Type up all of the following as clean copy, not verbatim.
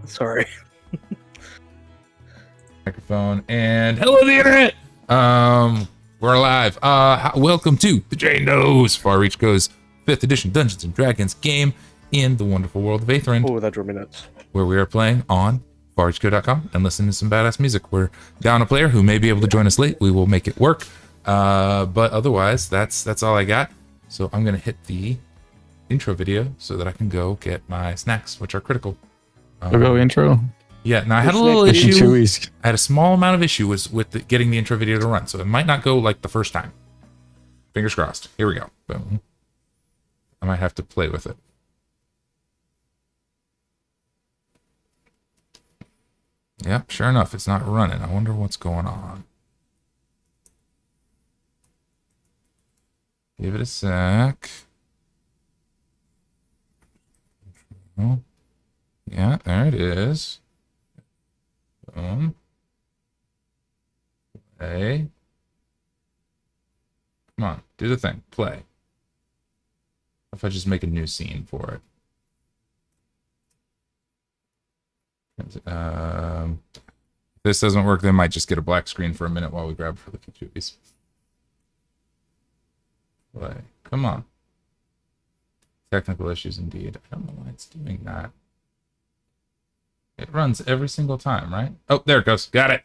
Sorry. Microphone and hello the internet. We're live. Welcome to the Jane Knows Far Reach Goes 5th edition Dungeons and Dragons game in the wonderful world of Aethrend. Oh, that drove me nuts. Where we are playing on farreachgo.com and listening to some badass music. We're down a player who may be able to join us late. We will make it work. But otherwise, that's all I got. So I'm gonna hit the intro video so that I can go get my snacks, which are critical. Go intro. Yeah, now I had a little issue. Chewies. I had a small amount of issue with getting the intro video to run, so it might not go like the first time. Fingers crossed. Here we go. Boom. I might have to play with it. Yep, sure enough, it's not running. I wonder what's going on. Give it a sec. Yeah, there it is. Boom. Play. Come on, do the thing. Play. What if I just make a new scene for it? If this doesn't work, they might just get a black screen for a minute while we grab for the Chewies. Play. Come on. Technical issues indeed. I don't know why it's doing that. It runs every single time, right? Oh, there it goes. Got it.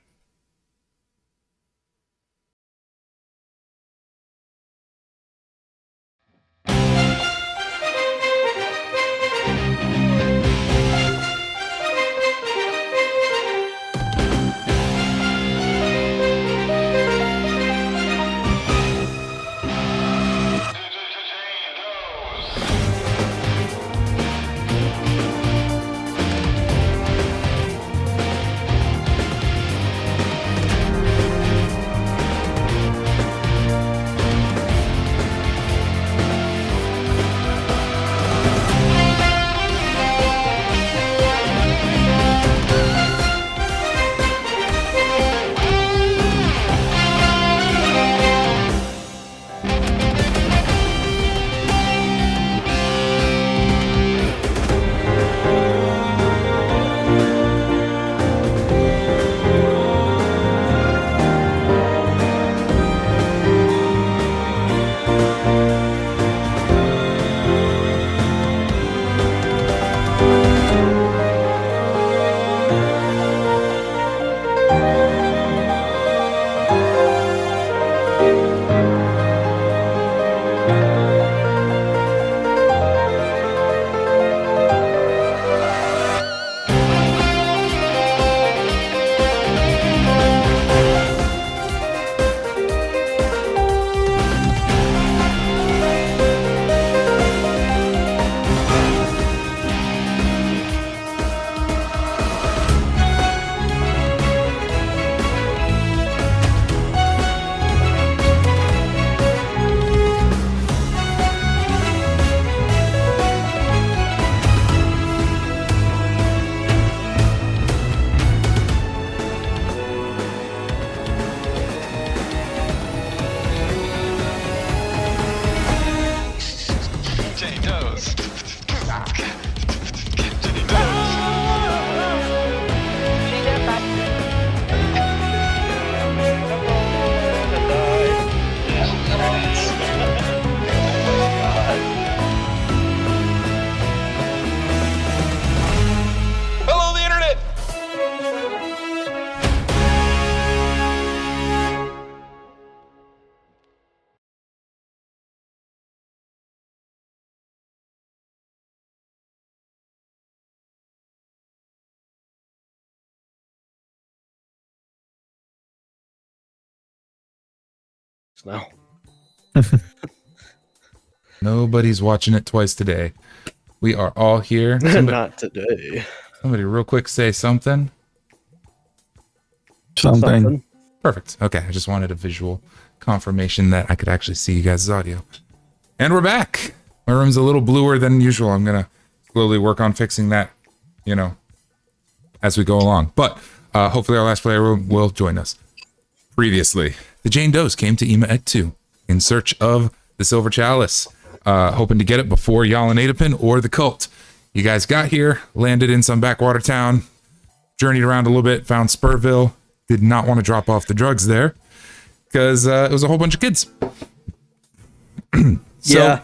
Now. Nobody's watching it twice today. We are all here. Not today. Somebody real quick say something. Something. Perfect. Okay, I just wanted a visual confirmation that I could actually see you guys' audio. And we're back. My room's a little bluer than usual. I'm going to slowly work on fixing that, you know, as we go along. But hopefully our last player will join us. Previously, the Jane Does came to Ema Ect 2 in search of the Silver Chalice, hoping to get it before Yalanaidapin or the cult. You guys got here, landed in some backwater town, journeyed around a little bit, found Spurville. Did not want to drop off the drugs there because it was a whole bunch of kids. Yeah.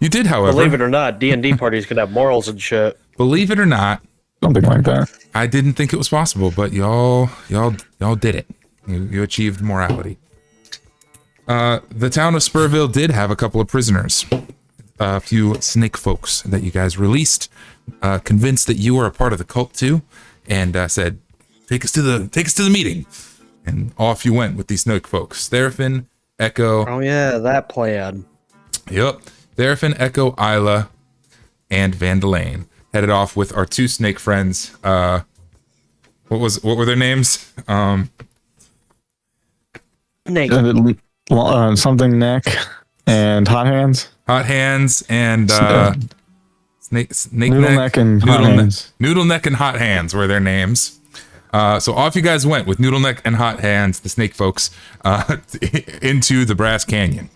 You did, however. Believe it or not, D&D parties could have morals and shit. Believe it or not, Something like that. I didn't think it was possible, but y'all did it. You achieved morality. The town of Spurville did have a couple of prisoners, a few snake folks that you guys released, convinced that you were a part of the cult too, and said, "Take us to the meeting," and off you went with these snake folks. Therafin, Echo. Oh yeah, that plan. Yep. Therafin, Echo, Isla, and Vandalane headed off with our two snake friends. What were their names? Snake. Something neck and hot hands. Hot hands and snake Noodle neck and hot hands. Noodle neck and hot hands were their names. So off you guys went with Noodle neck and hot hands, the snake folks, into the Brass Canyon.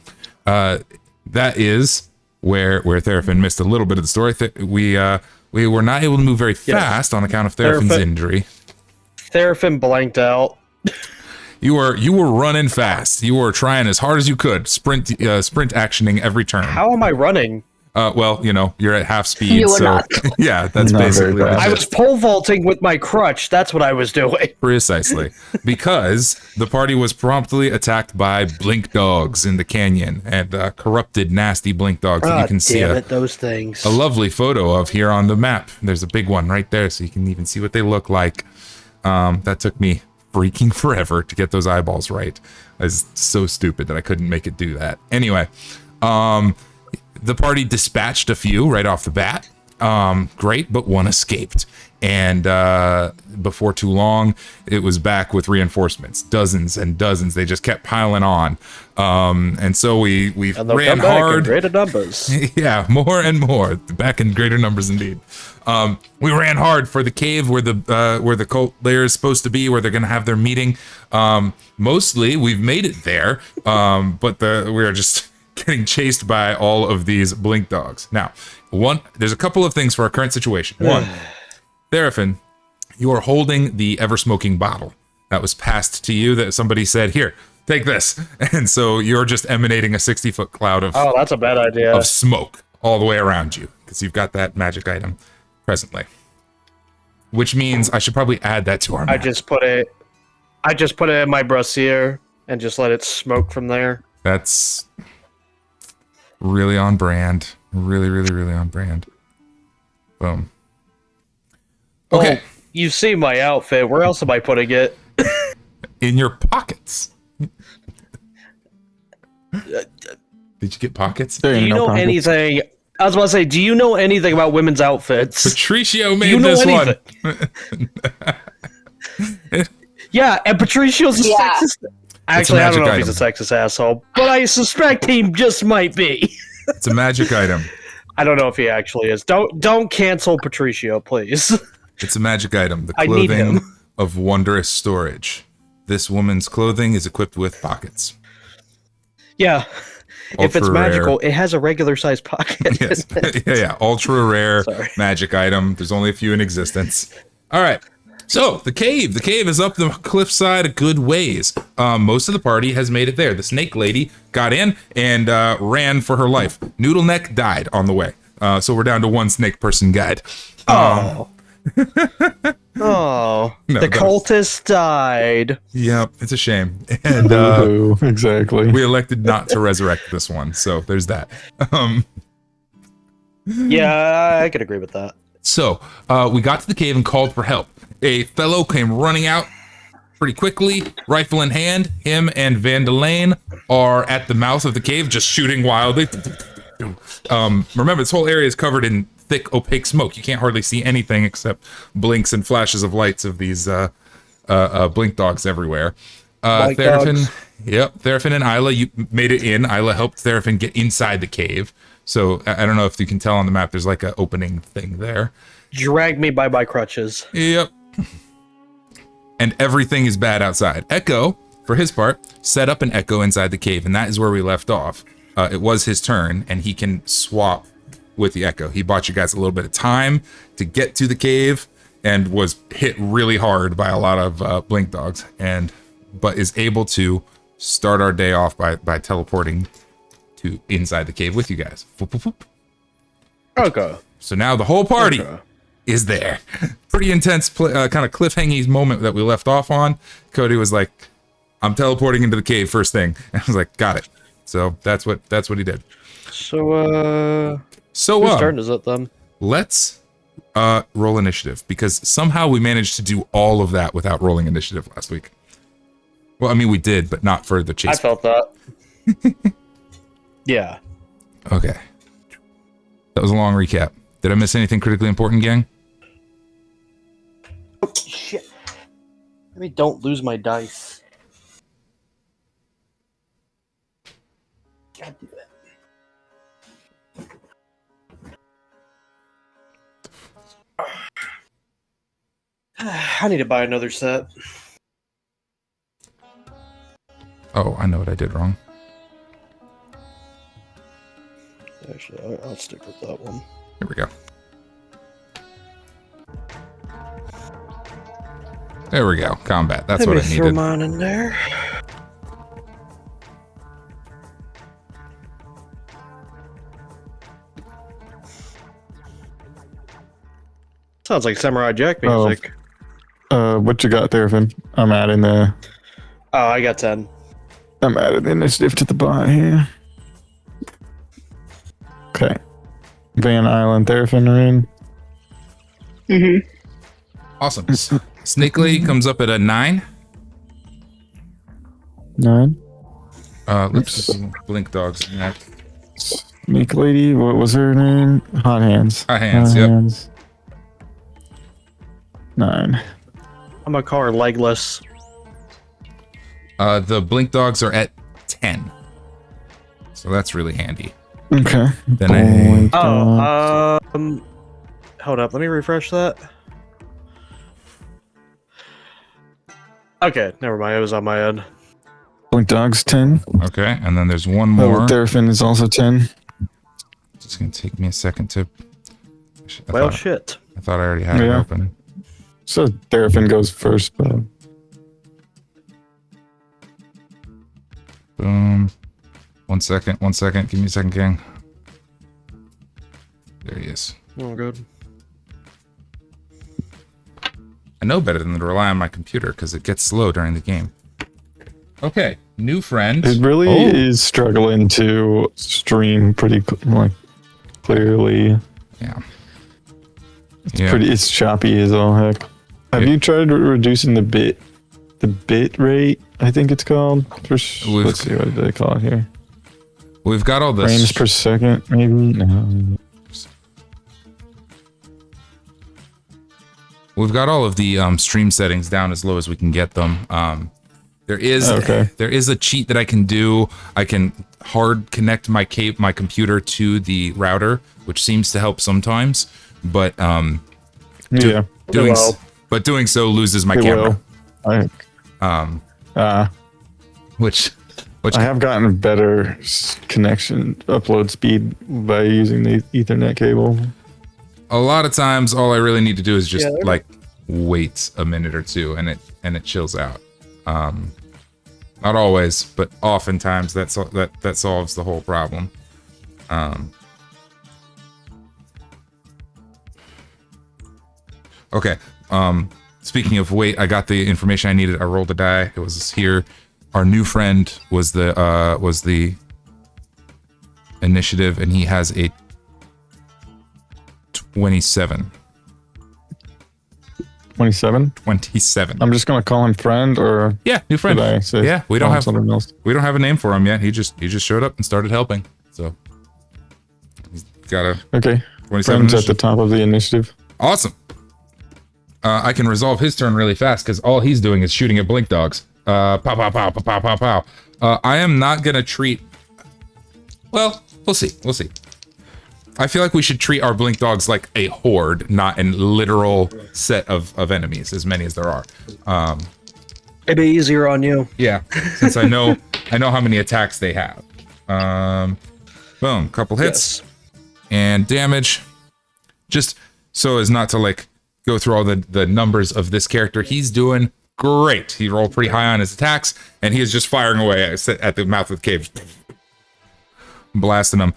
That is where Therafin missed a little bit of the story. We were not able to move very fast on account of Therafin's injury. Therafin blanked out. You were running fast. You were trying as hard as you could, sprint actioning every turn. How am I running? Well, you're at half speed. You were so not. yeah, that's Not basically very what it fast. I is. was pole vaulting with my crutch. That's what I was doing. Precisely. Because the party was promptly attacked by blink dogs in the canyon, and corrupted, nasty blink dogs that you can see Damn it, those things. a lovely photo of here on the map. There's a big one right there, so you can even see what they look like. That took me freaking forever to get those eyeballs right. I was so stupid that I couldn't make it do that. Anyway, the party dispatched a few right off the bat. Great, but one escaped. And before too long, it was back with reinforcements. Dozens and dozens. They just kept piling on. And so we And they'll ran come back in hard. greater numbers. Yeah, more and more. Back in greater numbers indeed. We ran hard for the cave where the cult lair is supposed to be, where they're going to have their meeting. Mostly, we've made it there, but we're just getting chased by all of these blink dogs. Now, there's a couple of things for our current situation. One, Therafin, you are holding the ever-smoking bottle that was passed to you that somebody said, "Here, take this." And so you're just emanating a 60-foot cloud of Oh, that's a bad idea. of smoke all the way around you because you've got that magic item presently, which means I should probably add that to our map. I just put it in my brassiere and just let it smoke from there. That's really on brand. Really, really, really on brand. Boom. Okay. Oh, you see my outfit. Where else am I putting it? In your pockets. Did you get pockets? There Do ain't you no know pockets. anything? I was about to say, do you know anything about women's outfits? Patricio Do made you know this anything? one. Yeah, and Patricio's a Yeah. sexist. Actually, I don't know magic if he's a sexist asshole, but I suspect he just might be. It's a magic item. I don't know if he actually is. Don't cancel Patricio, please. It's a magic item. The I need clothing him. of wondrous storage. This woman's clothing is equipped with pockets. Yeah. If it's Ultra magical, rare. it has a regular sized pocket. Yes. yeah. Ultra rare Sorry. magic item. There's only a few in existence. All right. So the cave is up the cliffside a good ways. Most of the party has made it there. The snake lady got in and ran for her life. Noodle Neck died on the way. So we're down to one snake person guide. Oh. Oh. No, The that was- cultist died. Yep, it's a shame. And Ooh, exactly. we elected not to resurrect this one. So there's that. Yeah, I could agree with that. So we got to the cave and called for help. A fellow came running out pretty quickly, rifle in hand. Him and Vandalane are at the mouth of the cave, just shooting wildly. Remember, this whole area is covered in thick, opaque smoke. You can't hardly see anything except blinks and flashes of lights of these blink dogs everywhere. Blink Therafin, dogs. yep, Therafin and Isla, you made it in. Isla helped Therafin get inside the cave. So I don't know if you can tell on the map, there's like an opening thing there. Drag me by my crutches. Yep. And everything is bad outside. Echo, for his part, set up an Echo inside the cave, and that is where we left off. It was his turn, and he can swap with the Echo. He bought you guys a little bit of time to get to the cave, and was hit really hard by a lot of blink dogs, but is able to start our day off by teleporting to inside the cave with you guys. Whoop, whoop, whoop. Okay. So now the whole party is there. Pretty intense, kind of cliffhanging moment that we left off on. Cody was like, "I'm teleporting into the cave first thing," and I was like, "Got it." So that's what he did. So whose turn is it then? Let's roll initiative, because somehow we managed to do all of that without rolling initiative last week. Well, I mean, we did, but not for the chase. I felt that. Yeah. Okay. That was a long recap. Did I miss anything critically important, gang? Oh, shit. Maybe don't lose my dice. God damn it. I need to buy another set. Oh, I know what I did wrong. Actually, I'll stick with that one. Here we go. There we go. Combat. That's what I needed. Throw mine in there. Sounds like Samurai Jack music. What you got there, Finn? I'm adding the. Oh, I got 10. I'm adding the initiative to the bot here. Okay. Van Island, Therafin are in. Mm-hmm. Awesome. Snake Lady comes up at a 9. 9. Let's blink dogs next. Snake Lady, what was her name? Hot Hands. Hot Hands, yep. 9. I'm gonna call her Legless. The blink dogs are at 10. So that's really handy. Okay. Then hold up, let me refresh that. Okay, never mind, it was on my end. Blink Dogs 10. Okay, and then there's one more. Therafin is also 10. It's gonna take me a second to. Shit. I thought I already had it open. So Therafin goes first, but. Boom. One second. Give me a second, gang. There he is. Oh, good. I know better than to rely on my computer because it gets slow during the game. Okay, new friend. It really is struggling to stream pretty clearly. Yeah. It's choppy as all heck. Have you tried reducing the bit rate? I think it's called. Let's see, what did they call it here? We've got all this frames per second, maybe. No. We've got all of the stream settings down as low as we can get them. There is a cheat that I can do. I can hard connect my computer to the router, which seems to help sometimes, but doing so loses my camera. Which I have gotten better connection upload speed by using the Ethernet cable. A lot of times, all I really need to do is just wait a minute or two, and it chills out. Not always, but oftentimes that solves the whole problem. Okay. Speaking of wait, I got the information I needed. I rolled a die. It was here. Our new friend was the initiative, and he has a 27. 27? 27. I'm just gonna call him friend, or new friend. We don't have something else. We don't have a name for him yet. He just showed up and started helping. So he's got a 27 friends at the top of the initiative. Awesome. I can resolve his turn really fast because all he's doing is shooting at blink dogs. Pow pow pow pow pow pow pow. I am not gonna treat. Well, we'll see. We'll see. I feel like we should treat our blink dogs like a horde, not a literal set of enemies, as many as there are. It'd be easier on you. Yeah, since I know how many attacks they have. Boom, couple hits and damage. Just so as not to go through all the numbers of this character. He's doing great. He rolled pretty high on his attacks, and he is just firing away at the mouth of the cave, blasting them.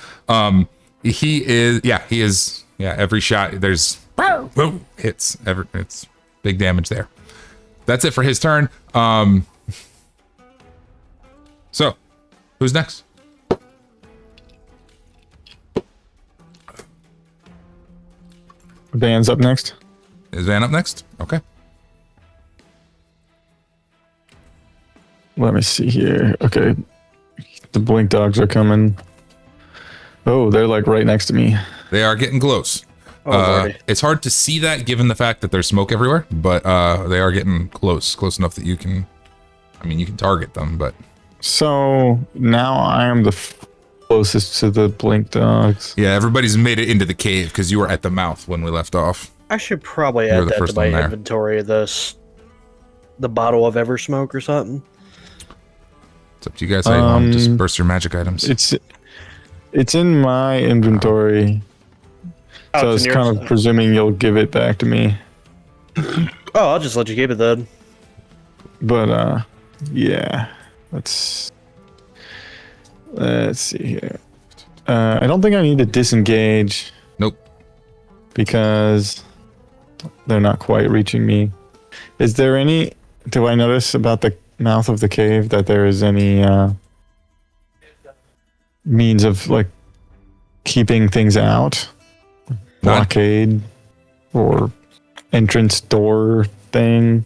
He is. Every shot there's boom, hits. It's big damage there. That's it for his turn. So, who's next? Van's up next. Is Van up next? Okay. Let me see here. Okay. The blink dogs are coming. Oh, they're like right next to me. They are getting close. It's hard to see that given the fact that there's smoke everywhere, but they are getting close enough that you can target them, but. So now I am the closest to the blink dogs. Yeah, everybody's made it into the cave because you were at the mouth when we left off. I should probably add that to my inventory. The bottle of Eversmoke or something. It's up to you guys. How you disperse your magic items. It's in my inventory. So I was kind of presuming you'll give it back to me. Oh, I'll just let you keep it then. But yeah. Let's see here. I don't think I need to disengage. Nope. Because they're not quite reaching me. Is there any... Do I notice about the mouth of the cave that there is any means of, like, keeping things out? Blockade or entrance door thing?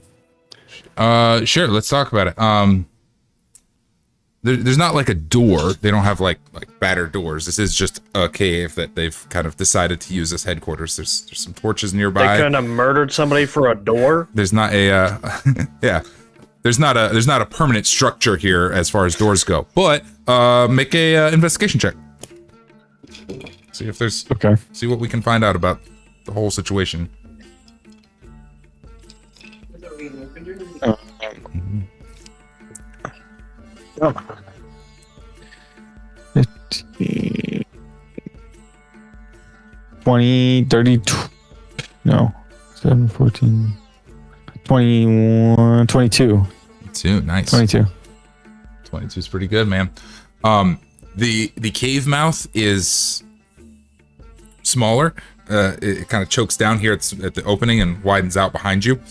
Sure, let's talk about it. There's not like a door. They don't have like battered doors. This is just a cave that they've kind of decided to use as headquarters. There's some torches nearby. They couldn't have murdered somebody for a door. There's not a yeah. There's not a permanent structure here as far as doors go. But make a investigation check. See if there's See what we can find out about the whole situation. Oh. 20, 32, no, 7, 14, 21, 22. 22, nice. 22. 22 is pretty good, man. The cave mouth is smaller. It kind of chokes down here at the opening and widens out behind you.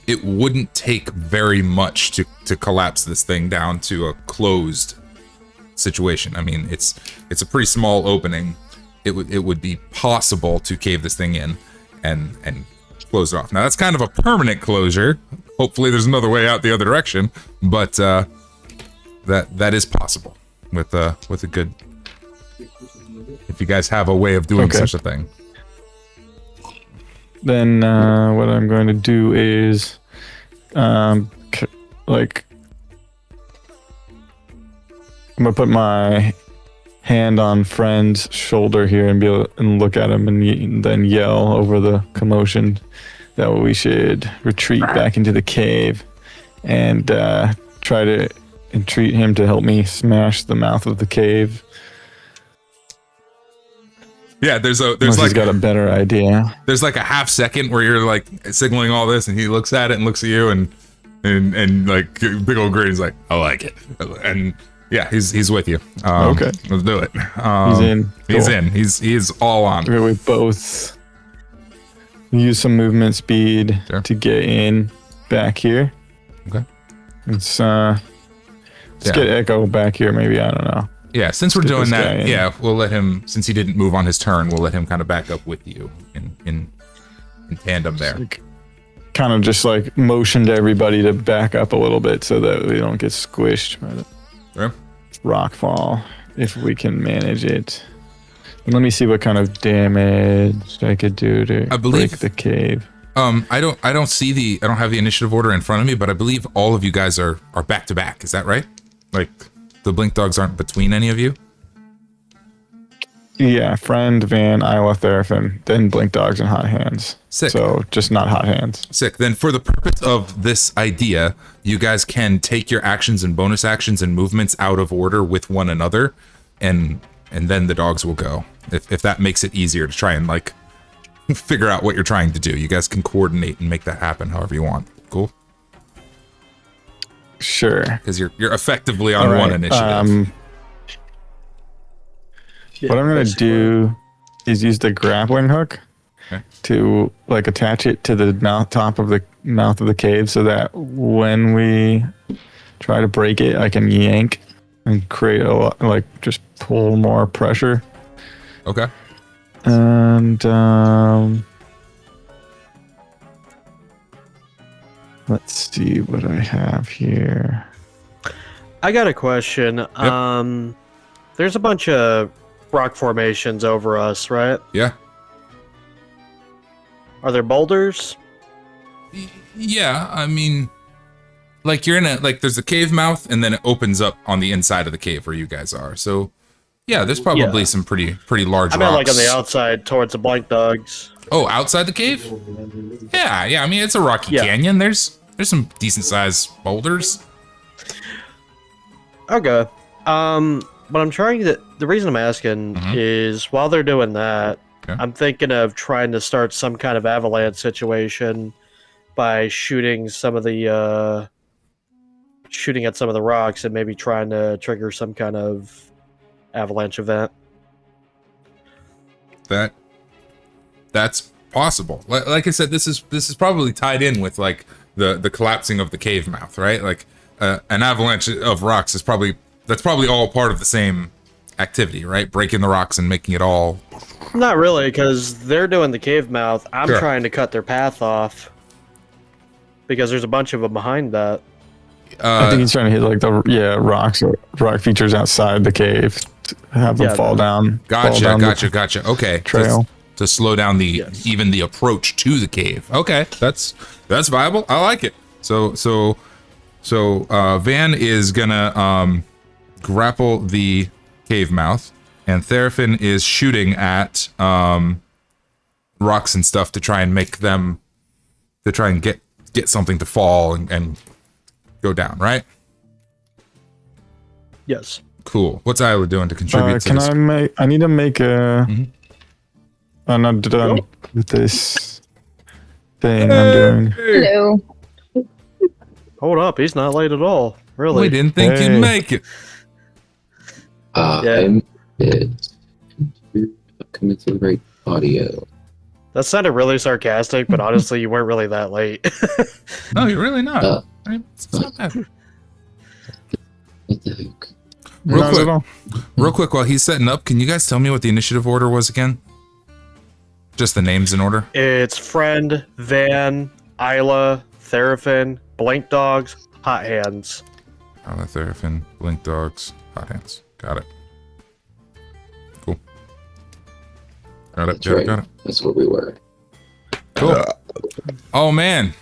It wouldn't take very much to collapse this thing down to a closed situation. I mean, it's a pretty small opening. It would be possible to cave this thing in and close it off. Now that's kind of a permanent closure. Hopefully there's another way out the other direction, but that is possible with a good, if you guys have a way of doing such a thing. Then what I'm going to do is, I'm gonna put my hand on Friend's shoulder here and look at him and then yell over the commotion that we should retreat back into the cave and try to entreat him to help me smash the mouth of the cave. Yeah, there's he's got a better idea. There's like a half second where you're like signaling all this, and he looks at it and looks at you, and like big old grin. He's like, I like it, and yeah, he's with you. Okay, let's do it. He's in. He's Cool. in. He's all on. Okay, we both use some movement speed to get in back here. Okay. Let's get Echo back here. Maybe, I don't know. Yeah, since we're doing that, yeah, we'll let him. Since he didn't move on his turn, we'll let him kind of back up with you in tandem there. Kind of just like motion to everybody to back up a little bit so that we don't get squished by the rock fall if we can manage it. And let me see what kind of damage I could do to break the cave. I don't have the initiative order in front of me, but I believe all of you guys are back to back. Is that right? Like the blink dogs aren't between any of you? Yeah, Friend, Van, Iowa, Therafin, then blink dogs and hot hands. Sick. So just not hot hands. Sick. Then for the purpose of this idea, you guys can take your actions and bonus actions and movements out of order with one another, and then the dogs will go. If that makes it easier to try and like figure out what you're trying to do. You guys can coordinate and make that happen however you want. Cool? Sure. Because you're effectively on one initiative. What I'm gonna do is use the grappling hook to like attach it to the top of the mouth of the cave, so that when we try to break it, I can yank and create a lot, like just pull more pressure. Okay. And let's see what I have here. I got a question. Yep. There's a bunch of rock formations over us, right? Yeah. Are there boulders? Yeah, I mean, like you're in a, like there's a cave mouth and then it opens up on the inside of the cave where you guys are. So yeah, there's probably some pretty large rocks. I meant like on the outside towards the blank dogs. Oh, outside the cave? Yeah, I mean, it's a rocky canyon. There's some decent sized boulders. Okay. But I'm trying to, the reason I'm asking is while they're doing that, I'm thinking of trying to start some kind of avalanche situation by shooting some of the shooting at some of the rocks and maybe trying to trigger some kind of avalanche event. That's possible. Like I said, this is probably tied in with like the collapsing of the cave mouth, right? Like an avalanche of rocks is probably all part of the same activity, right? Breaking the rocks and making it all. Not really, because they're doing the cave mouth. I'm trying to cut their path off because there's a bunch of them behind that. I think he's trying to hit like the rocks or rock features outside the cave, to have them fall down. Gotcha. Okay. Trail to slow down even the approach to the cave. Okay, that's viable. I like it. So Van is gonna grapple the cave mouth, and Therafin is shooting at rocks and stuff to try and get something to fall and go down, right? Yes. Cool. What's Isla doing to contribute to this? I need to make a... I'm not done with this thing I'm doing. Hello. Hold up, he's not late at all. Really? We didn't think you'd make it. I'm coming to the right audio. That sounded really sarcastic, but honestly, you weren't really that late. No, you're really not. I mean, it's not bad. What the heck? Real quick, while he's setting up, can you guys tell me what the initiative order was again? Just the names in order? It's Friend, Van, Isla, Therafin, Blank Dogs, Hot Hands. Isla, Therafin, Blink Dogs, Hot Hands. Got it. Cool. Got it. Got it. That's where we were. Cool. Oh man.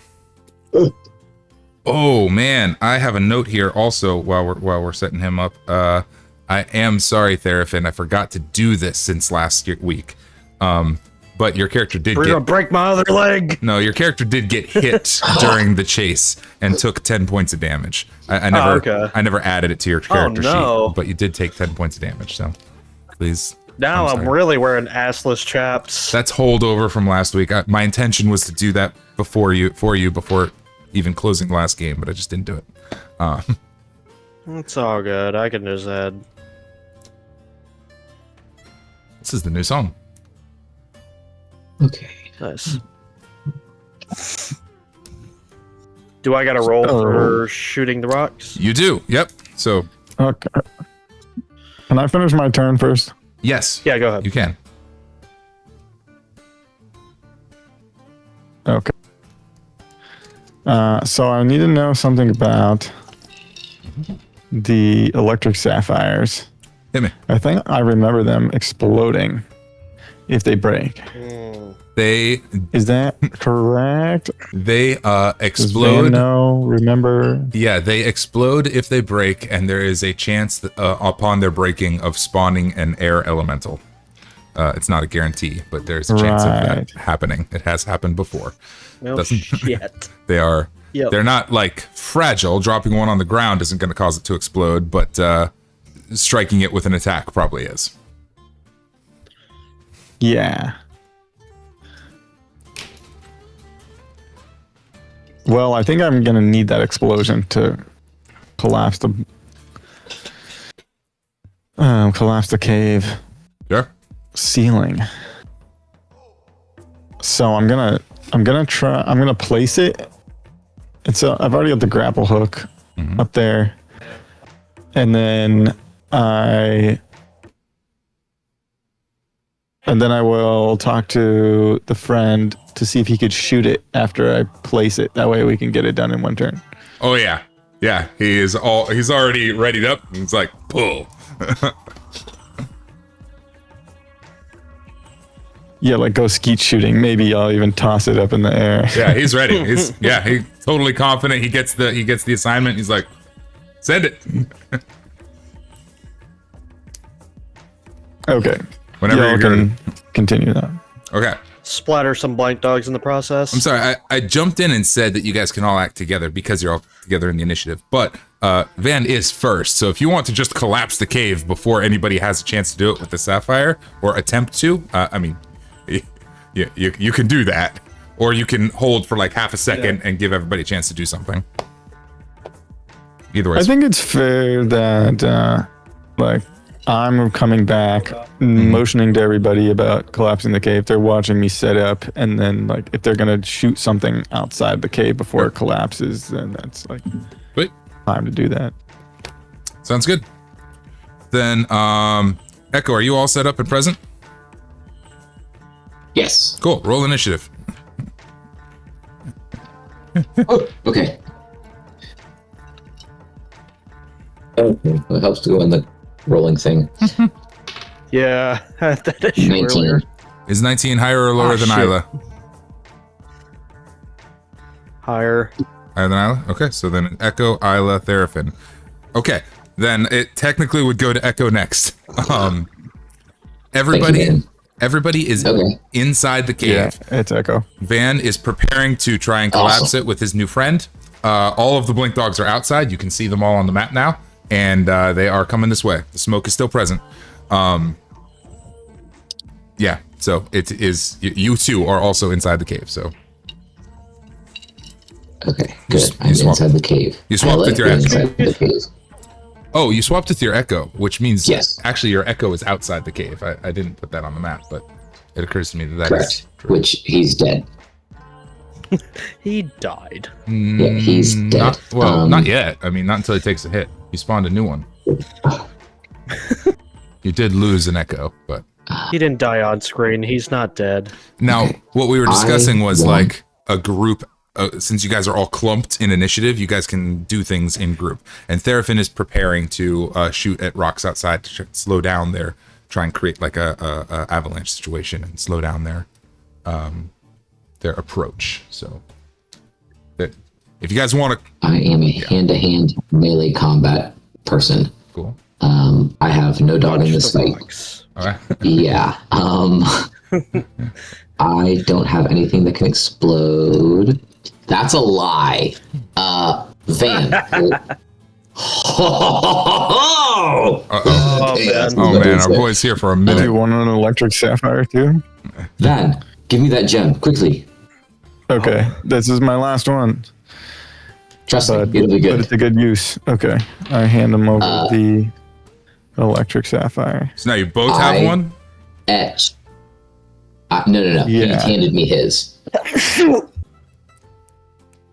Oh man. I have a note here also while we're setting him up. I am sorry, Therafin. I forgot to do this since last week. But your character did break my other leg. No, your character did get hit during the chase and took 10 points of damage. I never added it to your character sheet, but you did take 10 points of damage. So please. Now I'm really wearing assless chaps. That's holdover from last week. My intention was to do that before even closing the last game, but I just didn't do it. It's all good. I can just add. This is the new song. Okay. Nice. Do I got to roll for shooting the rocks? You do. Yep. So. Okay. Can I finish my turn first? Yes. Yeah, go ahead. You can. Okay. So I need to know something about the electric sapphires. Hit me. I think I remember them exploding if they break. Is that correct? They explode. No, remember? Yeah, they explode if they break, and there is a chance that, upon their breaking of spawning an air elemental. It's not a guarantee, but there's a chance of that happening. It has happened before. Well, shit. They're not like fragile. Dropping one on the ground isn't going to cause it to explode, but striking it with an attack probably is. Yeah. Well, I think I'm gonna need that explosion to collapse the cave ceiling. So I'm gonna place it. I've already got the grapple hook up there, and then I will talk to the friend to see if he could shoot it after I place it. That way we can get it done in one turn. Oh yeah. Yeah, he's already readied up. It's like, pull. Yeah, like go skeet shooting. Maybe I'll even toss it up in the air. Yeah, he's ready. He's totally confident. He gets the assignment. He's like, send it. Okay. Whenever you can continue that. Okay. Splatter some blank dogs in the process. I'm sorry, I jumped in and said that you guys can all act together because you're all together in the initiative. But Van is first, so if you want to just collapse the cave before anybody has a chance to do it with the sapphire, or attempt to, I mean, you can do that, or you can hold for like half a second and give everybody a chance to do something. Either way. I think it's fair that like I'm coming back, motioning to everybody about collapsing the cave. They're watching me set up, and then like if they're gonna shoot something outside the cave before it collapses, then that's like time to do that. Sounds good. Then Echo, are you all set up and present? Yes. Cool. Roll initiative. Oh, okay. Okay. It helps to go in the rolling thing. Yeah, that issue 19. earlier. Is 19 higher or lower than shit. Isla? Higher. Higher than Isla? Okay, so then Echo, Isla, Theraphin. Okay, then it technically would go to Echo next. Everybody is inside the cave. Yeah, it's Echo. Van is preparing to try and collapse it with his new friend. All of the blink dogs are outside. You can see them all on the map now, and they are coming this way. The smoke is still present. Yeah, so it is. You two are also inside the cave. So okay, good. I'm inside the cave. You swapped with your inside the cave. Oh, you swapped with your Echo, which means yes. Actually, your Echo is outside the cave. I didn't put that on the map, but it occurs to me that Correct. is true. Which he's dead. He died. Yeah, he's dead. Not yet. I mean, not until he takes a hit. You spawned a new one. You did lose an Echo, but He didn't die on screen. He's not dead. now what we were discussing was like a group. Since you guys are all clumped in initiative, you guys can do things in group. And Theraphin is preparing to shoot at rocks outside to slow down try and create like a avalanche situation and slow down their approach. So that if you guys want to, I am a hand-to-hand melee combat person. cool. I have no dog in this fight. All right. Yeah. I don't have anything that can explode. That's a lie. Van. Oh Man, our boy's here for a Do minute. you want an electric sapphire too? Van, give me that gem quickly. Okay, this is my last one. Trust me, But it'll be good. it's a good use. Okay, I hand him over the electric sapphire. So now you both have one. Etch. No. Yeah. He handed me his.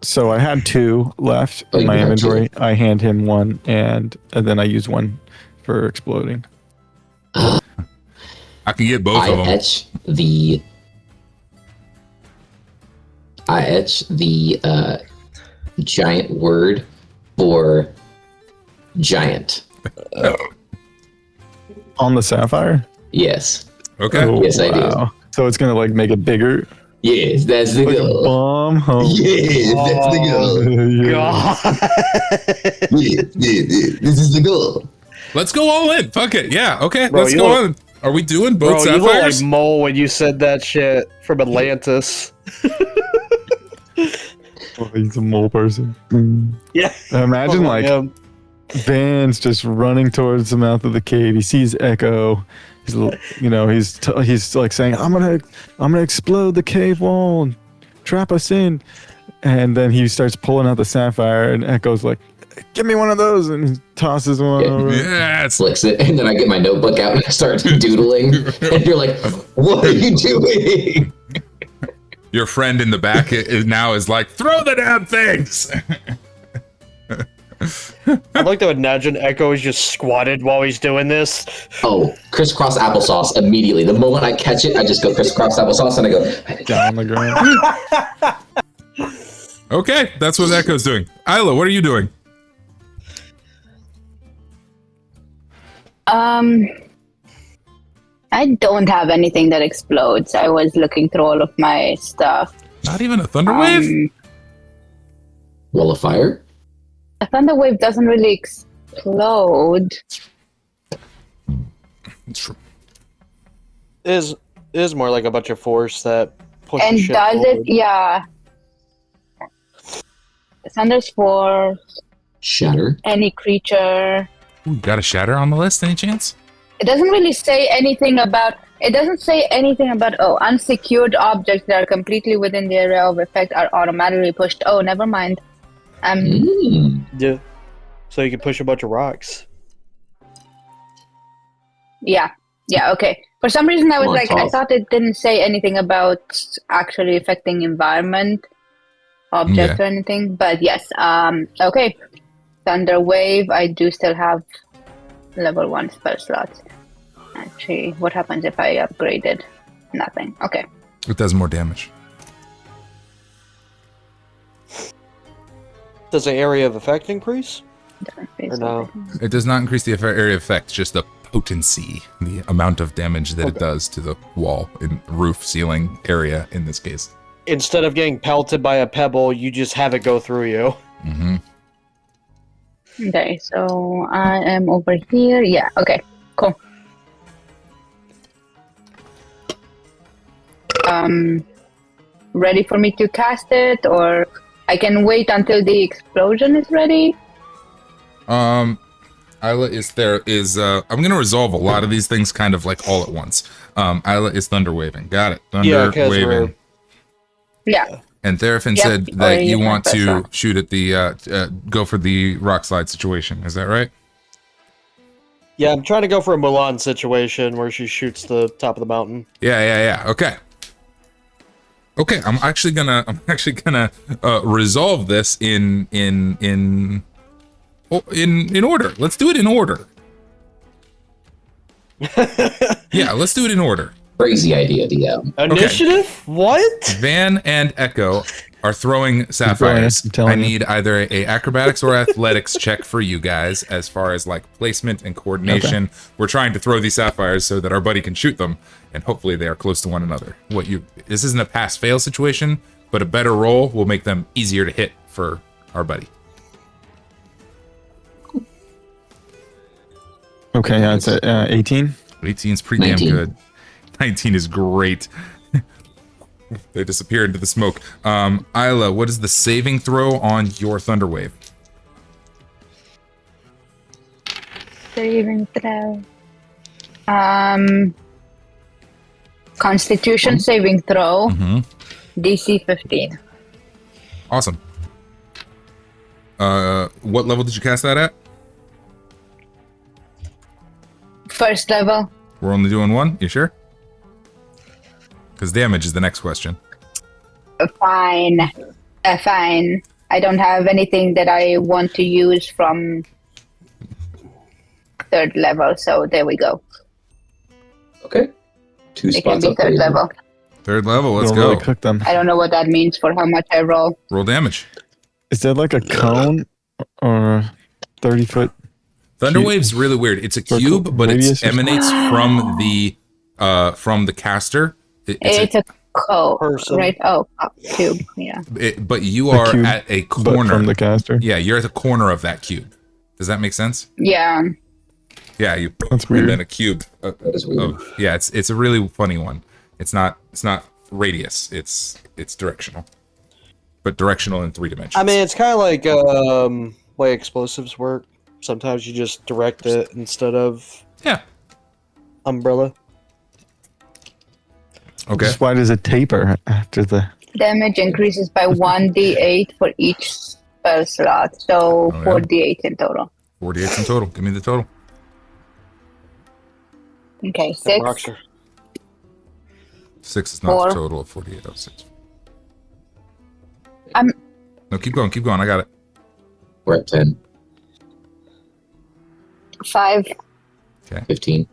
So I had 2 left Oh, in you my had inventory. I hand him one, and then I use one for exploding. I can get both of them. I etch the giant word for giant. On the sapphire? Yes. Okay. Oh, Yes, I do. So it's gonna like make it bigger. Yes, that's the Like a goal. bomb. Oh, Yes, that's the goal. yeah. God. Yes, this is the goal. Let's go all in. Fuck it. Yeah. Okay. Bro, let's you go look- on. Are we doing both Bro, you look sapphires? like Mole when you said that shit from Atlantis. Oh, he's a mole person. Yeah. Imagine like him. Van's just running towards the mouth of the cave. He sees Echo. He's, he's like saying, "I'm gonna explode the cave wall and trap us in." And then he starts pulling out the sapphire, and Echo's like, "Give me one of those," and he tosses one over. Yes. Flicks it, and then I get my notebook out and I start doodling. And you're like, "What are you doing?" Your friend in the back is like, "Throw the damn things." I'd like to imagine Echo is just squatted while he's doing this. Oh, crisscross applesauce immediately. The moment I catch it, I just go crisscross applesauce and I go Down on the ground. Okay, that's what Echo's doing. Isla, what are you doing? I don't have anything that explodes. I was looking through all of my stuff. Not even a thunder wave? wall of fire. A thunder wave doesn't really explode. It's true. It is more like a bunch of force that pushes And shit does forward. it? Yeah. Thunder's force. Shatter. Any creature. Ooh, got a shatter on the list, any chance? It doesn't really say anything about. It doesn't say anything about. Oh, unsecured objects that are completely within the area of effect are automatically pushed. Oh, never mind. Yeah. So you can push a bunch of rocks. Yeah. Yeah. Okay. For some reason, I was like, I Molotov. thought it didn't say anything about actually affecting environment objects or anything. But yes. Okay. Thunder wave. I do still have level 1 spell slots. Actually, what happens if I upgraded? Nothing. Okay. It does more damage. Does the area of effect increase? Or no? It does not increase the area of effect, just the potency, the amount of damage that it does to the wall, in roof, ceiling area in this case. Instead of getting pelted by a pebble, you just have it go through you. Mm-hmm. Okay, so I am over here. Yeah, okay, cool. Ready for me to cast it, or I can wait until the explosion is ready? Isla is I'm gonna resolve a lot of these things kind of like all at once. Isla is thunder waving. Got it. Thunder 'cause waving. Yeah. And Therafin Yep, said or that you you want can press to shoot at the go for the rock slide situation. Is that right? Yeah, I'm trying to go for a Mulan situation where she shoots the top of the mountain. Yeah. Okay, I'm actually gonna resolve this in order. Let's do it in order. Yeah, let's do it in order. Crazy idea, DM. Initiative? What? Van and Echo are throwing sapphires. I'm telling I you. need either a acrobatics or athletics check for you guys as far as like placement and coordination. Okay. We're trying to throw these sapphires so that our buddy can shoot them, and hopefully they are close to one another. This isn't a pass-fail situation, but a better roll will make them easier to hit for our buddy. Okay, that's 18. 18 is pretty 19. damn good. 19 is great. They disappear into the smoke. Isla, what is the saving throw on your thunder wave? Saving throw. Constitution saving throw. DC 15. Awesome. What level did you cast that at? First level. We're only doing one? You sure? Because damage is the next question. Fine. Fine. I don't have anything that I want to use from 3rd level, so there we go. Okay. 2 It can spots be 3rd upgraded. level. 3rd level, let's Don't go. really cook them. I don't know what that means for how much I roll. Roll damage. Is that like a cone or a 30-foot? Thunderwave's really weird. It's a Circle cube, but it radius or emanates from the caster. It's a code, person. right? Oh, cube. Yeah. But you are cube, at a But corner. from the caster. Yeah, you're at the corner of that cube. Does that make sense? Yeah. Yeah, you That's and weird. then a cube. That is weird. Yeah, it's a really funny one. It's not radius. It's directional, but directional in 3 dimensions. I mean, it's kind of like way explosives work. Sometimes you just direct it instead of yeah. umbrella. Okay. Just why does it taper after the Damage increases by 1d8 for each spell slot, so 4d8 in total. 48 in total. Give me the total. Okay, That 6. rocks her. 6 is not 4. the total of 48. Oh, 6. I'm No, keep going. Keep going. I got it. We're at 10, 5 Okay. 15,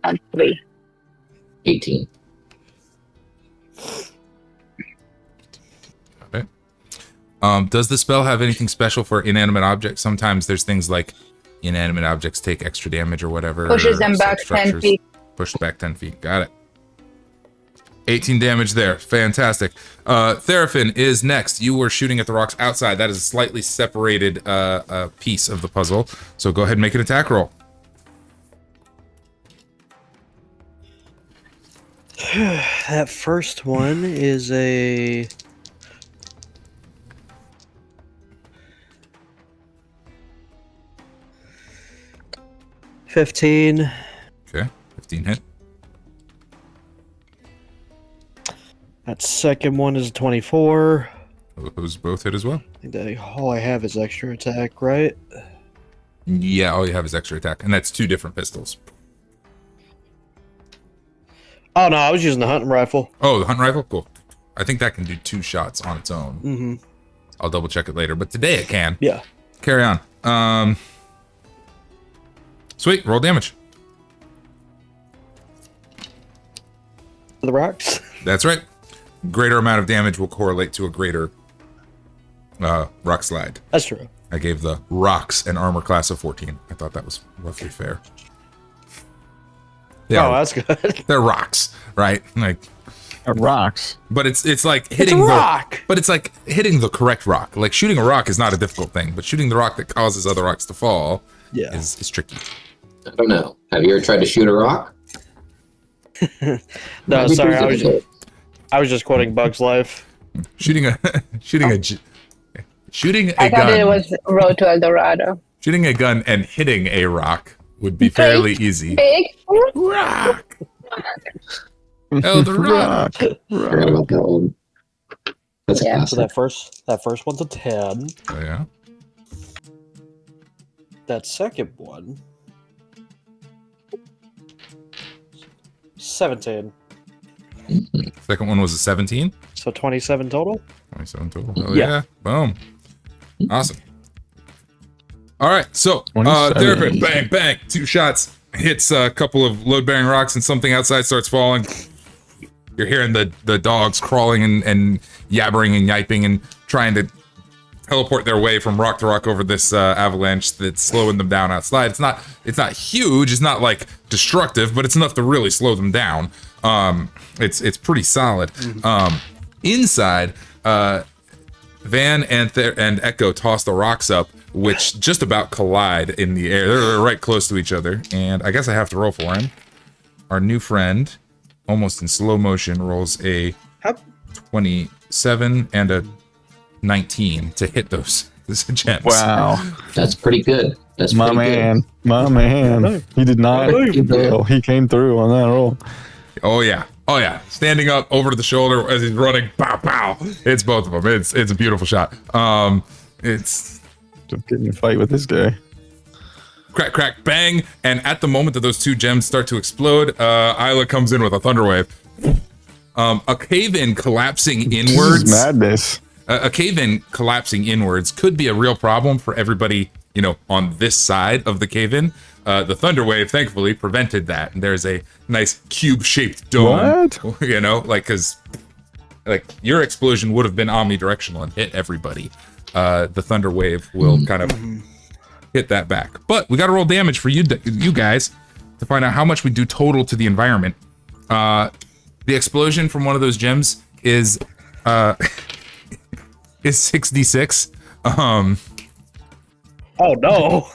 and 3. 18. Got it. Does the spell have anything special for inanimate objects? Sometimes there's things like inanimate objects take extra damage or whatever. Pushes them or back 10 structures. feet. Pushed back 10 feet. Got it. 18 damage there. Fantastic. Therafin is next. You were shooting at the rocks outside. That is a slightly separated piece of the puzzle. So go ahead and make an attack roll. That first one is a... $15. Okay. 15 hit. That second one is a 24. Those both hit as well. I think all I have is extra attack, right? Yeah, all you have is extra attack. And that's 2 different pistols. Oh, no, I was using the hunting rifle. Oh, the hunting rifle? Cool. I think that can do 2 shots on its own. Mm-hmm. I'll double check it later, but today it can. Yeah. Carry on. Sweet, roll damage. The rocks? That's right. Greater amount of damage will correlate to a greater rock slide. That's true. I gave the rocks an armor class of 14. I thought that was roughly fair. Oh, that's good. They're rocks, right? Like Rocks. But it's like hitting a rock. But it's like hitting the correct rock. Like shooting a rock is not a difficult thing, but shooting the rock that causes other rocks to fall is tricky. I don't know. Have you ever tried to shoot a rock? No, sorry, I was just quoting Bug's Life. Shooting a I thought it was Road to El Dorado. Shooting a gun and hitting a rock would be fairly easy. Big Rock. El Dorado. Forgot about that one. That's a Yeah. So classic. that first one's a 10. Oh yeah. That second one, 17. Second one was a 17. So 27 total? 27 total. Oh, Yeah. yeah. Boom. Awesome. All right. So, 27. Therapist, bang, bang. 2 shots. Hits a couple of load-bearing rocks and something outside starts falling. You're hearing the dogs crawling and yabbering and yiping and trying to teleport their way from rock to rock over this avalanche that's slowing them down outside. It's not huge. It's not like destructive, but it's enough to really slow them down. It's pretty solid. Inside, Van and Echo toss the rocks up, which just about collide in the air. They're right close to each other, and I guess I have to roll for him. Our new friend, almost in slow motion, rolls a 27 and a 19 to hit those gems. Wow. That's pretty good. That's My pretty man. My man. He did not fail. He came through on that roll. Oh yeah. Oh yeah. Standing up over to the shoulder as he's running. Pow pow. It's both of them. It's a beautiful shot. It's Just getting a fight with this guy. crack, crack, bang. And at the moment that those 2 gems start to explode, Isla comes in with a thunder wave. A cave-in collapsing inwards. This is madness. A cave-in collapsing inwards could be a real problem for everybody, on this side of the cave-in. The thunder wave, thankfully, prevented that. And there's a nice cube-shaped dome. What? Because your explosion would have been omnidirectional and hit everybody. The thunder wave will kind of hit that back. But we got to roll damage for you guys to find out how much we do total to the environment. The explosion from one of those gems is 6d6. Oh no!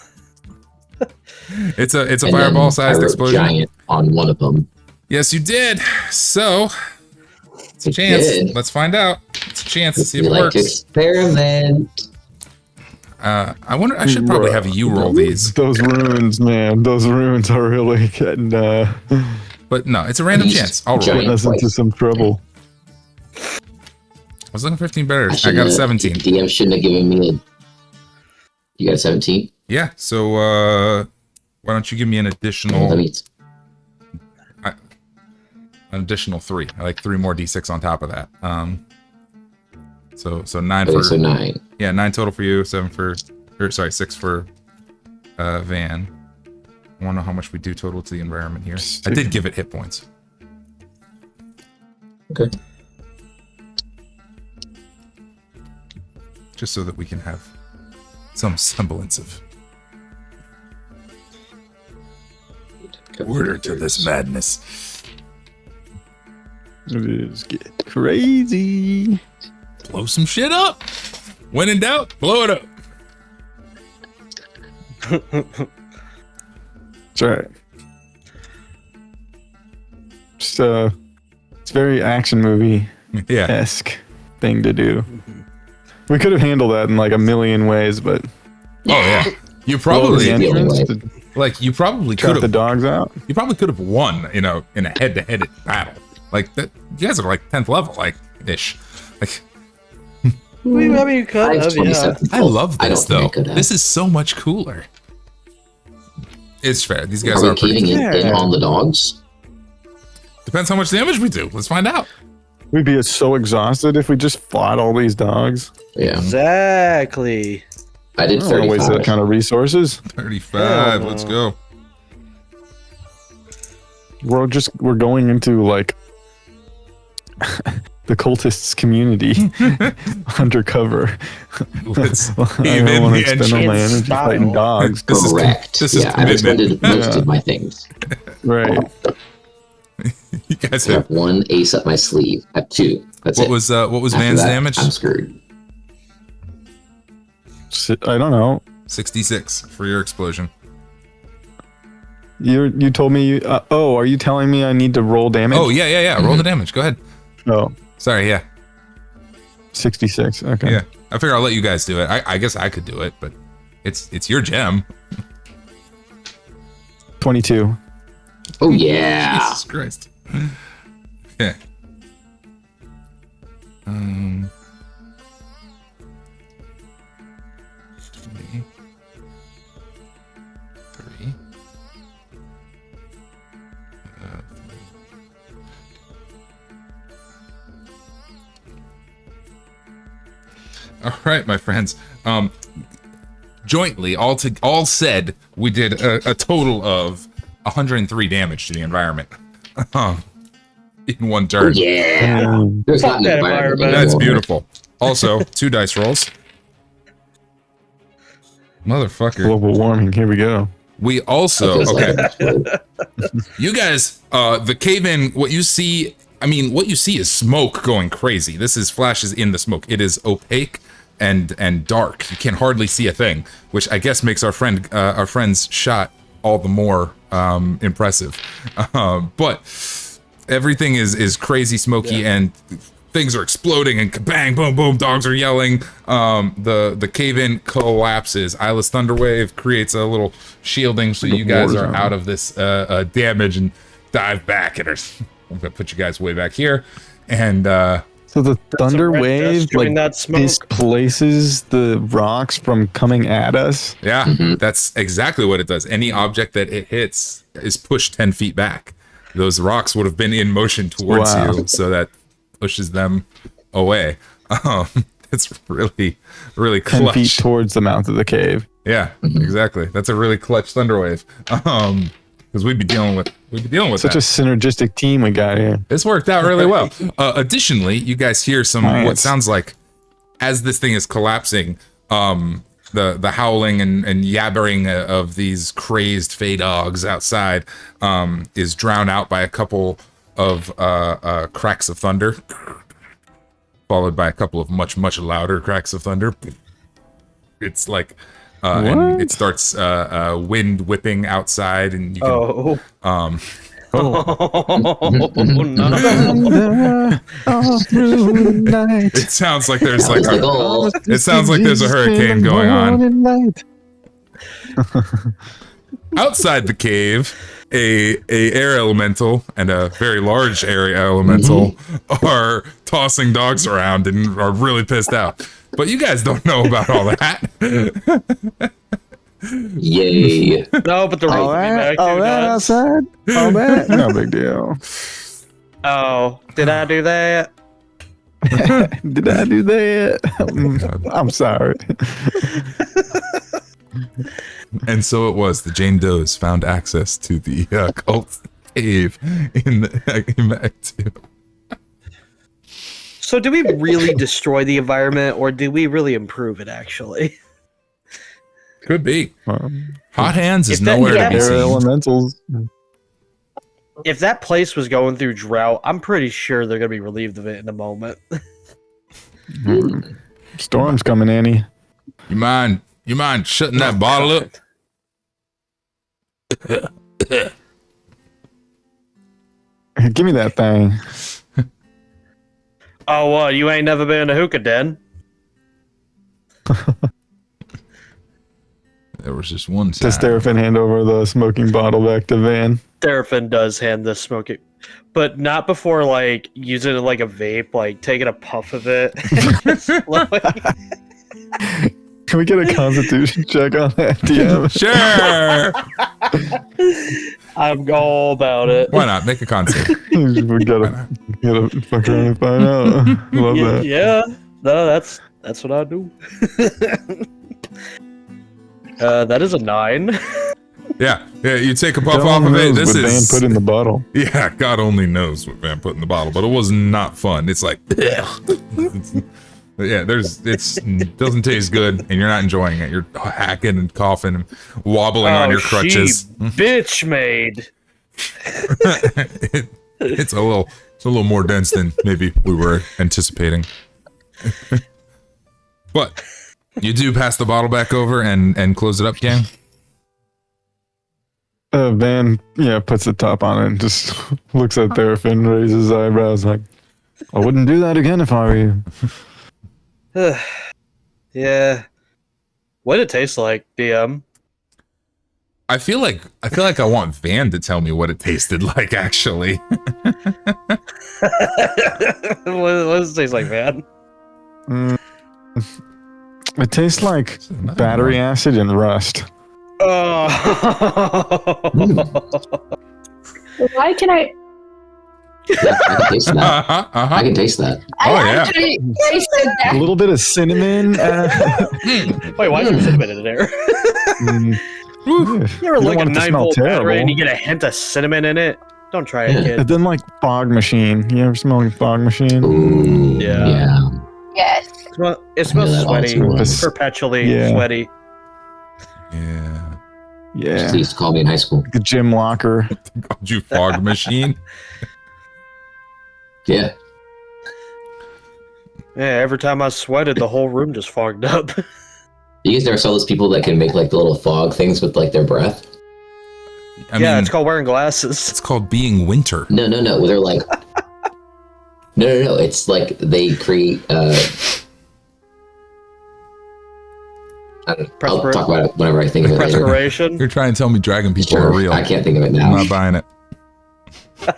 It's a And fireball-sized then I wrote explosion. Giant on one of them. Yes, you did. So it's a I chance. did. Let's find out. It's a chance to see if We it like works. to experiment. I wonder. I should probably have you roll these, Those runes, man. Those runes are really getting but no, it's a random These chance. I'll roll giant- it. us into some trouble. was looking 15 better. I got a 17. DM shouldn't have given me a... You got a 17? Yeah, so why don't you give me an additional... an additional 3. I like 3 more d6 on top of that. So 9 for... So 9. Yeah, 9 total for you, 7 for... Or, sorry, 6 for Van. I want to know how much we do total to the environment here. I did give it hit points. Okay. Just so that we can have some semblance of order to this madness. It is get crazy. Blow some shit up. When in doubt, blow it up. That's right. So it's very action movie esque thing to do. We could have handled that in like a million ways, but you probably you probably could have the dogs out. You probably could have won, in a head-to-head battle. Like that, you guys are like 10th level, like ish. Like, I mean, you could have. Yeah. I love this though. This is so much cooler. It's fair. These guys are keeping in on the dogs. Depends how much damage we do. Let's find out. We'd be so exhausted if we just fought all these dogs. Yeah, exactly. I did 35. Waste that kind of resources. 35. Let's go. We're going into like the cultists community undercover. Let's I don't want to spend all my energy fighting dogs. Correct. This is I've expended most of my things. Right. You guys have 1 ace up my sleeve. I have 2. That's what it. Was After Van's that, damage? I'm screwed. I don't know. 66 for your explosion. You told me are you telling me I need to roll damage? Oh yeah. Roll the damage. Go ahead. Oh. Sorry, yeah. 66. Okay. Yeah. I figure I'll let you guys do it. I guess I could do it, but it's your gem. 22. Oh yeah. Jesus Christ. Okay. 20. 3. All right, my friends. Jointly, all said, we did a total of 103 damage to the environment. In one turn. Oh, yeah. There's not an environment. That's beautiful. Also, 2 dice rolls. Motherfucker. Global warming. Here we go. We also you guys, the cave-in. What you see is smoke going crazy. This is flashes in the smoke. It is opaque and dark. You can hardly see a thing, which I guess makes our friend's shot all the more impressive. But everything is crazy smoky and things are exploding and bang, boom, boom, dogs are yelling. The cave-in collapses. Eyeless Thunderwave creates a little shielding so you guys are out of this damage and dive back. And I'm gonna put you guys way back here. And so the thunder wave like displaces the rocks from coming at us. Yeah, that's exactly what it does. Any object that it hits is pushed 10 feet back. Those rocks would have been in motion towards you, so that pushes them away. It's really, really clutch. 10 feet towards the mouth of the cave. Yeah, exactly. That's a really clutch thunderwave. Because we'd be dealing with such a synergistic team we got here. This worked out really well. Additionally, you guys hear some what sounds like, as this thing is collapsing, the howling and yabbering of these crazed fey dogs outside is drowned out by a couple of cracks of thunder, followed by a couple of much louder cracks of thunder. It's like and it starts wind whipping outside, and you can it sounds like there's a hurricane going on. outside the cave, a air elemental and a very large air elemental are tossing dogs around and are really pissed out. But you guys don't know about all that. Yay. No, but the All that outside? All that? No big deal. Oh, did I do that? Did I do that? I'm sorry. And so it was. The Jane Does found access to the cult cave in Act 2. So do we really destroy the environment, or do we really improve it, actually? Could be. Hot Hands is nowhere to be Air seen. elementals. If that place was going through drought, I'm pretty sure they're going to be relieved of it in a moment. Storm's coming, Annie. You mind shutting that bottle up? Give me that thing. Oh, what? You ain't never been in a hookah den? There was just one time. Does Therafin hand over the smoking bottle back to Van? Therafin does hand the smoking, but not before, like, using it like a vape, like, taking a puff of it. Can we get a constitution check on that, DM? Sure. I'm all about it. Why not? Make a concept. We gotta fuck around and find out. Love that. Yeah, no, that's what I do. That is a 9. Yeah, you take a puff off of it. This what is Van put in the bottle. Yeah, God only knows what Van put in the bottle, but it was not fun. It's like, yeah, it doesn't taste good, and you're not enjoying it. You're hacking and coughing and wobbling on your crutches. Bitch made. It's a little more dense than maybe we were anticipating. But you do pass the bottle back over and close it up, gang? Van, puts the top on it and just looks at Therafin, raises his eyebrows like, I wouldn't do that again if I were you. Yeah. What did it taste like, DM? I feel like I want Van to tell me what it tasted like, actually. What does it taste like, Van? It tastes like battery acid and rust. Oh. Why can I? Yeah, I can taste that. I can tast that. I actually tasted that. A little bit of cinnamon. Wait, why is there cinnamon in there? You ever look at 9-volt battery and you get a hint of cinnamon in it? Don't try it, kid. And then like fog machine. You ever smell like fog machine? Ooh, Yeah. Yes. It smells Yeah, sweaty. also- Perpetually sweaty. Yeah. Yeah. They used to call me in high school. The gym locker. Called you fog machine? Yeah. Yeah, every time I sweated, the whole room just fogged up. You guys never saw those people that can make like the little fog things with like their breath? I mean, it's called wearing glasses. it's called being winter. No. They're like, no. It's like they create. I'll talk about it whenever I think of it later. Perspiration. You're trying to tell me dragon people Sure, are real. I can't think of it I'm now. not buying it. I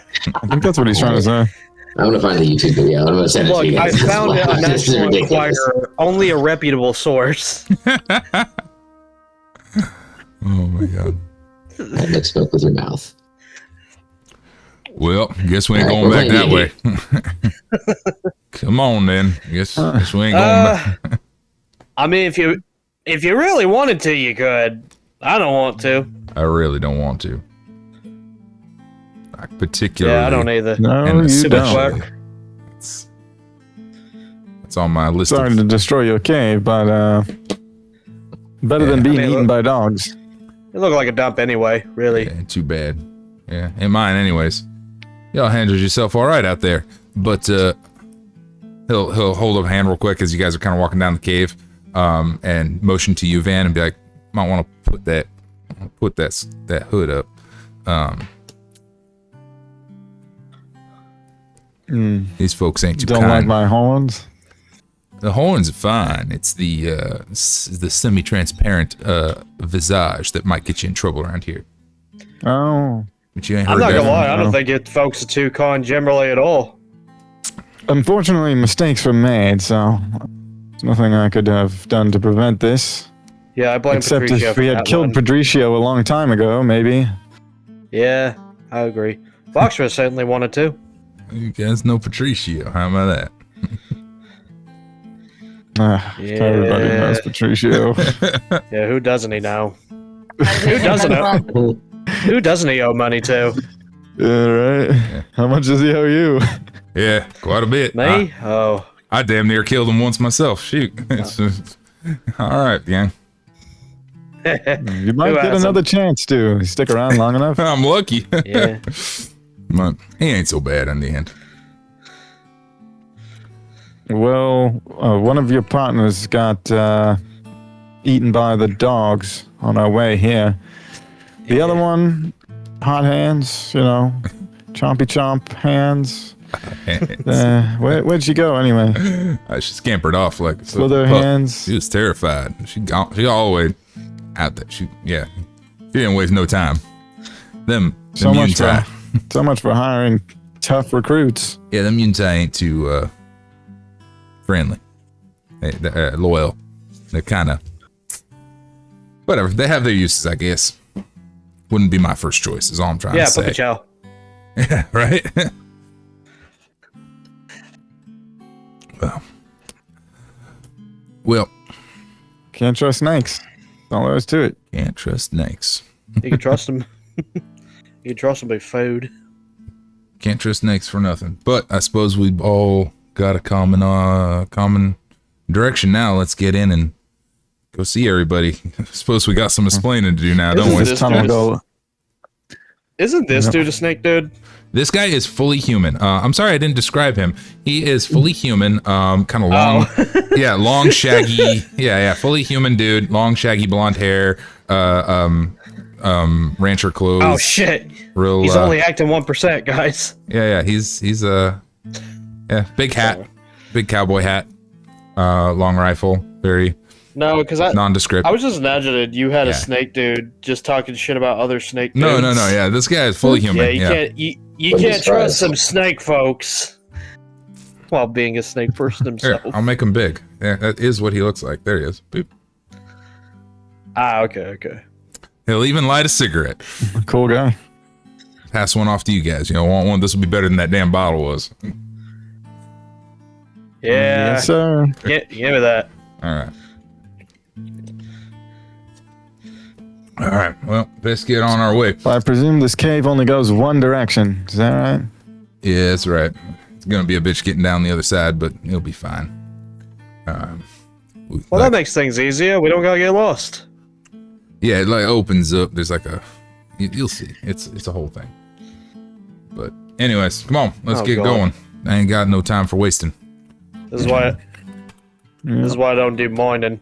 think that's what he's trying to say. I'm gonna find the YouTube video. I'm gonna send it to Look, you I guys. found it on This is National ridiculous. Enquirer, only a reputable source. Oh my god. That makes smoke with your mouth. Well, guess we ain't All right, going back we're that way. Come on then. Guess we ain't going back. I mean, if you really wanted to, you could. I don't want to. I really don't want to. Like, particularly. Yeah, I don't either. No, and you especially- don't. It's on my list. Sorry to destroy your cave, but better than being eaten by dogs. It looked like a dump anyway, really. Yeah, too bad. Yeah, in mine anyways. Y'all handled yourself all right out there. But he'll hold up a hand real quick as you guys are kind of walking down the cave, and motion to you, Van, and be like, might want to put that hood up. These folks ain't too Don't kind. like my horns? The horns are fine. It's the semi-transparent visage that might get you in trouble around here. Oh. But you ain't I'm heard not that gonna lie, I No. don't think it folks are too kind generally at all. Unfortunately, mistakes were made, so there's nothing I could have done to prevent this. Yeah, I blame Except Patricio if for we had that killed one. Patricio a long time ago, maybe. Yeah, I agree. Foxtrot certainly wanted to. You guys know Patricio. How about that? Everybody knows Patricio. Yeah, who doesn't he know? Who doesn't Who doesn't he owe money to? Yeah, right? Yeah. How much does he owe you? Yeah, quite a bit. Me? Oh. I damn near killed him once myself. Shoot. All right, gang. You might Who get hasn't? another chance to stick around long enough. I'm lucky. Yeah. But he ain't so bad in the end. Well, one of your partners got eaten by the dogs on our way here. The other one, hot hands, chompy chomp hands. Where'd she go anyway? She scampered off like a With her pup. hands. She was terrified. She all the way out there. She didn't waste no time. Them So much Yuntai. so much for hiring tough recruits. Yeah, them Yuntai ain't too friendly. They're loyal. They're kind of whatever. They have their uses, I guess. Wouldn't be my first choice. Is all I'm trying to say. Yeah, Puppy Chow. Yeah, right. Well, Can't trust snakes. That's all there is to it. can't trust snakes. You can trust him. You can trust him with food. Can't trust snakes for nothing. But I suppose we've all got a common direction now. Let's get in and go see everybody. I suppose we got some explaining to do now, don't we? This This tunnel dude- go. Isn't this dude a snake dude? This guy is fully human. I'm sorry I didn't describe him. He is fully human. Kind of long. Yeah, long, shaggy. Yeah, fully human dude. Long, shaggy blonde hair. Rancher clothes. Oh shit! Real. He's only acting 1%, guys. Yeah. He's big hat, big cowboy hat, long rifle, very No, because nondescript. I was just imagining you had Yeah. a snake dude just talking shit about other snake dudes. No. Yeah, this guy is fully human. Yeah, you Wouldn't be can't trust surprised. some snake folks while being a snake person Here, himself. I'll make him big. Yeah, that is what he looks like. There he is. Boop. Okay. He'll even light a cigarette. Cool guy. Pass one off to you guys. Want one? This will be better than that damn bottle was. Yeah, Yes, sir. give me that. All right. Well, let's get on our way. I presume this cave only goes one direction. Is that right? Yeah, that's right. It's gonna be a bitch getting down the other side, but it'll be fine. Well, that makes things easier. We don't gotta get lost. Yeah, it like opens up. There's like you'll see. It's a whole thing. But anyways, come on, let's Oh, get God. going. I ain't got no time for wasting. This is why. This is why I don't do mining.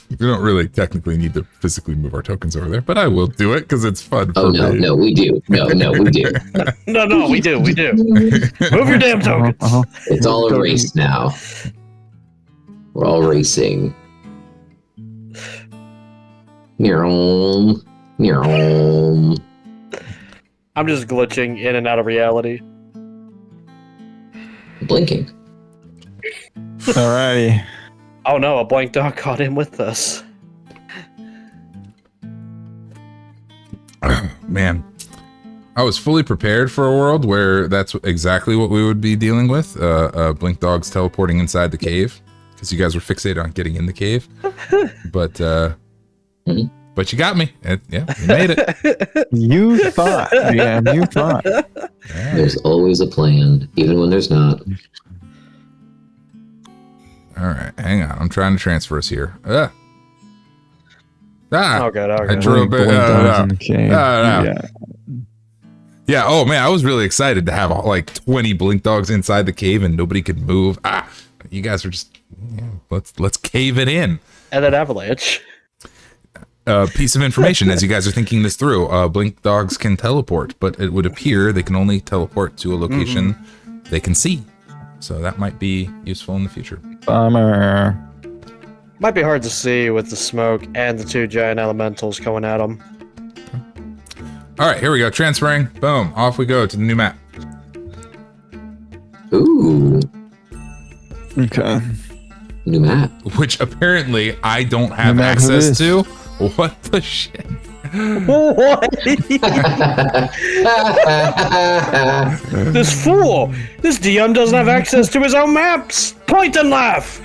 We don't really technically need to physically move our tokens over there, but I will do it because it's fun. Oh for me. no, we do. No, we do. No, we do. Move your damn tokens. It's all a race now. We're all racing. Neom. I'm just glitching in and out of reality. Blinking. Alrighty. Oh no, a blank dog caught in with us. Man, I was fully prepared for a world where that's exactly what we would be dealing with. Blink dogs teleporting inside the cave because you guys were fixated on getting in the cave. But you got me. Yeah, you made it. You thought. Yeah, you thought. Yeah. There's always a plan, even when there's not. All right, hang on. I'm trying to transfer us here. Oh god, I drew a bit. Blink dogs in the cave. Yeah. Yeah. Oh man, I was really excited to have like 20 blink dogs inside the cave and nobody could move. You guys are just let's cave it in. And then avalanche. Piece of information as you guys are thinking this through. Blink dogs can teleport, but it would appear they can only teleport to a location they can see. So that might be useful in the future. Bummer. Might be hard to see with the smoke and the 2 giant elementals coming at them. All right, here we go. Transferring. Boom. Off we go to the new map. Ooh, Okay. new map. Which apparently I don't have New map it access is. to. What the shit? What? This fool! This DM doesn't have access to his own maps! Point and laugh!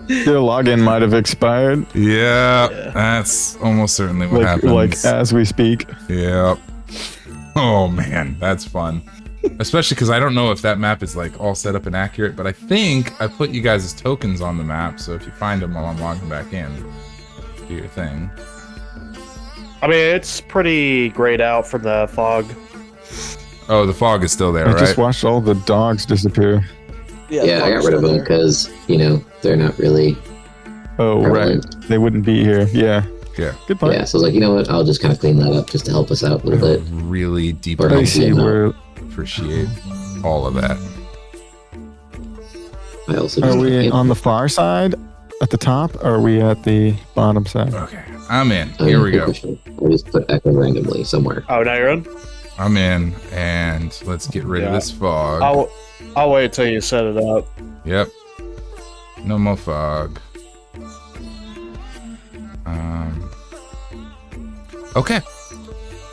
Their login might have expired. Yeah, that's almost certainly what happens. Like as we speak. Yep. Oh man, that's fun. Especially because I don't know if that map is like all set up and accurate, but I think I put you guys' tokens on the map, so if you find them while I'm logging back in, do your thing. I mean, it's pretty grayed out from the fog. Oh, the fog is still there, I right? just watched all the dogs disappear. Yeah, I got rid of them because, they're not really Oh, prevalent. right. They wouldn't be here. Yeah. Yeah. Good point. Yeah, so I was like, you know what? I'll just kind of clean that up just to help us out a little bit. Really Or deeply help I see them out. where. appreciate all of that. I also Are just we on the far side at the top, or are we at the bottom side? Okay, I'm in. Here we go. I just put echo randomly somewhere. Oh, now you're in? I'm in, and let's get rid of Yeah. this fog. I'll wait till you set it up. Yep. No more fog. Okay.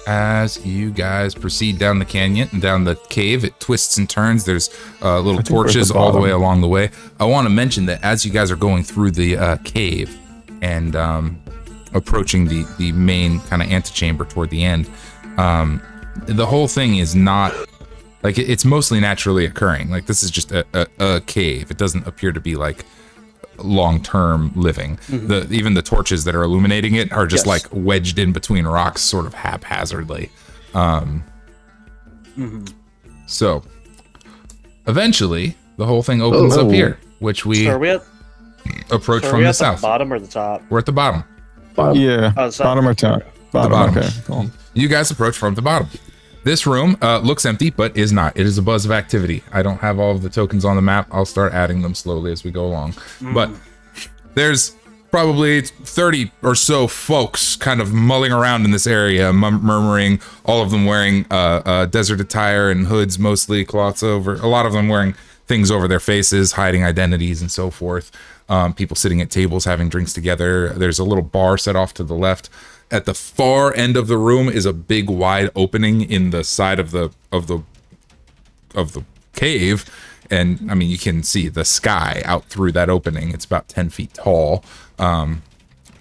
As you guys proceed down the canyon and down the cave, it twists and turns. There's little think we're at torches the all the way bottom. along the way. I want to mention that as you guys are going through the cave and approaching the main kind of antechamber toward the end, the whole thing is not like it's mostly naturally occurring. Like this is just a cave. It doesn't appear to be like long-term living. Even the torches that are illuminating it are just like wedged in between rocks sort of haphazardly. So eventually the whole thing opens up here, which we So are we at, approach so are from we the at the south. bottom or the top? We're at the bottom. Yeah. Oh, so- Bottom or top? Bottom. bottom. Okay. Cool. You guys approach from the bottom. This room looks empty, but is not. It is a buzz of activity. I don't have all of the tokens on the map. I'll start adding them slowly as we go along. But there's probably 30 or so folks kind of mulling around in this area, murmuring, all of them wearing desert attire and hoods, mostly cloths over. A lot of them wearing things over their faces, hiding identities and so forth. People sitting at tables having drinks together. There's a little bar set off to the left. At the far end of the room is a big wide opening in the side of the cave, and I mean you can see the sky out through that opening. It's about 10 feet tall.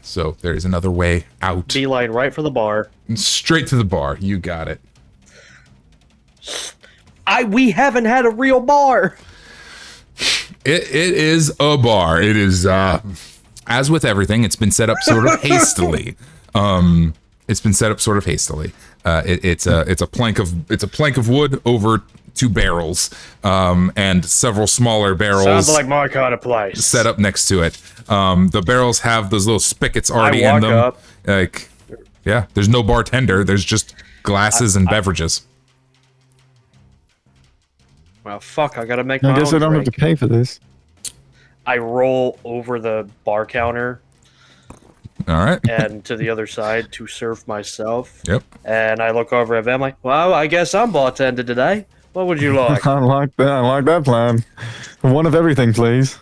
So there's another way out. Beeline right for the bar. Straight to the bar. You got it. We haven't had a real bar. It is a bar. It is as with everything, it's been set up sort of hastily. It's a plank of wood over 2 barrels, and several smaller barrels. Sounds like my kind of place. set up next to it. The barrels have those little spigots already I in walk them. up. Like, yeah, there's no bartender. There's just glasses and beverages. Well, fuck, I gotta make I my guess own I don't have to drink. pay for this. I roll over the bar counter All right. and to the other side to serve myself. Yep. And I look over at them like, well, I guess I'm bartender today. What would you like? I like that. I like that plan. One of everything, please.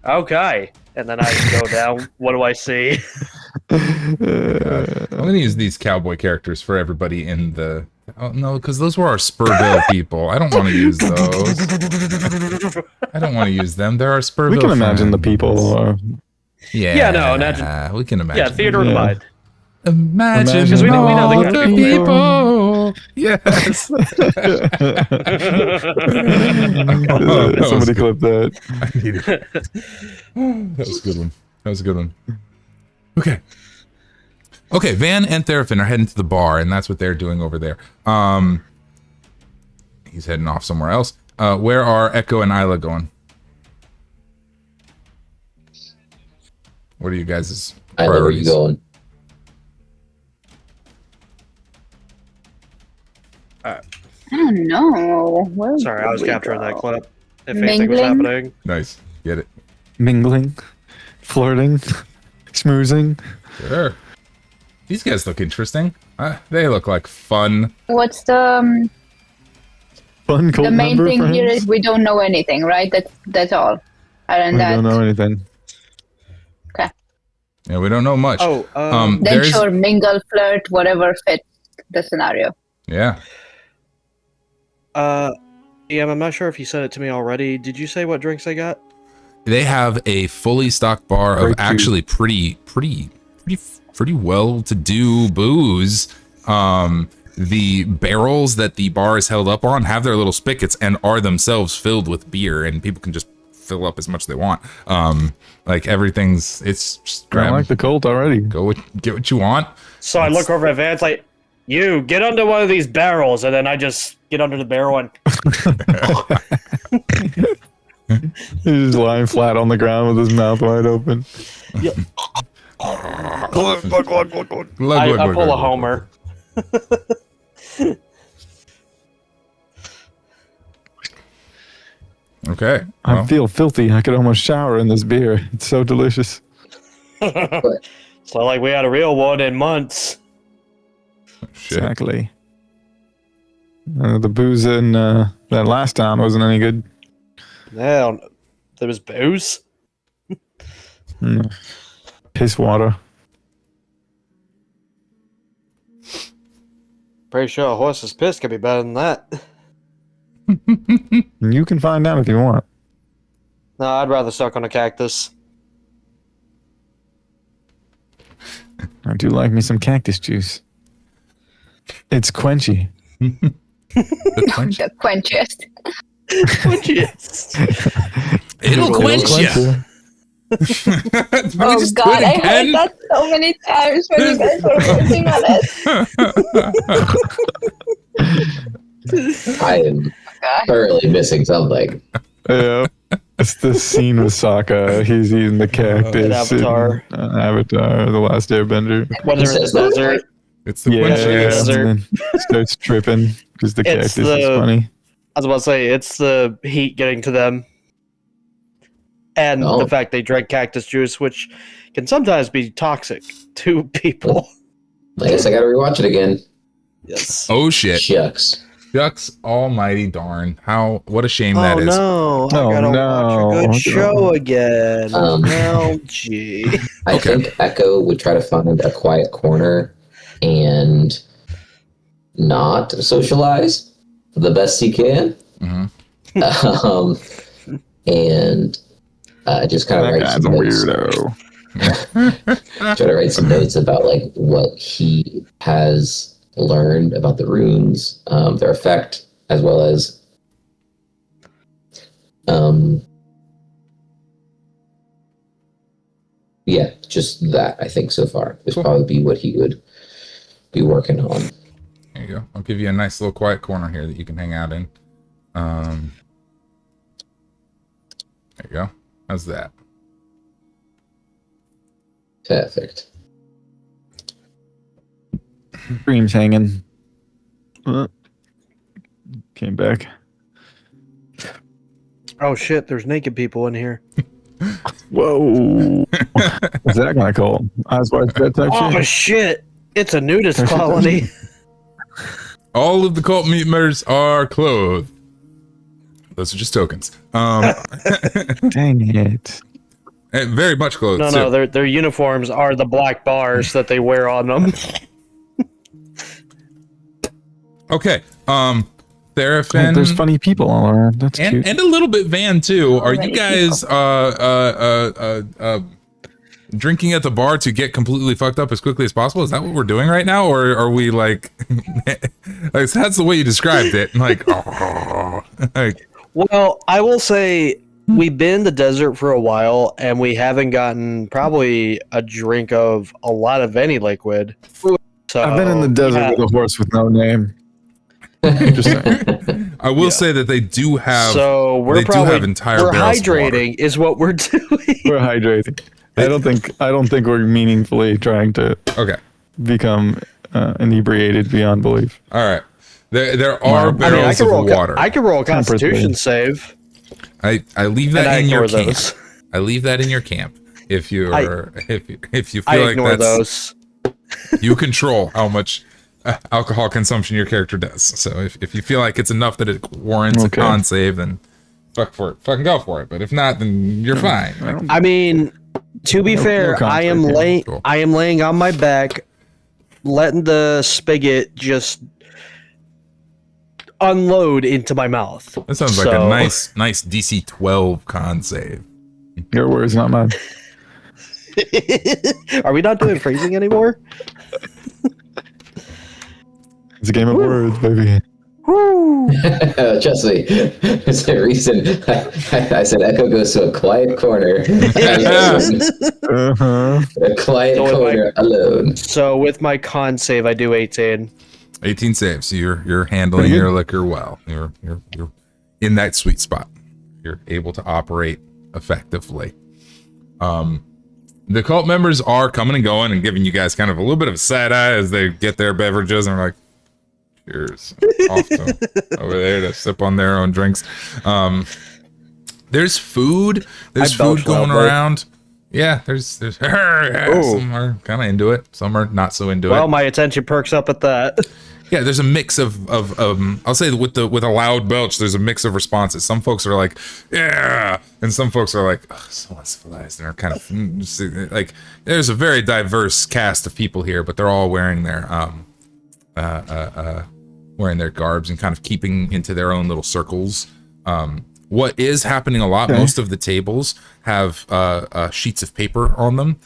Okay. And then I go down. What do I see? I'm gonna use these cowboy characters for everybody in the. Oh no, because those were our Spurville people. I don't want to use those. I don't want to use them. They're our Spurville. We can imagine the friends. people. Yeah. Yeah, no, imagine- We can imagine. Yeah, theater of the Yeah. mind. Imagine, Because we know all the kind the of people. Yes. Oh, Somebody clip that. I need it. That was a good one. That was a good one. Okay. Okay, Van and Theraphin are heading to the bar, and that's what they're doing over there. He's heading off somewhere else. Where are Echo and Isla going? What are you guys' I know where you priorities? going. I don't know. Where Sorry, I was would we capturing that go? clip. if anything was Mingling? happening. Nice. Get it. Mingling, flirting, schmoozing. Sure. These guys look interesting. They look like fun. What's the Fun cult the main member thing friends? here is we don't know anything, right? That's all. Other than We that, don't know anything. okay. Yeah, we don't know much. Oh, Then there's sure, mingle, flirt, whatever fits the scenario. yeah. yeah, I'm not sure if you said it to me already. Did you say what drinks they got? They have a fully stocked bar of Great actually pretty well-to-do booze. The barrels that the bar is held up on have their little spigots and are themselves filled with beer, and people can just fill up as much as they want. Like everything's, it's just I grab, like the cult already. get what you want. So I look over at Vance like, you get under one of these barrels, and then I just get under the barrel and He's just lying flat on the ground with his mouth wide open. I pull a Homer. Okay. I feel filthy. I could almost shower in this beer. It's so delicious. It's not like we had a real one in months. Shit. Exactly. The booze in that last town wasn't any good. Yeah, there was booze. Piss water. Pretty sure a horse's piss could be better than that. You can find out if you want. No, I'd rather suck on a cactus. I do like me some cactus juice. It's quenchy. The quenchiest. It'll quench you. Oh God, I heard that so many times when you guys were working on it. I am thoroughly missing something. Yeah. It's the scene with Sokka. He's eating the cactus. In Avatar. Avatar, The Last Airbender. When they're in the Says that, desert. It's the Yeah, quenchiest. and then starts tripping because the It's cactus is funny. I was about to say, it's the heat getting to them. And Oh. the fact they drink cactus juice, which can sometimes be toxic to people. I guess I gotta rewatch it again. Yes. Oh shit. Shucks. Shucks almighty darn. What a shame that is. No, Oh, I gotta no. watch a good show again. Um, gee. I Okay. think Echo would try to find a quiet corner and not socialize the best he can. And just kind of That write guy's some a notes. weirdo. Try to write some notes about like what he has learned about the runes, their effect, as well as yeah, just that. I think so far would probably be what he would be working on. There you go. I'll give you a nice little quiet corner here that you can hang out in. There you go. How's that? Perfect. Dreams hanging. Came back. Oh shit, there's naked people in here. Whoa. What's that gonna call? Eyes wide shut type Oh shit? shit, it's a nudist colony. All of the cult members are clothed. Those are just tokens. Dang it. Very much clothed. No, too. their uniforms are the black bars that they wear on them. Okay. Hey, Therafin. there's funny people all around. That's cute. and a little bit Van too. Are you many guys drinking at the bar to get completely fucked up as quickly as possible? Is that what we're doing right now, or are we like, like that's the way you described it? Like, oh, like, Well, I will say we've been in the desert for a while, and we haven't gotten probably a drink of a lot of any liquid. So, I've been in the desert yeah. with a horse with no name. Interesting. I will say that they do have. So we're they do probably have entire we're barrels of water. hydrating is what we're doing. We're hydrating. I don't think we're meaningfully trying to Okay. become inebriated beyond belief. All right. There are I mean, barrels of water. I can roll a Temperate Constitution thing. save. I leave that in your camp. those. I leave that in your camp. If you feel I like ignore that's those. you control how much alcohol consumption your character does. So if you feel like it's enough that it warrants a con save, then fucking go for it. But if not, then you're fine. I mean, to be fair, I am laying on my back, letting the spigot just unload into my mouth. That sounds like a nice DC 12 con save. Your words, not mine. Are we not doing phrasing anymore? It's a game of words, baby. Trust me, there's a reason I said Echo goes to a quiet corner. A quiet corner alone. So with my con save, I do 18. 18 saves. So you're handling your liquor well. You're in that sweet spot. You're able to operate effectively. The cult members are coming and going and giving you guys kind of a little bit of a side eye as they get their beverages and are like, cheers. Off to over there to sip on their own drinks. There's food. There's food going around. Yeah, there's some are kind of into it. Some are not so into it. Well, my attention perks up at that. Yeah, there's a mix of I'll say with a loud belch, there's a mix of responses. Some folks are like, yeah, and some folks are like, oh, so uncivilized, and are kind of like, there's a very diverse cast of people here, but they're all wearing their garbs and kind of keeping into their own little circles. What is happening a lot, most of the tables have sheets of paper on them,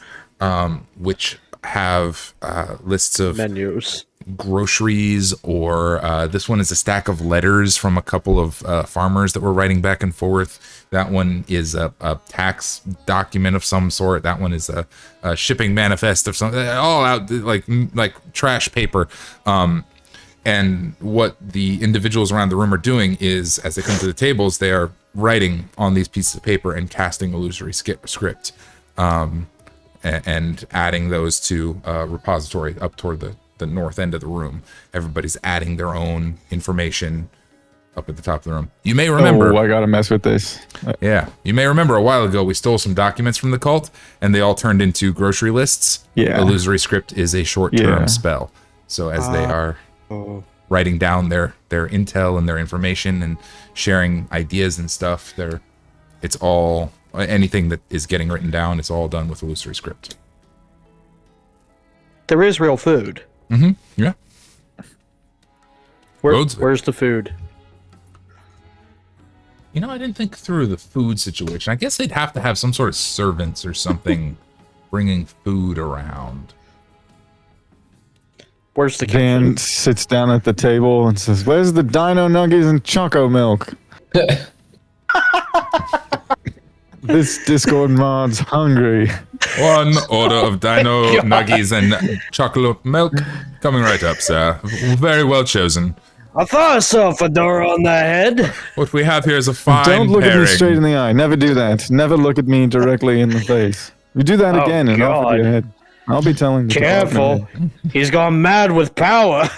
which have lists of menus, groceries, or this one is a stack of letters from a couple of farmers that were writing back and forth. That one is a tax document of some sort. That one is a shipping manifest of some, all out like trash paper. And what the individuals around the room are doing is, as they come to the tables, they are writing on these pieces of paper and casting illusory script, and adding those to a repository up toward the north end of the room. Everybody's adding their own information up at the top of the room. You may remember... Oh, I gotta mess with this. Yeah. You may remember a while ago we stole some documents from the cult, and they all turned into grocery lists. Yeah. Illusory script is a short-term spell. So as they are... writing down their intel and their information and sharing ideas and stuff, it's all, anything that is getting written down, it's all done with illusory script. There is real food. Yeah. Where's the food? You know, I didn't think through the food situation. I guess they'd have to have some sort of servants or something bringing food around. Where's the Van sits down at the table and says, "Where's the Dino Nuggies and Choco Milk?" This Discord mod's hungry. One order of Dino Nuggies and chocolate milk coming right up, sir. Very well chosen. I thought I saw a fedora on that head. What we have here is a fine Don't look pairing. at me straight in the eye. Never do that. Never look at me directly in the face. You do that again, and off with your head. I'll be telling you. Careful. He's gone mad with power.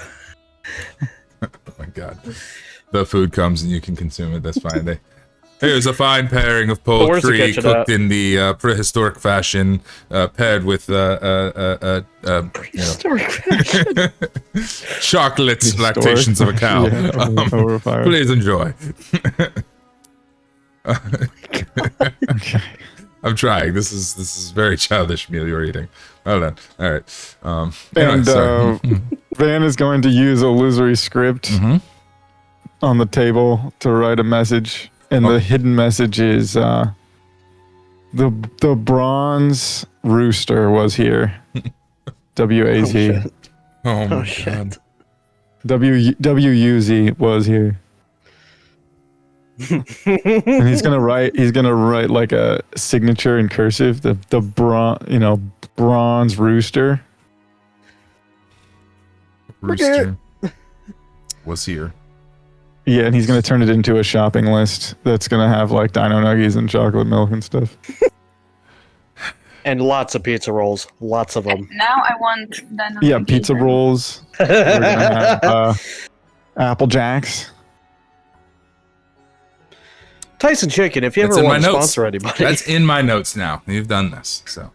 Oh my god. The food comes and you can consume it. That's fine. Here's a fine pairing of poultry cooked in the prehistoric fashion, paired with chocolate lactations of a cow. Yeah, please enjoy. Okay. I'm trying. This is very childish meal you're eating. Well done. All right. Van is going to use illusory script on the table to write a message, and the hidden message is the bronze rooster was here. W-A-Z. Oh my god. W-U-Z was here. And he's gonna write like a signature in cursive, the bronze rooster was here. Yeah, and he's gonna turn it into a shopping list that's gonna have like Dino Nuggies and chocolate milk and stuff. And lots of pizza rolls, lots of them. Now I want Dino Nuggies. Pizza rolls. We're gonna have Apple Jacks. Tyson Chicken, if you That's ever in want my to notes. sponsor anybody. That's in my notes now. You've done this, so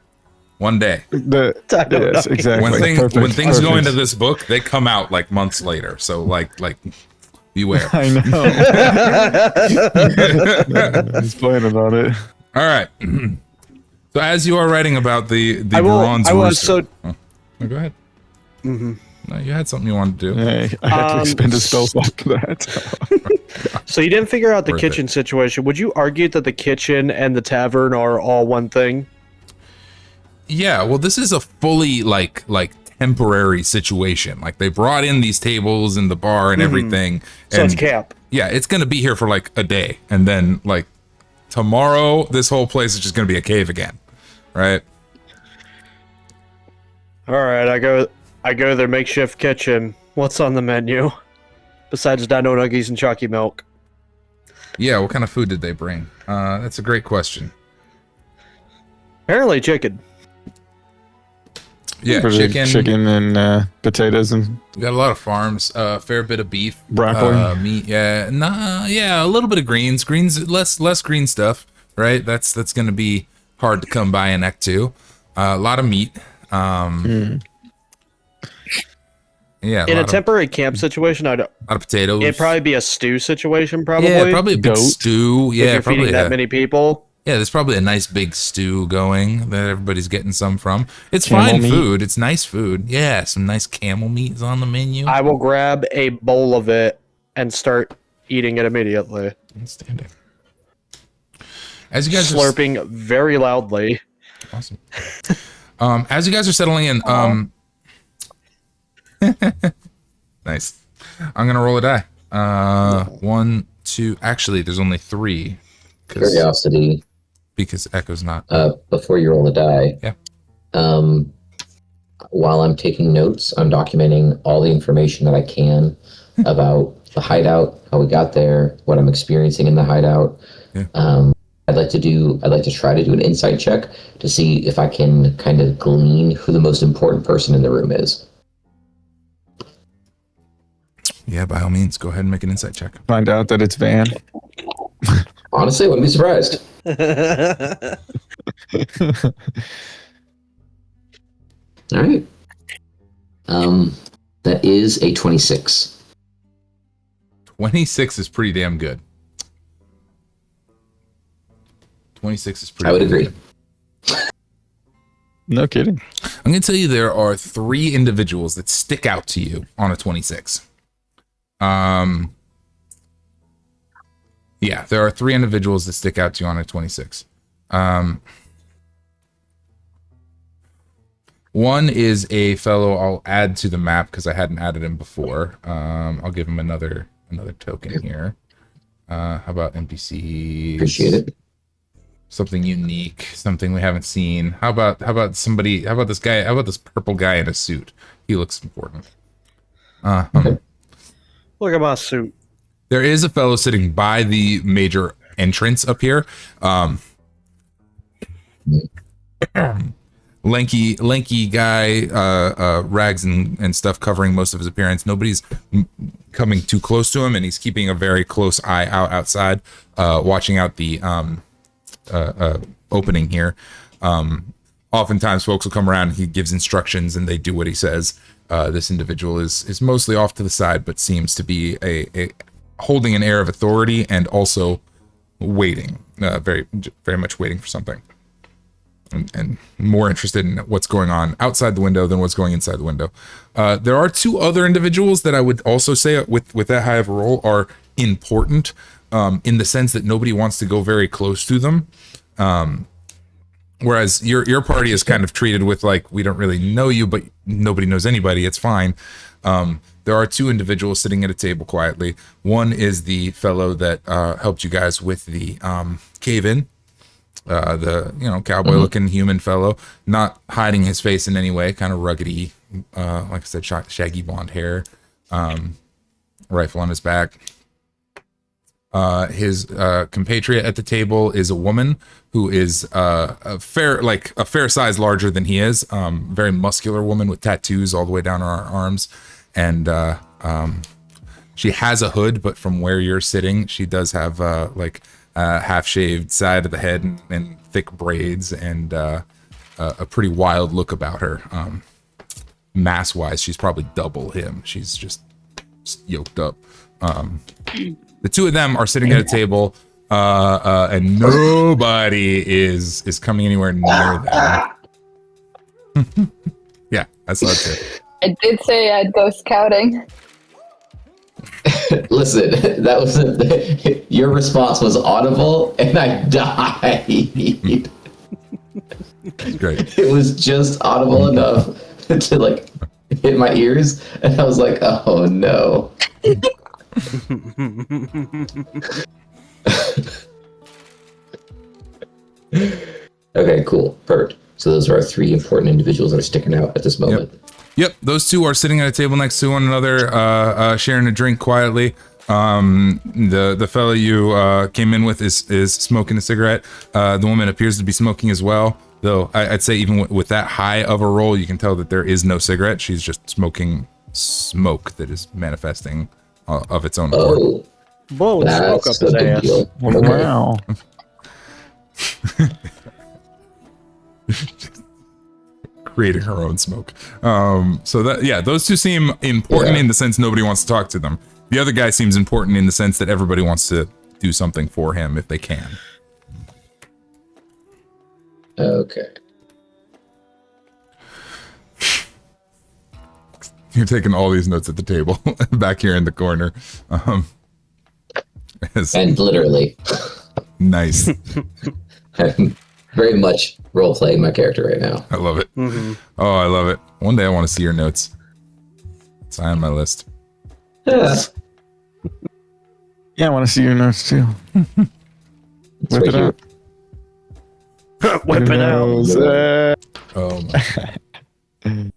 one day. Yes, exactly. When things go into this book, they come out like months later. So like beware. I know. He's playing about it. All right. So as you are writing about the bronze rooster. Oh, go ahead. Mm-hmm. No, you had something you wanted to do. Hey, I had to expend a spell slot for that. So you didn't figure out the Worth kitchen situation. Would you argue that the kitchen and the tavern are all one thing? Yeah, well, this is a fully like temporary situation. Like they brought in these tables and the bar and everything. So and it's camp. Yeah, it's gonna be here for like a day, and then like tomorrow, this whole place is just gonna be a cave again, right? All right, I go to their makeshift kitchen. What's on the menu besides dino nuggies and chalky milk? Yeah, what kind of food did they bring? That's a great question. Apparently chicken. Yeah, Chicken and potatoes and we got a lot of farms, fair bit of beef, broccoli, meat. Yeah, a little bit of greens. Greens, less green stuff, right? That's gonna be hard to come by in Act 2. A lot of meat. Yeah. In a temporary camp situation, a lot of potatoes. It'd probably be a stew situation, probably. Yeah, probably a big stew. Yeah, if you're probably feeding that many people. Yeah, there's probably a nice big stew going that everybody's getting some from. It's camel fine meat. food. It's nice food. Yeah, some nice camel meat is on the menu. I will grab a bowl of it and start eating it immediately. Outstanding. As you guys slurping very loudly. Awesome. As you guys are settling in, nice. I'm gonna roll a die. 1, 2. Actually, there's only 3. Curiosity. Because Echo's not. Before you roll the die. Yeah. While I'm taking notes, I'm documenting all the information that I can about the hideout, how we got there, what I'm experiencing in the hideout. Yeah. I'd like to try to do an insight check to see if I can kind of glean who the most important person in the room is. Yeah, by all means, go ahead and make an insight check. Find out that it's Van. Honestly, I wouldn't be surprised. All right. That is a 26. 26 is pretty damn good. 26 is pretty I would good. agree. No kidding. I'm going to tell you there are 3 individuals that stick out to you on a 26. Yeah, there are 3 individuals that stick out to you on a 26. One is a fellow I'll add to the map because I hadn't added him before. I'll give him another token here. How about NPCs? Appreciate it. Something unique, something we haven't seen. How about somebody? How about this guy? How about this purple guy in a suit? He looks important. Look at my suit. There is a fellow sitting by the major entrance up here. Lanky guy, rags and stuff covering most of his appearance. Nobody's coming too close to him, and he's keeping a very close eye outside, watching out the opening here. Oftentimes folks will come around, he gives instructions and they do what he says. This individual is mostly off to the side, but seems to be a holding an air of authority and also waiting, very much waiting for something, and more interested in what's going on outside the window than what's going inside the window. There are 2 other individuals that I would also say with that high of a role are important, in the sense that nobody wants to go very close to them. Whereas your party is kind of treated with like, we don't really know you, but nobody knows anybody. It's fine. There are 2 individuals sitting at a table quietly. One is the fellow that helped you guys with the cave-in. The cowboy looking human fellow, not hiding his face in any way, kind of ruggedy, like I said, shaggy blonde hair, rifle on his back. His compatriot at the table is a woman who is a fair size larger than he is, very muscular woman with tattoos all the way down her arms, and she has a hood, but from where you're sitting, she does have like half-shaved side of the head and thick braids and a pretty wild look about her. Mass-wise, she's probably double him. She's just yoked up. The two of them are sitting at a table, and nobody is coming anywhere near them. Yeah, I saw it too. I did say I'd go scouting. Listen, that was your response was audible, and I died. Great. It was just audible enough to like hit my ears, and I was like, "Oh no." Okay, cool, perfect. So those are our three important individuals that are sticking out at this moment. Yep, those two are sitting at a table next to one another, sharing a drink quietly. The fella you came in with is smoking a cigarette. The woman appears to be smoking as well, though I'd say even with that high of a roll, you can tell that there is no cigarette. She's just smoking smoke that is manifesting of its own accord. Oh, Blowing smoke up his ass. deal. Wow. Creating her own smoke. So that, yeah, those two seem important in the sense nobody wants to talk to them. The other guy seems important in the sense that everybody wants to do something for him if they can. Okay. You're taking all these notes at the table back here in the corner. And literally. Nice. I'm very much role-playing my character right now. I love it. Mm-hmm. Oh, I love it. One day I want to see your notes. It's high on my list. Yeah. Yeah, I want to see your notes too. It's Whip right it here. out. Whip it out. Oh my.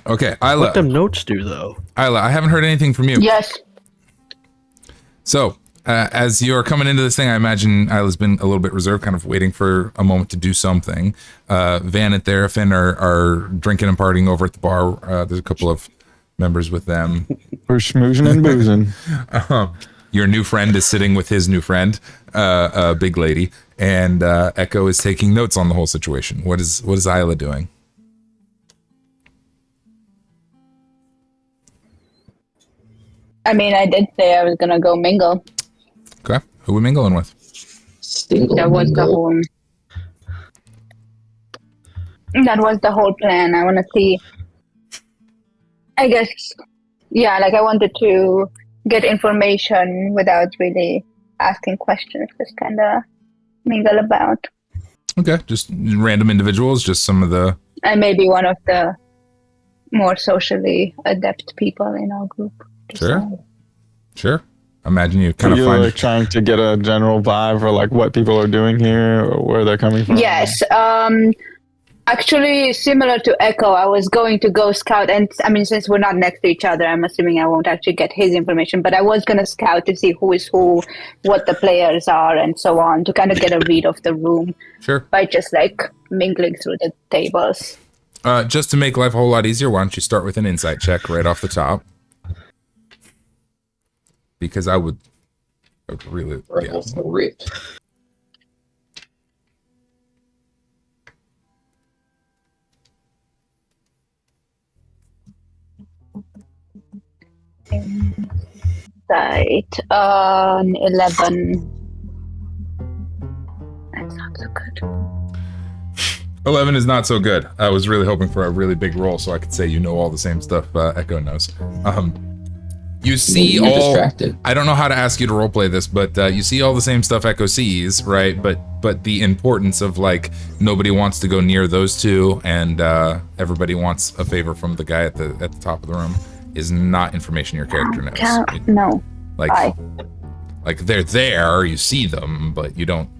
Okay, Isla. What them notes do, though? Isla, I haven't heard anything from you. Yes. So, as you're coming into this thing, I imagine Isla's been a little bit reserved, kind of waiting for a moment to do something. Van and Therafin are drinking and partying over at the bar. There's a couple of members with them. We're schmoozing and boozing. Your new friend is sitting with his new friend, a big lady, and Echo is taking notes on the whole situation. What is Isla doing? I mean, I did say I was gonna go mingle. Okay, who are we mingling with? Single That was the mingle. whole. That was the whole plan. I want to see. I guess, yeah. Like I wanted to get information without really asking questions. Just kind of mingle about. Okay, just random individuals, just some of the... I may be one of the more socially adept people in our group. Sure. Imagine you kind of You're find... like trying to get a general vibe for like what people are doing here or where they're coming from. Yes. Actually, similar to Echo, I was going to go scout, and I mean, since we're not next to each other, I'm assuming I won't actually get his information, but I was going to scout to see who is who, what the players are, and so on, to kind of get a read of the room. Sure. By just like mingling through the tables. Just to make life a whole lot easier, why don't you start with an insight check right off the top? Because I would really... Yeah. Rip. Right. 11. That's not so good. 11 is not so good. I was really hoping for a really big roll so I could say you know all the same stuff Echo knows. You see You're all... distracted. I don't know how to ask you to roleplay this, but you see all the same stuff Echo sees, right? But the importance of, like, nobody wants to go near those two, and everybody wants a favor from the guy at the top of the room is not information your character knows. No. Like they're there, you see them, but you don't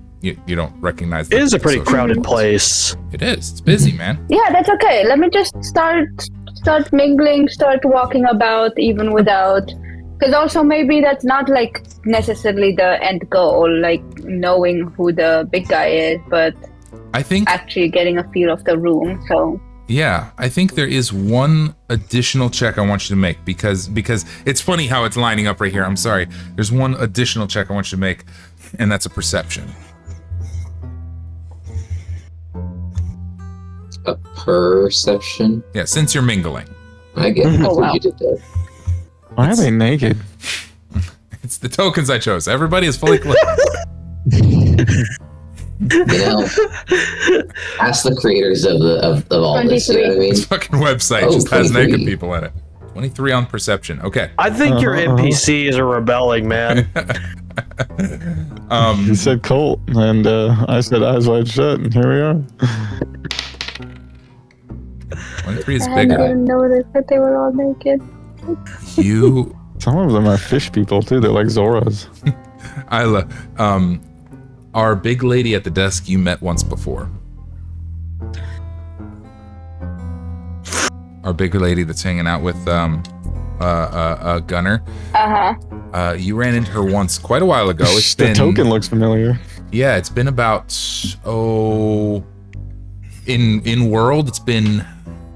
recognize them. It is a pretty crowded place. It is. It's busy, man. Yeah, that's okay. Let me just start mingling, start walking about, even without... Because also maybe that's not like necessarily the end goal, like knowing who the big guy is, but I think actually getting a feel of the room. So Yeah, I think there is one additional check I want you to make because it's funny how it's lining up right here. I'm sorry. There's one additional check I want you to make, and that's a perception. A perception? Yeah, since you're mingling. I get it. Oh, wow. You did that. Why are they naked? It's the tokens I chose. Everybody is fully clothed. You know, ask the creators of all this. You know what I mean? This fucking website just has naked people in it. 23 on perception. Okay. I think your NPCs are rebelling, man. He said cult, and I said eyes wide shut, and here we are. 23 is I bigger. didn't notice that they were all naked. You, Some of them are fish people too. They're like Zoras. Isla, our big lady at the desk you met once before. Our big lady that's hanging out with Gunner. You ran into her once quite a while ago. It's The been token looks familiar. Yeah, it's been about in World it's been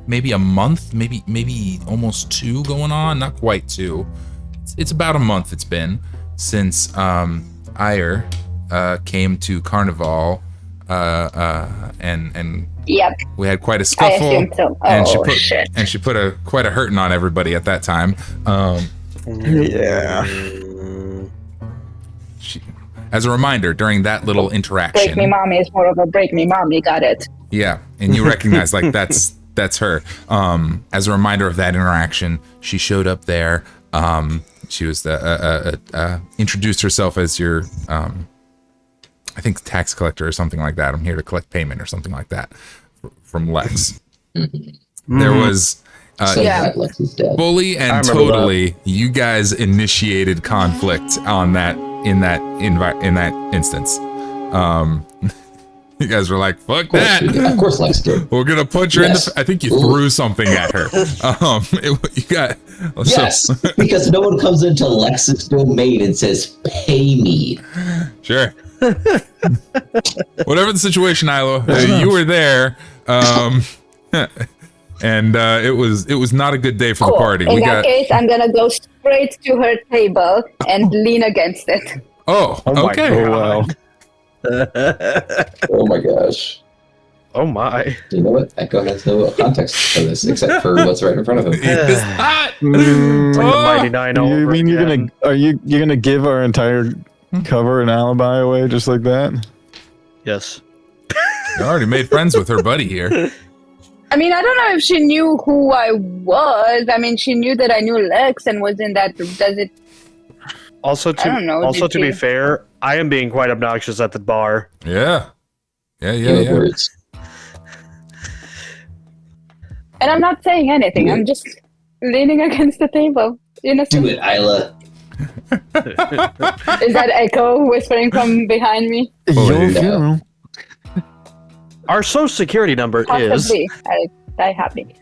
maybe a month, maybe almost 2 going on, not quite 2. It's about a month it's been since Ire came to Carnival and Yep. we had quite a I scuffle assumed so. and Oh, shit. she put quite a hurting on everybody at that time. Yeah. As a reminder, during that little interaction, Break Me Mommy is more of a Break Me Mommy, got it. yeah, and you recognize like that's her. As a reminder of that interaction, she showed up there. She was introduced herself as your I think tax collector or something like that. I'm here to collect payment or something like that from Lex. There was Lex is dead. fully and totally you guys initiated conflict on that in that instance. You guys were like, fuck that. Of course Lex did. We're gonna punch her in the I think you threw something at her. You got Yes, because no one comes into Lex's domain and says, pay me. Sure. Whatever the situation, Ilo, you were there. And it was not a good day for the party. In that case, I'm gonna go straight to her table and lean against it. Oh, okay. Oh, wow. Oh my gosh. Oh my. You know what? Echo has no context for this except for what's right in front of him. It's hot. It's like the Mighty Nine You over mean again. you're gonna give our entire cover and alibi away just like that? Yes. You already made friends with her buddy here. I mean, I don't know if she knew who I was. I mean, she knew that I knew Lex and was in that. Does it? Also, I don't know, to did be you- fair, I am being quite obnoxious at the bar. Yeah. Words. And I'm not saying anything. I'm just leaning against the table. Innocent. Do it, Isla. Is that Echo whispering from behind me? Your yeah. funeral. Our social security number is. Possibly. I die happy.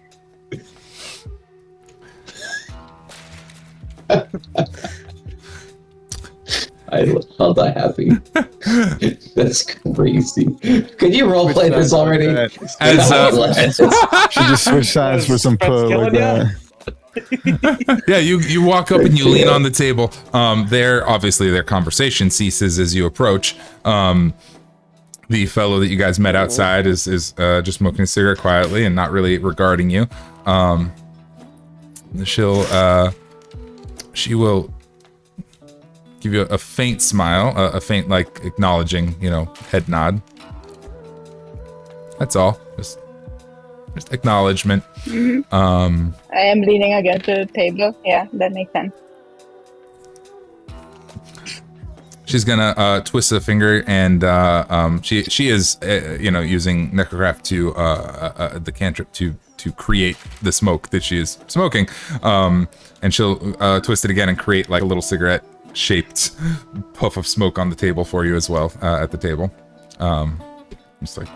I'll die happy. That's crazy. Could you roleplay this already? She just switched sides for some pro like that. Yeah, you walk up and you lean on the table. Obviously their conversation ceases as you approach. The fellow that you guys met outside is just smoking a cigarette quietly and not really regarding you. She will give you a faint smile, a faint like acknowledging, head nod. That's all. Just acknowledgement. Mm-hmm. I am leaning against the table. Yeah, that makes sense. She's gonna twist a finger, and she is using necrocraft to the cantrip to create the smoke that she is smoking, and she'll twist it again and create like a little cigarette shaped puff of smoke on the table for you as well at the table. Just like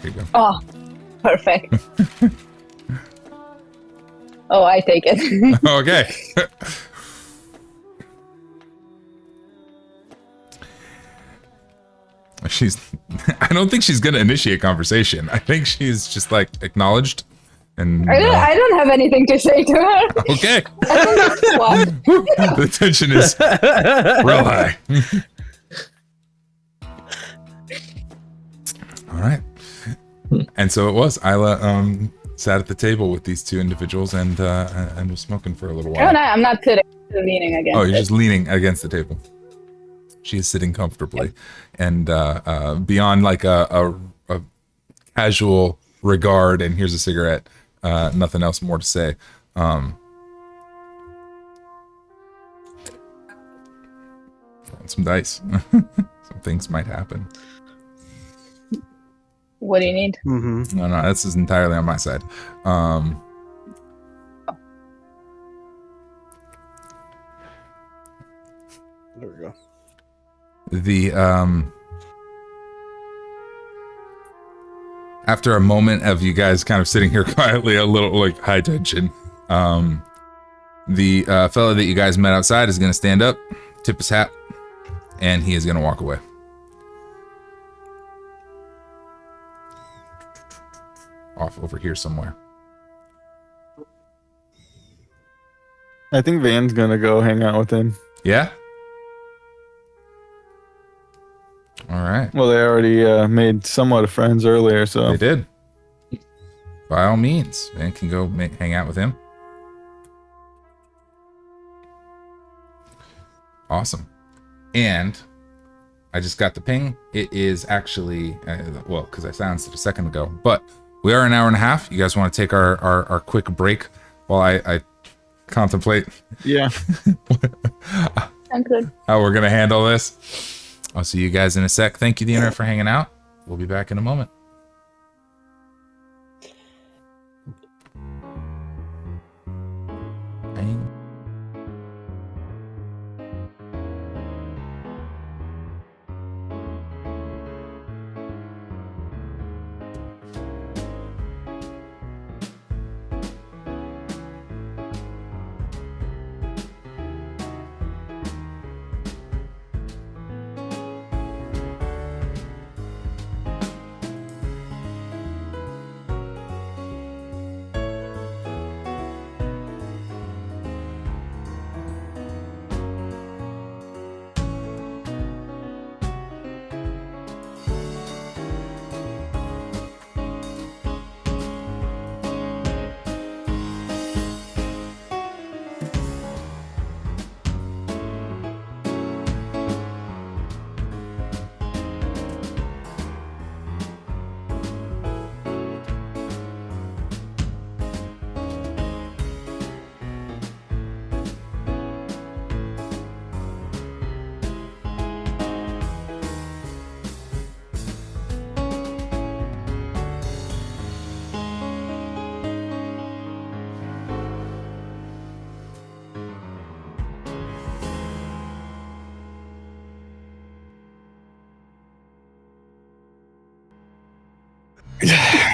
here you go. Oh, perfect. Oh, I take it. Okay. I don't think she's gonna initiate conversation. I think she's just like acknowledged And I don't have anything to say to her. okay. What? The tension is real high. All right. And so it was. Isla sat at the table with these two individuals and was smoking for a little while. No, I'm not sitting. I'm leaning against Oh, you're just leaning against the table. She is sitting comfortably, and beyond like a casual regard. And here's a cigarette. Nothing else more to say. Some dice. Some things might happen. What do you need? Mm-hmm. No, this is entirely on my side. There we go. The after a moment of you guys kind of sitting here quietly, a little like high tension, the fellow that you guys met outside is going to stand up, tip his hat, and he is going to walk away. Off over here somewhere. I think Van's gonna go hang out with him. Yeah? All right. Well, they already made somewhat of friends earlier, so They did. By all means, Van can go hang out with him. Awesome. And I just got the ping. It is actually, well, because I silenced it a second ago, but we are an hour and a half. You guys want to take our quick break while I contemplate yeah. I'm good. how we're going to handle this? I'll see you guys in a sec. Thank you, the internet, for hanging out. We'll be back in a moment.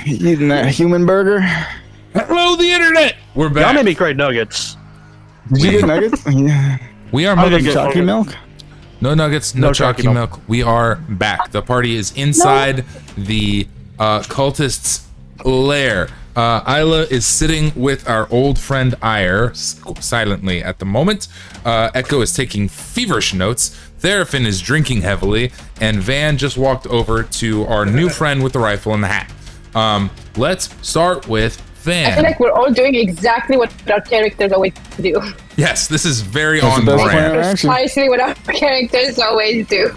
Eating that human burger? Hello, the internet. We're back. Y'all made me crave nuggets. Did you get nuggets? Yeah. We are I moving. didn't get Chalky milk? No nuggets, no chalky milk. We are back. The party is inside the cultists' lair. Isla is sitting with our old friend Ire silently at the moment. Echo is taking feverish notes. Therafin is drinking heavily, and Van just walked over to our new friend with the rifle and the hat. Let's start with Van. I feel like we're all doing exactly what our characters always do. Yes, this is very That's on the best brand. plan. Action. Precisely what our characters always do.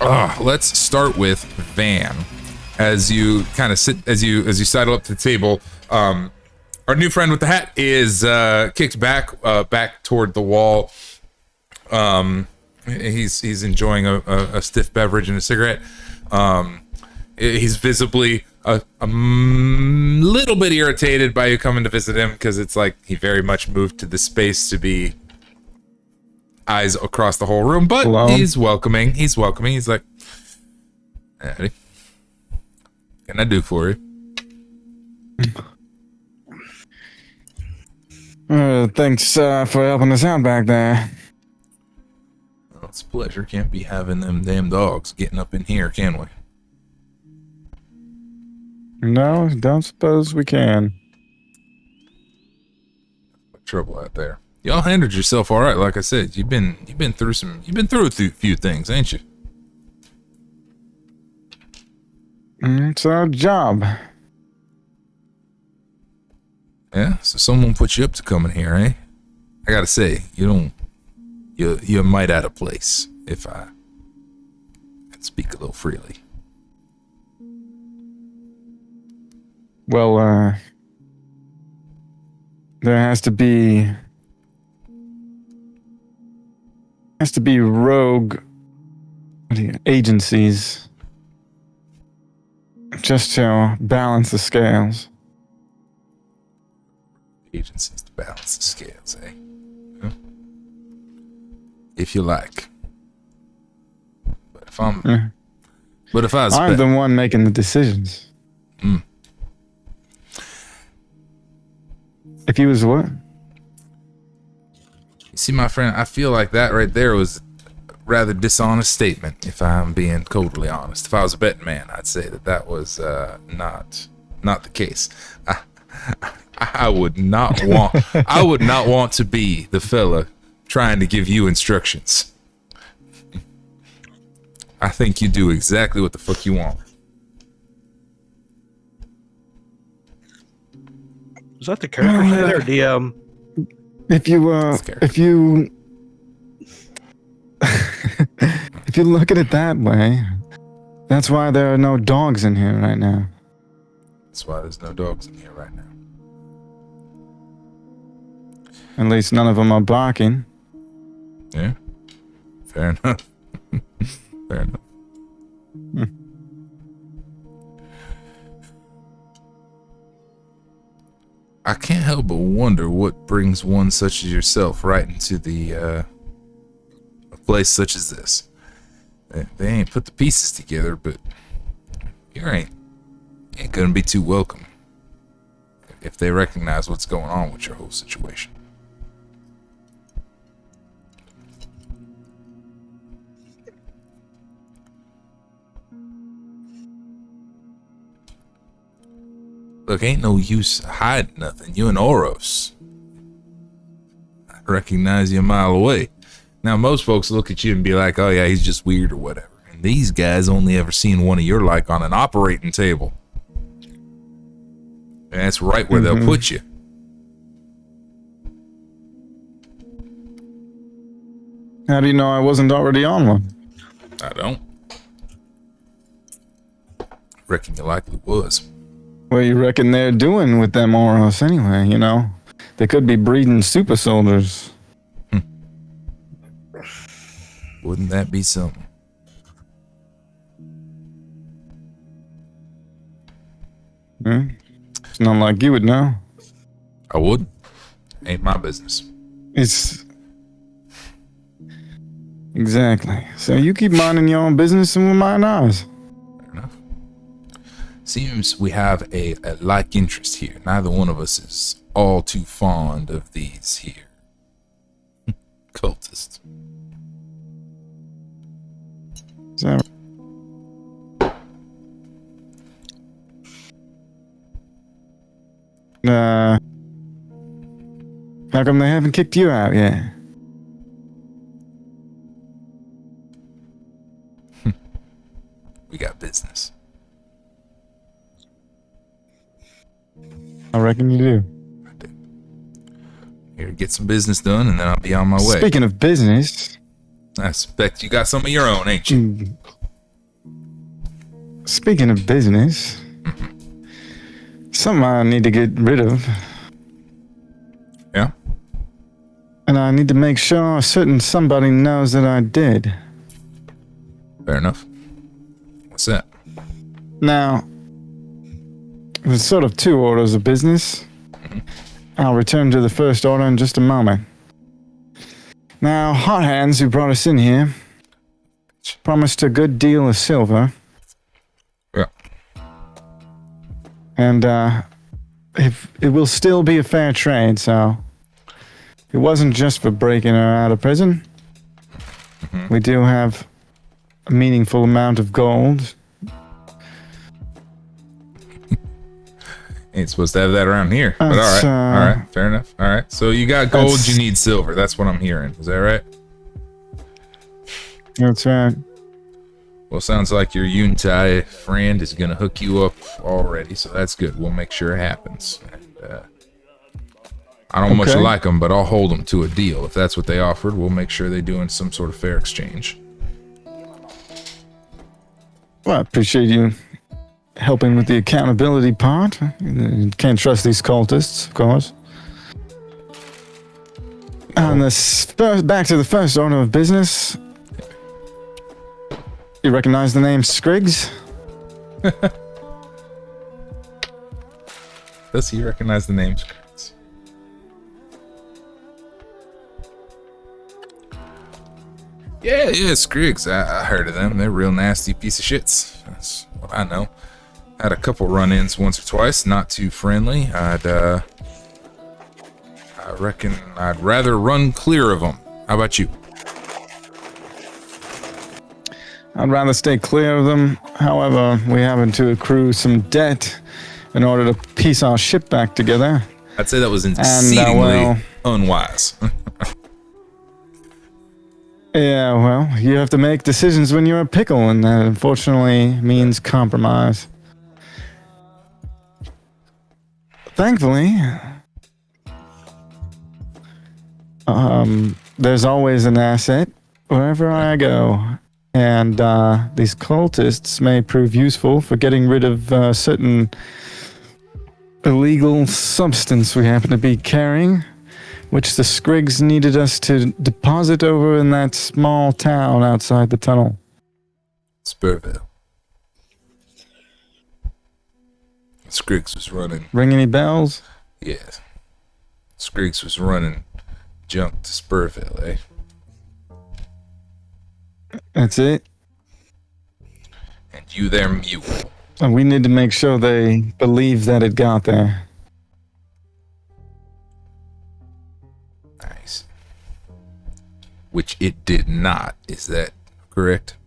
Let's start with Van. As you kind of sit, as you sidle up to the table, our new friend with the hat is kicked back toward the wall. He's enjoying a stiff beverage and a cigarette. He's visibly a little bit irritated by you coming to visit him, because it's like he very much moved to the space to be eyes across the whole room, but Alone. he's welcoming. He's like, "Howdy. What can I do for you?" Thanks for helping us out back there. Well, it's a pleasure. Can't be having them damn dogs getting up in here, can we? No, don't suppose we can. Trouble out there. Y'all handled yourself all right. Like I said, you've been through a few things, ain't you? It's our job. Yeah. So someone put you up to coming here, eh? I gotta say, you're might out of place, if I can speak a little freely. Well, there has to be rogue agencies just to balance the scales. Agencies to balance the scales, eh? Yeah. If you like. But if I was I'm the one making the decisions. If he was what? You see, my friend, I feel like that right there was a rather dishonest statement, if I'm being totally honest. If I was a betting man, I'd say that was not the case. I would not want to be the fella trying to give you instructions. I think you do exactly what the fuck you want. Is that the character sheet or DM? If you look at it that way, that's why there are no dogs in here right now. That's why there's no dogs in here right now. At least none of them are barking. Yeah. Fair enough. Fair enough. I can't help but wonder what brings one such as yourself right into a place such as this. They ain't put the pieces together, but you ain't gonna be too welcome if they recognize what's going on with your whole situation. Look, ain't no use hiding nothing. You and Oros. I recognize you a mile away. Now, most folks look at you and be like, oh yeah, he's just weird or whatever. And these guys only ever seen one of your like on an operating table. And that's right where they'll put you. How do you know I wasn't already on one? I don't. Reckon you likely was. What do you reckon they're doing with them Oros anyway, you know? They could be breeding super soldiers. Wouldn't that be something? It's not like you would know. I would. Ain't my business. It's... Exactly. So you keep minding your own business and we'll mind ours. Fair enough. Seems we have a like interest here. Neither one of us is all too fond of these here cultists. So, how come they haven't kicked you out yet? We got business. I reckon you do. I do. Here to get some business done, and then I'll be on my way. Speaking of business... I suspect you got some of your own, ain't you? Speaking of business... Something I need to get rid of. Yeah? And I need to make sure a certain somebody knows that I did. Fair enough. What's that? Now, there's sort of two orders of business. I'll return to the first order in just a moment. Now, Hot Hands, who brought us in here, promised a good deal of silver. Yeah. And, if it will still be a fair trade, so... It wasn't just for breaking her out of prison. We do have a meaningful amount of gold. Ain't supposed to have that around here. But That's, all right, fair enough. All right, so you got gold, that's- you need silver. That's what I'm hearing. Is that right? That's right. Well, sounds like your Yuntai friend is gonna hook you up already, so that's good. We'll make sure it happens. And, I don't much like them, but I'll hold them to a deal. If that's what they offered, we'll make sure they're doing some sort of fair exchange. Well, I appreciate you helping with the accountability part. You can't trust these cultists, of course. And back to the first order of business. You recognize the name Skrigs? Does he recognize the name Skrigs? Yeah, Skrigs. I heard of them. They're a real nasty piece of shits. That's what I know. Had a couple run-ins once or twice. Not too friendly. I reckon I'd rather run clear of them. How about you? I'd rather stay clear of them. However, we happen to accrue some debt in order to piece our ship back together. I'd say that was exceedingly unwise. Yeah, well, you have to make decisions when you're a pickle, and that unfortunately means compromise. Thankfully, there's always an asset wherever I go. And these cultists may prove useful for getting rid of certain illegal substance we happen to be carrying, which the Skrigs needed us to deposit over in that small town outside the tunnel. Spurville. Skrigs was running. Ring any bells? Yeah. Skrigs was running junk to Spurville, eh? That's it. And you their mule. And we need to make sure they believe that it got there. Nice. Which it did not. Is that correct?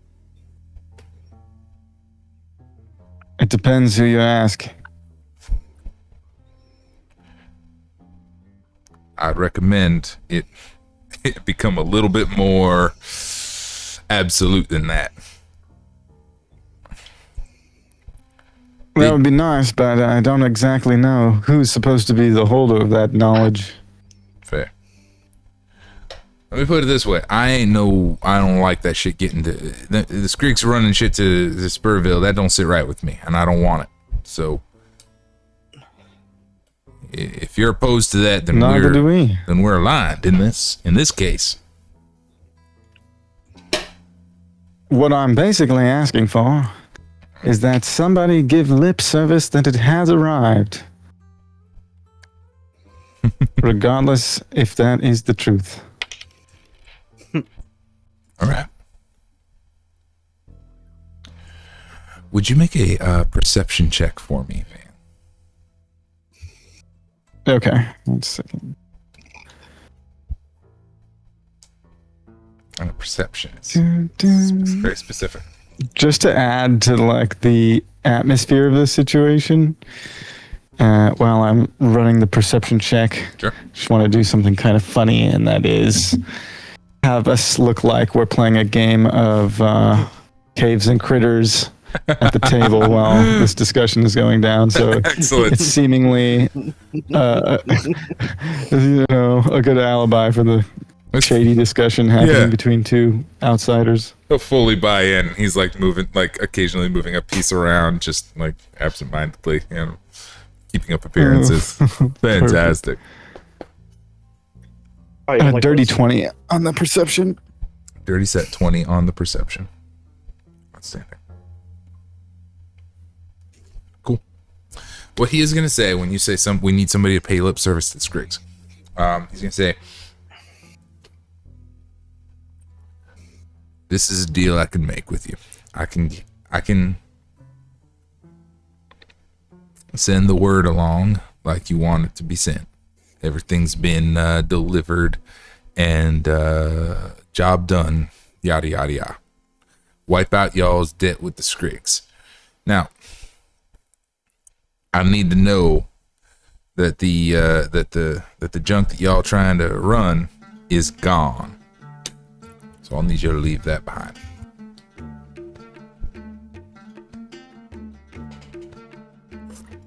It depends who you ask. I'd recommend it become a little bit more absolute than that. That would be nice, but I don't exactly know who's supposed to be the holder of that knowledge. Fair. Let me put it this way. I don't like that shit getting to... The Skrigs running shit to Spurville, that don't sit right with me, and I don't want it. So... if you're opposed to that, then we're aligned in this case. What I'm basically asking for is that somebody give lip service that it has arrived. Regardless if that is the truth. All right. Would you make a perception check for me, Van? Okay, 1 second. And a perception. It's very specific. Just to add to like the atmosphere of the situation, while I'm running the perception check, sure. Just want to do something kind of funny, and that is have us look like we're playing a game of caves and critters at the table while this discussion is going down. So excellent. It's seemingly a good alibi for the shady discussion happening between two outsiders. He'll fully buy in. He's like occasionally moving a piece around, just like absentmindedly, keeping up appearances. Fantastic. A dirty 20 on the perception. Dirty set 20 on the perception. Outstanding. Cool. What he is going to say when you say we need somebody to pay lip service to Skrigs, he's going to say, this is a deal I can make with you. I can send the word along like you want it to be sent. Everything's been delivered and job done, yada, yada, yada. Wipe out y'all's debt with the Skrigs. Now, I need to know that the junk that y'all trying to run is gone. So I'll need you to leave that behind.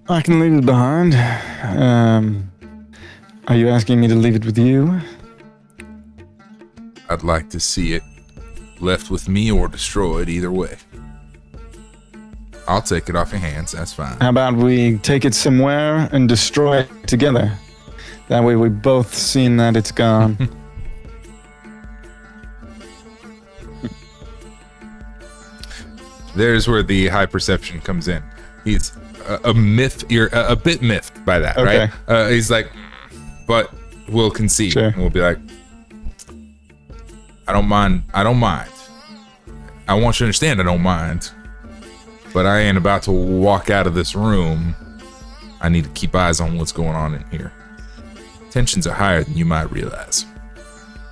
I can leave it behind. Are you asking me to leave it with you? I'd like to see it left with me or destroyed, either way. I'll take it off your hands, that's fine. How about we take it somewhere and destroy it together? That way we both seen that it's gone. There's where the high perception comes in. He's you're a bit miffed by that, Okay. right? He's like, but we'll concede. Sure. And we'll be like, I don't mind. I want you to understand I don't mind. But I ain't about to walk out of this room. I need to keep eyes on what's going on in here. Tensions are higher than you might realize.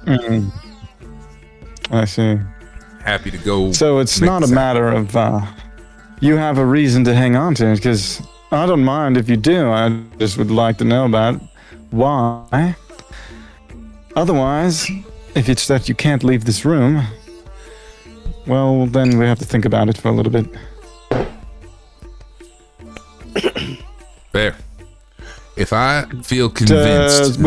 I see. Happy to go. So it's make not a this matter of you have a reason to hang on to it, because I don't mind if you do. I just would like to know about why. Otherwise, if it's that you can't leave this room, well, then we have to think about it for a little bit. Fair. If I feel convinced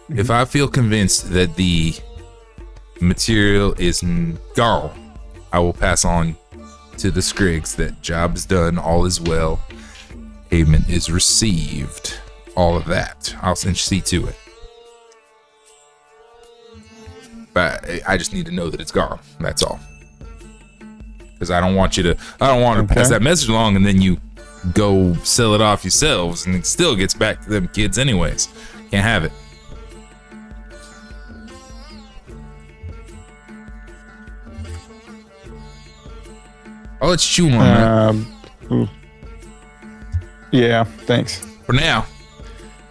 if I feel convinced that the material is gone, I will pass on to the Scrigs that job is done, all is well, payment is received, all of that. I'll see to it. But I just need to know that it's gone. That's all. Because I don't want to pass that message along and then you go sell it off yourselves and it still gets back to them kids anyways. Can't have it. I'll let you chew on that. Yeah, thanks. For now.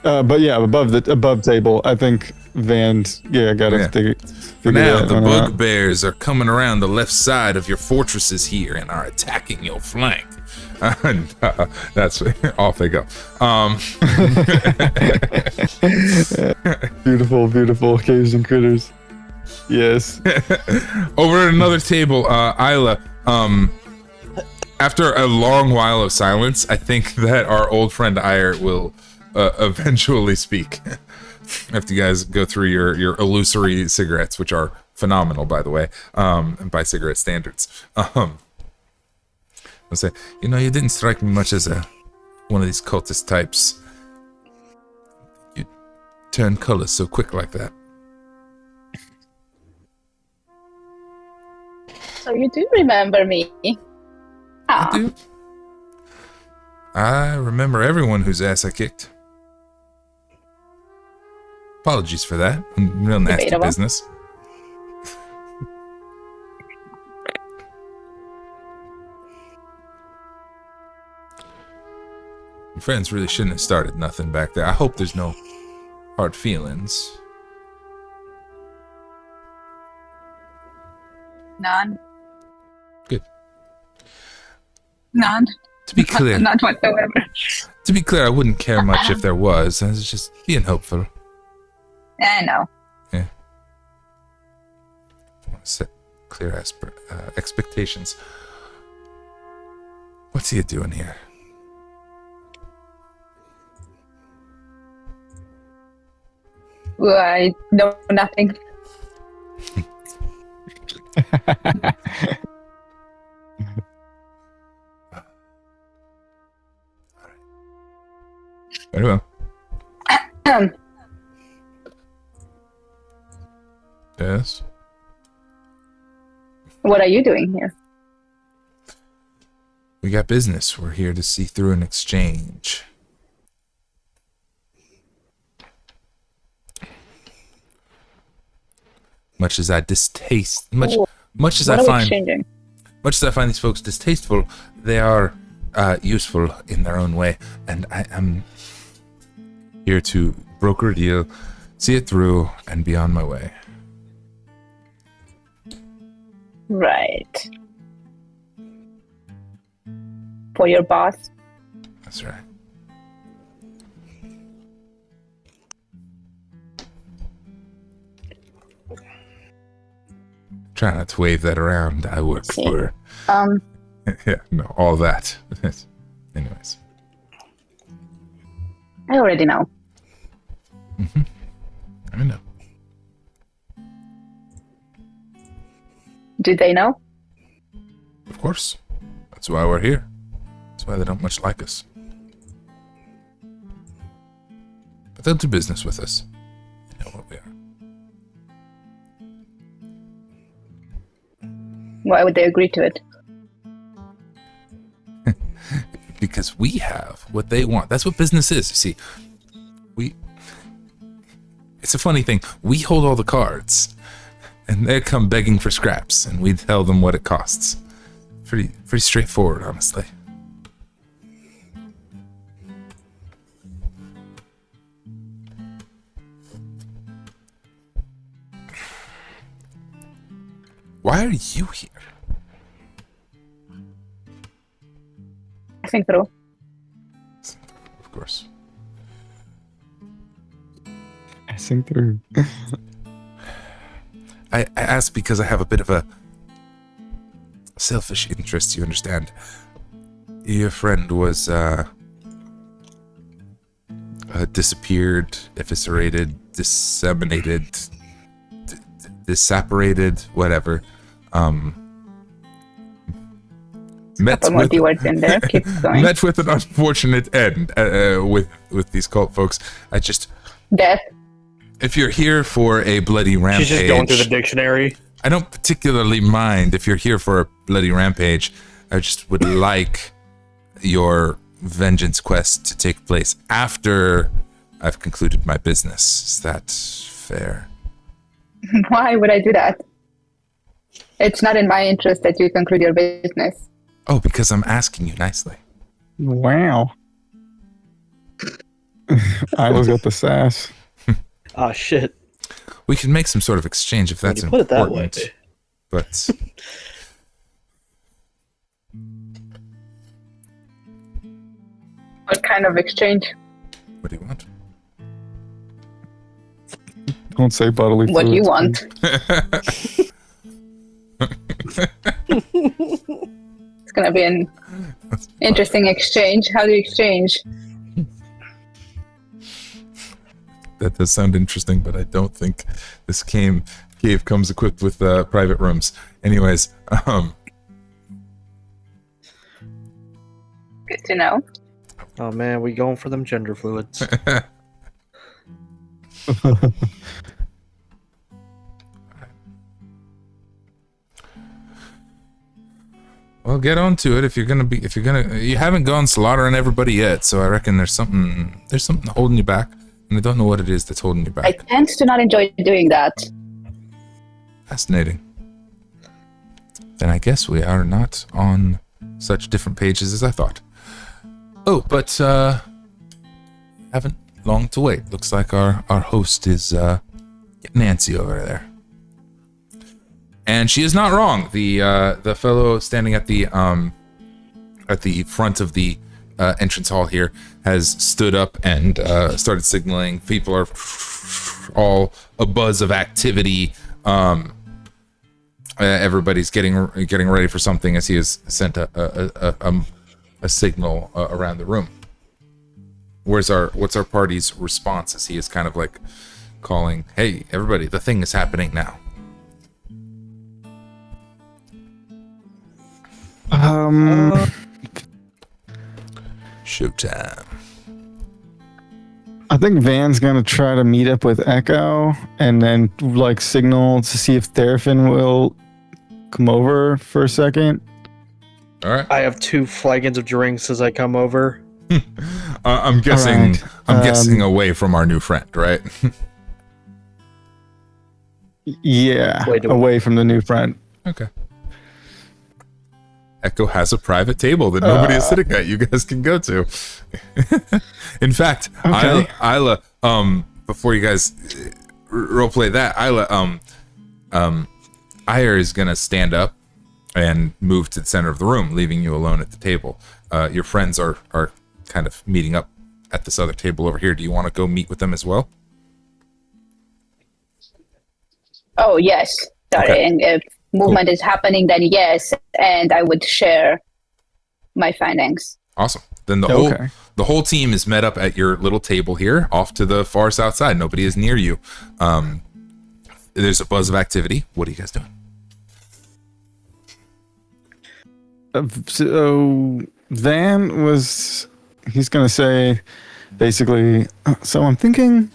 But yeah, above table, I think Van's gotta figure For now, that the one out. bugbears are coming around the left side of your fortresses here and are attacking your flank. And, that's off they go. Beautiful caves and critters. Yes. Over at another table, Isla, after a long while of silence, I think that our old friend Ire will eventually speak. After you guys go through your illusory cigarettes, which are phenomenal, by the way, and by cigarette standards. I'll say, you didn't strike me much as one of these cultist types. You turn colors so quick like that. So you do remember me. I do. I remember everyone whose ass I kicked. Apologies for that. Real nasty Debatable. business. Your friends really shouldn't have started nothing back there. I hope there's no hard feelings. None. Good. None. To be clear, Not whatsoever. To be clear, I wouldn't care much if there was. I was just being hopeful. I know. Yeah. I want to set clear expectations. What's he doing here? Well, I know nothing. Very well. Yes. What are you doing here? We got business. We're here to see through an exchange. Much as I distaste, much as I find these folks distasteful, they are useful in their own way, and I am here to broker a deal, see it through, and be on my way. Right. For your boss? That's right. Try not to wave that around. I work for... yeah, no, all that. Anyways. I already know. Mm-hmm. I know. Do they know? Of course. That's why we're here. That's why they don't much like us. But they'll do business with us. They know what we are. Why would they agree to it? Because we have what they want. That's what business is. You see, it's a funny thing. We hold all the cards, and they come begging for scraps, and we tell them what it costs. Pretty straightforward, honestly. Why are you here? I think through. Of course. I think through. I asked because I have a bit of a selfish interest, you understand. Your friend was disappeared, eviscerated, disseminated, disapparated, whatever. Met with, words in there. Keep going. Met with an unfortunate end with these cult folks. Death. If you're here for a bloody rampage... She's just going through the dictionary. I don't particularly mind if you're here for a bloody rampage. I just would like your vengeance quest to take place after I've concluded my business. Is that fair? Why would I do that? It's not in my interest that you conclude your business. Oh, because I'm asking you nicely. Wow. Isla's got the sass. Oh, shit. We can make some sort of exchange if that's put important. It that way. But... What kind of exchange? What do you want? Don't say bodily fluids. What do you want? It's gonna be an interesting exchange. How do you exchange? That does sound interesting, but I don't think this cave comes equipped with private rooms. Anyways, Good to know. Oh man, we going for them gender fluids. Well, get on to it. You haven't gone slaughtering everybody yet, so I reckon there's something holding you back, and I don't know what it is that's holding you back. I tend to not enjoy doing that. Fascinating. Then I guess we are not on such different pages as I thought. Oh, but haven't long to wait. Looks like our host is Nancy over there. And she is not wrong. The fellow standing at the front of the entrance hall here has stood up and started signaling. People are all abuzz of activity. Everybody's getting ready for something as he has sent a signal around the room. What's our party's response as he is kind of like calling, "Hey, everybody, the thing is happening now." Showtime. I think Van's gonna try to meet up with Echo and then like signal to see if Therafin will come over for a second. All right. I have 2 flagons of drinks as I come over. I'm guessing. Right. I'm guessing away from our new friend, right? Yeah, away from the new friend. Okay. Echo has a private table that nobody is sitting at. You guys can go to. In fact, okay. Isla, before you guys roleplay that, Isla, Ire is gonna stand up and move to the center of the room, leaving you alone at the table. Your friends are kind of meeting up at this other table over here. Do you want to go meet with them as well? Oh yes, sorry. Okay. And movement is happening, then yes, and I would share my findings. Awesome. Then the whole team is met up at your little table here, off to the far south side. Nobody is near you. There's a buzz of activity. What are you guys doing? So Van he's going to say, basically, so I'm thinking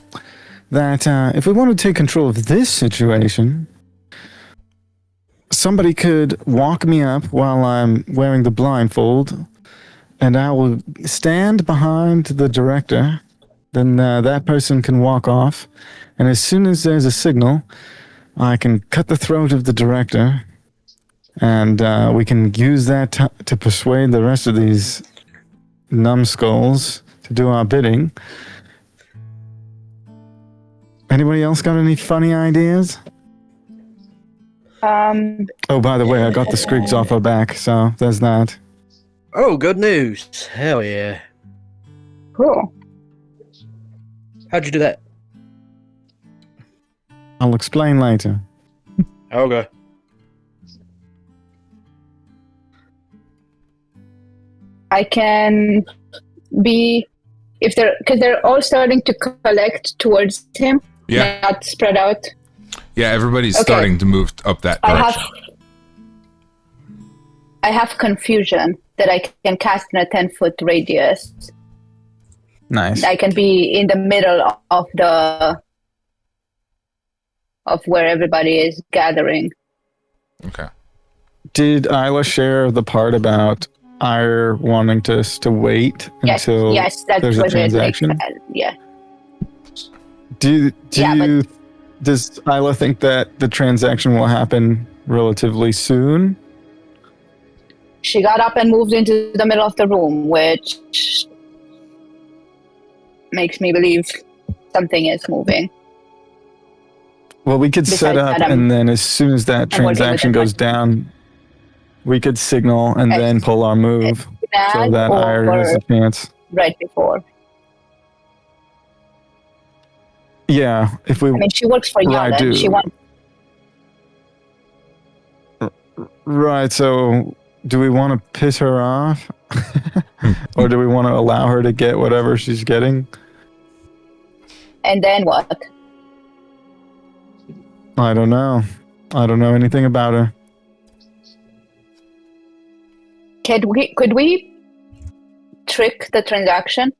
that if we want to take control of this situation, somebody could walk me up while I'm wearing the blindfold, and I will stand behind the director. Then that person can walk off, and as soon as there's a signal, I can cut the throat of the director, and we can use that to persuade the rest of these numbskulls to do our bidding. Anybody else got any funny ideas? Oh, by the way, I got the scrigs off her back, so there's that. Oh, good news. Hell yeah. Cool. How'd you do that? I'll explain later. Okay. I can be, because they're all starting to collect towards him, not spread out. Yeah, everybody's starting to move up that direction. I have confusion that I can cast in a 10-foot radius. Nice. I can be in the middle of where everybody is gathering. Okay. Did Isla share the part about Ire wanting us to wait until there's a transaction? Does Isla think that the transaction will happen relatively soon? She got up and moved into the middle of the room, which makes me believe something is moving. Well, we could set up, and then as soon as that transaction goes down, we could signal and then pull our move so that Ire has a chance. Right before. Yeah, if we. I mean, she works for Yana. She wants. Right. So, do we want to piss her off, or do we want to allow her to get whatever she's getting? And then what? I don't know. I don't know anything about her. Could we trick the transaction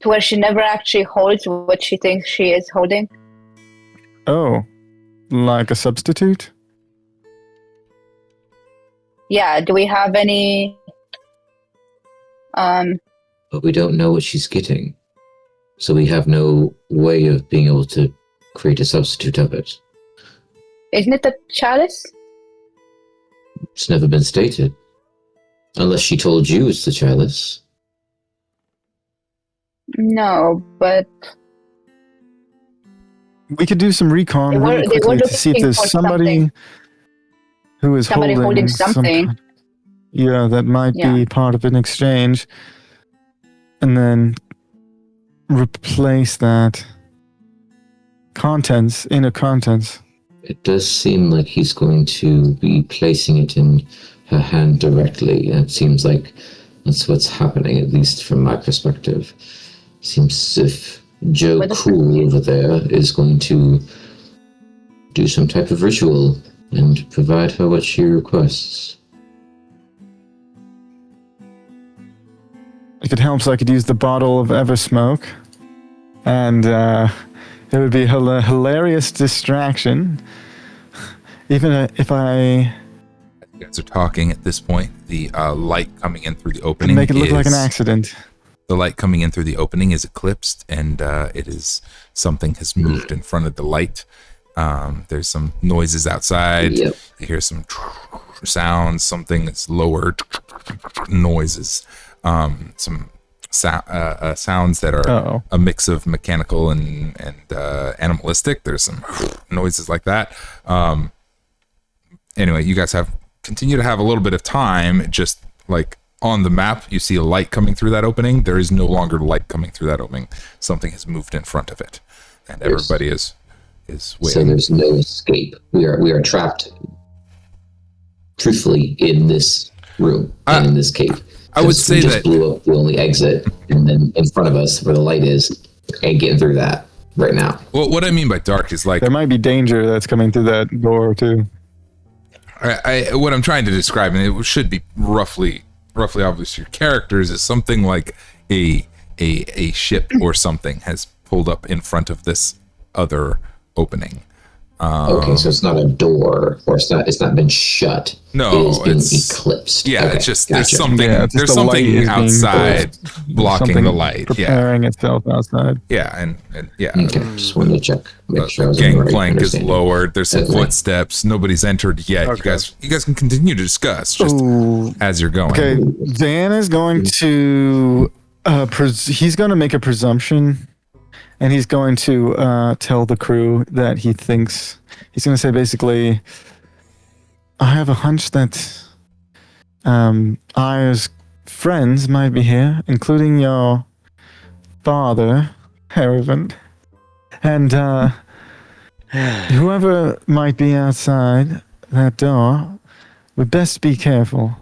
to where she never actually holds what she thinks she is holding? Oh, like a substitute? Yeah, do we have any... But we don't know what she's getting, so we have no way of being able to create a substitute of it. Isn't it the chalice? It's never been stated. Unless she told you it's the chalice. No, but... We could do some recon really quickly to see if there's somebody who is holding something. Yeah, that might be part of an exchange. And then replace that inner contents. It does seem like he's going to be placing it in her hand directly, and it seems like that's what's happening, at least from my perspective. Seems as if Joe Cool over there is going to do some type of ritual and provide her what she requests. If it helps, I could use the bottle of Eversmoke, and it would be a hilarious distraction. Even if I... You guys are talking at this point. The light coming in through the opening make it look like an accident. The light coming in through the opening is eclipsed, and it is something has moved in front of the light. There's some noises outside. Yep. You hear some sounds, something that's lower noises. Some sounds that are a mix of mechanical and animalistic. There's some noises like that. Anyway, you guys continue to have a little bit of time. Just like on the map, you see a light coming through that opening. There is no longer light coming through that opening. Something has moved in front of it, and everybody is is So waiting. there's no escape. We are trapped, truthfully, in this room and in this cave. I would say we just that blew up the only exit, and then in front of us, where the light is, ain't getting through that right now. well, what I mean by dark is like There might be danger that's coming through that door too. what I'm trying to describe, and it should be roughly obvious to your characters, is something like a ship or something has pulled up in front of this other opening. Okay, so it's not a door, or it's not been shut. No, it is being it's eclipsed. Yeah, Okay, it's just gotcha. there's something Yeah, it's just there's the light something is being outside blocking Something the light. Yeah, preparing itself outside. yeah, and yeah. Okay, just wanted to check, make sure I was Gangplank is understanding. lowered. There's some Okay. footsteps. Nobody's entered yet. Okay. You guys can continue to discuss just Ooh. as you're going. Okay, Dan is going to he's going to make a presumption, and he's going to tell the crew that he thinks he's going to say basically, I have a hunch that Aya's friends might be here, including your father, Aethrend, and whoever might be outside that door would best be careful.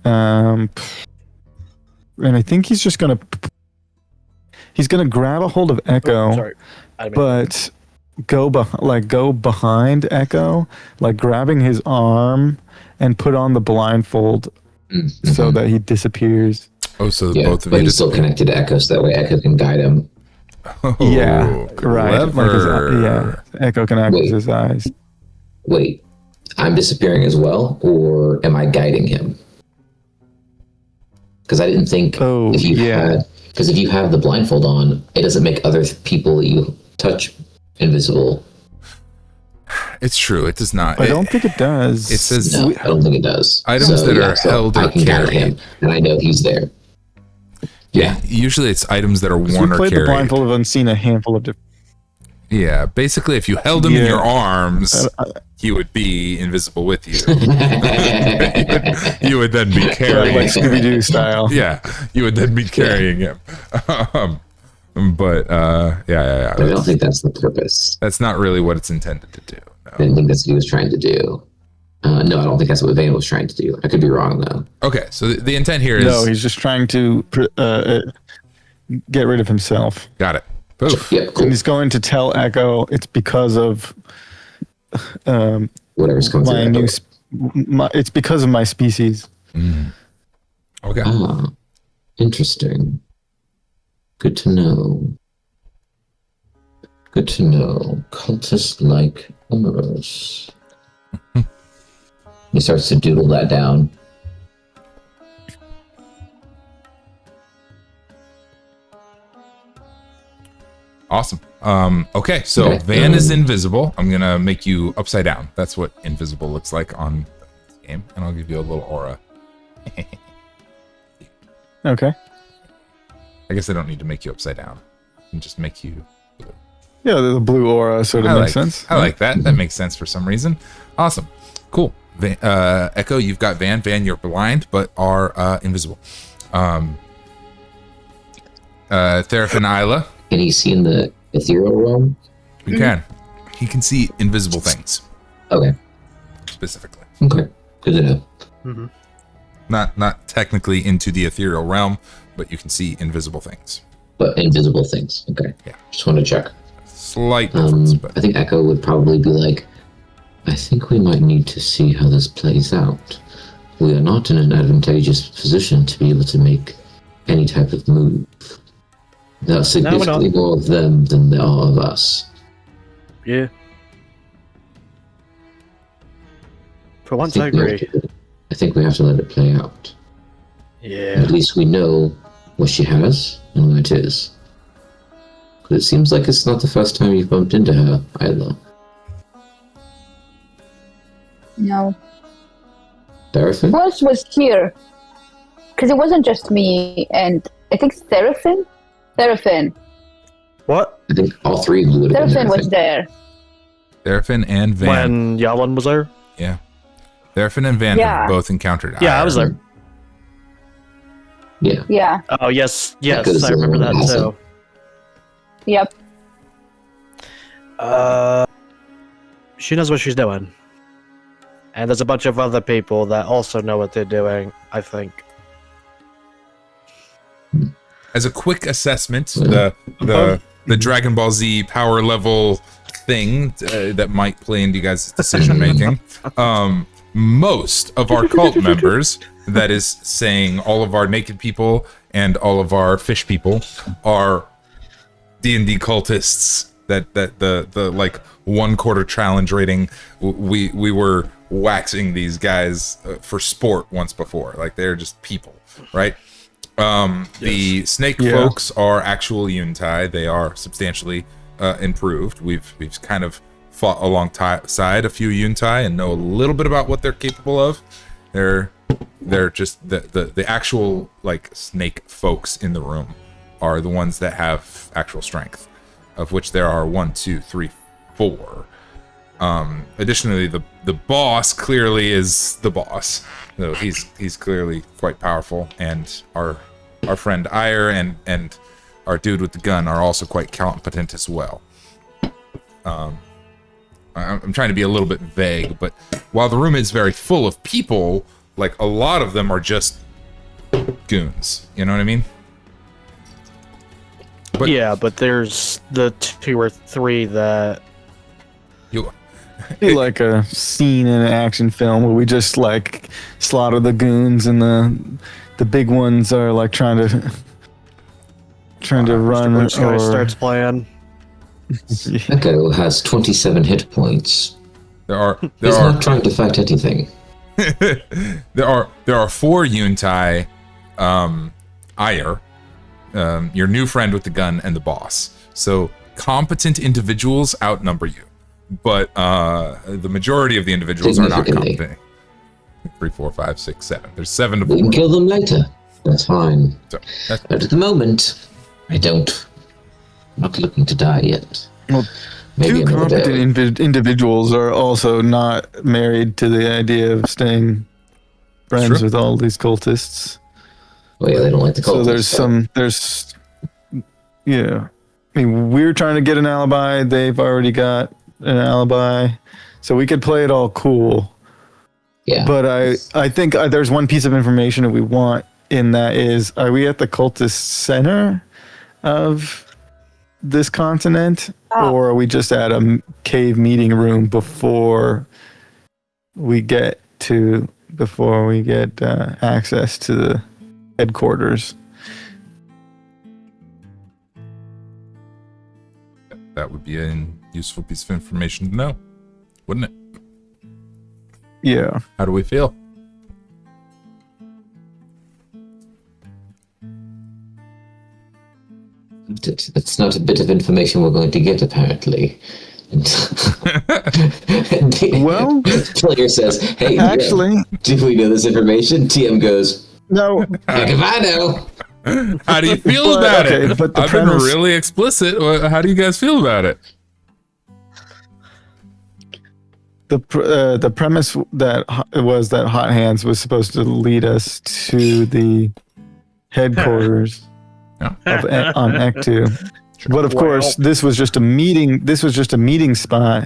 And I think he's just gonna grab a hold of Echo, Sorry. I didn't mean- but go behind Echo, like grabbing his arm and put on the blindfold so that he disappears. Oh, so Yeah, both of but you he's still connected to Echo, so that way Echo can guide him. Oh, Yeah, right. Like his, clever. Echo can act Wait. as his eyes. Wait, I'm disappearing as well, or am I guiding him? Because I didn't think Oh, if you yeah. because if you have the blindfold on, it doesn't make other people that you touch invisible. It's true. It does not. I don't think it does. It says No, I don't think it does. Items that are held or I can guide carried. him, and I know he's there. Yeah, Usually it's items that are we worn or played the carried. blindfold of unseen a handful of different. Yeah, basically, if you held them in Yeah. your arms, he would be invisible with you. You would then be Like carrying. Scooby Doo style. Yeah, you would then be carrying him. But yeah. but I don't think that's the purpose. That's not really what it's intended to do. I No. didn't think that's what he was trying to do. No, I don't think that's what Vane was trying to do. I could be wrong though. Okay, so the intent here is No, he's just trying to get rid of himself. got it. Poof. Yeah, cool. And he's going to tell Echo it's because of Whatever's coming my through. new. It's because of my species. Okay. Ah, interesting. Good to know. Good to know. Cultist like Omeros. He starts to doodle that down. Awesome. Okay, so Okay, Van is invisible. I'm gonna make you upside down. That's what invisible looks like on this game, and I'll give you a little aura. Okay. I guess I don't need to make you upside down. I can just make you blue. Yeah, the blue aura sort of makes sense. I like that. That makes sense for some reason. Awesome. Cool. Echo, you've got Van. Van, you're blind, but are invisible. Theraph and Isla, Can he see in the ethereal realm? you can. He can see invisible things, Okay. specifically. Okay. Good to know. Not technically into the ethereal realm, but you can see invisible things. But invisible things. Okay. Yeah. Just want to check. Slight difference, I but think Echo would probably be like, I think we might need to see how this plays out. We are not in an advantageous position to be able to make any type of move. There are significantly more of them than there are of us. Yeah. For once, I we have agree. I think we have to let it play out. Yeah. At least we know what she has and where it is. But it seems like it's not the first time you've bumped into her either. No. Seraphim? Who else was here? Because it wasn't just me and I think Seraphim? Seraphim. What? I think all three of you would have been Seraphim there. I was think. there. Theraphin and Van. When Yalin was there? Yeah. Theraphin and Van Yeah. have both encountered Yeah, I Ire. was there. Yeah. Yeah. Oh, yes. Yes, goes I remember the that awesome. too. Yep. She knows what she's doing. And there's a bunch of other people that also know what they're doing, I think. As a quick assessment, the Dragon Ball Z power level thing that might play into you guys' decision making. Most of our cult members, that is saying all of our naked people and all of our fish people, are D&D cultists. That the like 1/4 challenge rating. We were waxing these guys for sport once before. Like they're just people, right? The snake folks are actual Yuntai. They are substantially improved. We've kind of fought alongside a few Yuntai and know a little bit about what they're capable of. They're just the actual like snake folks in the room are the ones that have actual strength, of which there are 1, 2, 3, 4. Additionally, the boss clearly is the boss. So he's clearly quite powerful, and our friend Ire and our dude with the gun are also quite competent as well. I'm trying to be a little bit vague, but while the room is very full of people, like a lot of them are just goons. You know what I mean? But yeah, but there's the 2 or 3 that Be like a scene in an action film where we just like slaughter the goons and the big ones are like trying to run Mr. Blue Sky starts playing. Echo has 27 hit points. He's not trying to fight anything. there are 4 Yuntai, Ire, your new friend with the gun, and the boss. So competent individuals outnumber you, but the majority of the individuals are not competent. 3, 4, 5, 6, 7. There's 7 to 4. We can kill them later. That's fine. So, but at the moment, I'm not looking to die yet. Well, Maybe 2 competent individuals are also not married to the idea of staying friends with all these cultists. Well, yeah, they don't like the cultists. So there's yeah. I mean, we're trying to get an alibi. They've already got an alibi. So we could play it all cool. Yeah. But I think there's one piece of information that we want in that is, are we at the cultist center of this continent, or are we just at a cave meeting room before we get access to the headquarters? that would be a useful piece of information to know, wouldn't it? Yeah. How do we feel? That's not a bit of information we're going to get, apparently. Well, player says, "Hey, actually, do we know this information?" TM goes, "No." Heck if I know. How do you feel about it? But I've been really explicit. How do you guys feel about it? The premise that was that Hot Hands was supposed to lead us to the headquarters on Ectu. But of course, this was just a meeting. This was just a meeting spot,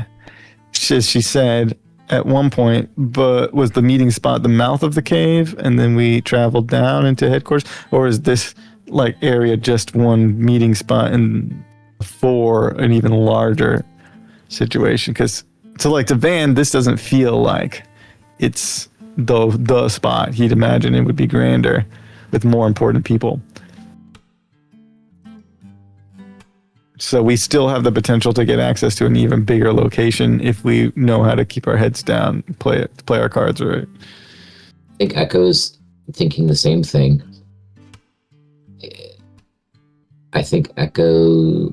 as she said at one point. But was the meeting spot the mouth of the cave, and then we traveled down into headquarters, or is this like area just one meeting spot and for an even larger situation? Because so like to Van, this doesn't feel like it's the spot. He'd imagine it would be grander with more important people. So we still have the potential to get access to an even bigger location if we know how to keep our heads down, play our cards right. I think Echo's thinking the same thing. I think Echo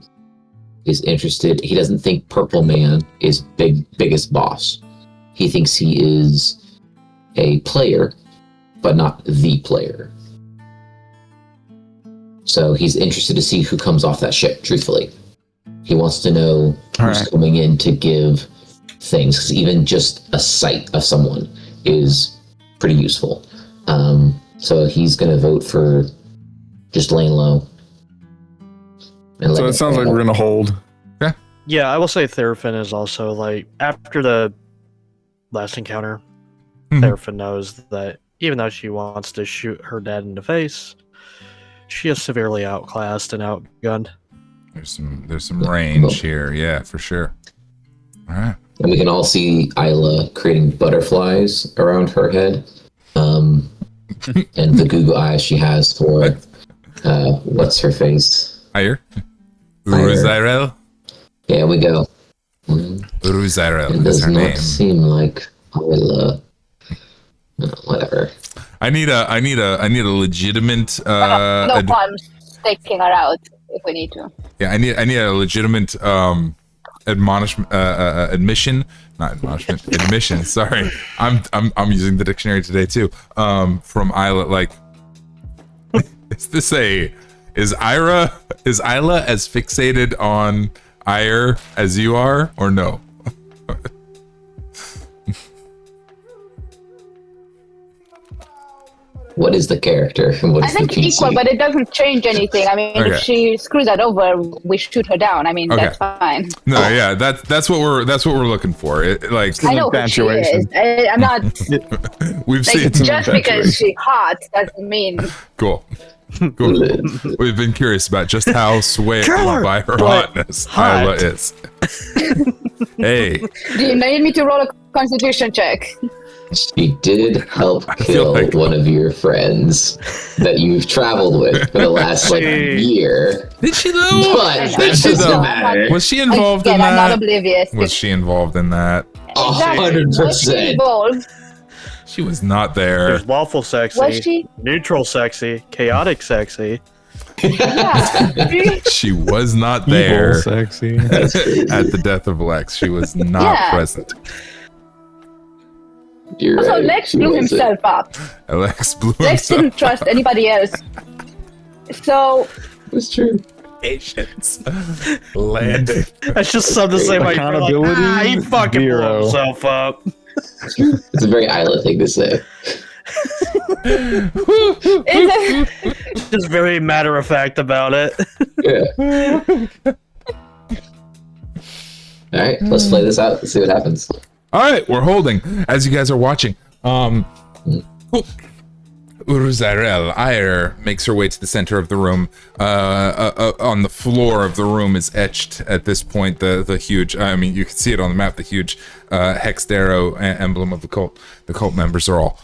is interested. He doesn't think Purple Man is biggest boss. He thinks he is a player, but not the player. So he's interested to see who comes off that ship, truthfully. He wants to know who's coming in to give things, because even just a sight of someone is pretty useful. So he's going to vote for just laying low. So it sounds like we're going to hold. Yeah. Yeah, I will say Therafin is also like after the last encounter, Therafin knows that even though she wants to shoot her dad in the face, she is severely outclassed and outgunned. There's some range here, yeah, for sure. All right. And we can all see Isla creating butterflies around her head. And the Google eyes she has for what's her face? Higher. Uruzyrel? Yeah, we go. Uruzyrel It is does her not name. seem like Isla. Whatever. I need a legitimate no harm taking her out if we need to. yeah, I need a legitimate admission, sorry. I'm using the dictionary today too. From Isla, like is Isla as fixated on Ire as you are, or no? What is the character? I think equal, but it doesn't change anything. I mean, if she screws that over, we shoot her down. I mean, that's fine. No, yeah, that's what we're looking for. It, like, I know who she is. I'm not. We've like, seen just because she's hot doesn't mean. Cool. We've been curious about just how swayed by her hotness Isla is. Hey. Do you need me to roll a constitution check? She did help kill one of your friends that you've traveled with for the last year. Did she though? But that doesn't matter. Was she involved in that? I'm not oblivious. Was she involved in that? 100%. She was not there. There's lawful sexy, was she? neutral sexy, chaotic sexy. Yeah. She was not there. Evil sexy. At the death of Lex. She was not present. You're also, right. Lex blew himself up. Lex blew Lex himself didn't trust anybody else. So. It's true. Patience. Landing. That's just something to say about accountability. he fucking blew himself up. It's a very Isla thing to say. Just very matter of fact about it. Yeah. All right, let's play this out. Let's see what happens. All right, we're holding as you guys are watching. Uruzyrel, Ire makes her way to the center of the room. On the floor of the room is etched at this point the huge, I mean, you can see it on the map, the huge hexed arrow emblem of the cult. The cult members are all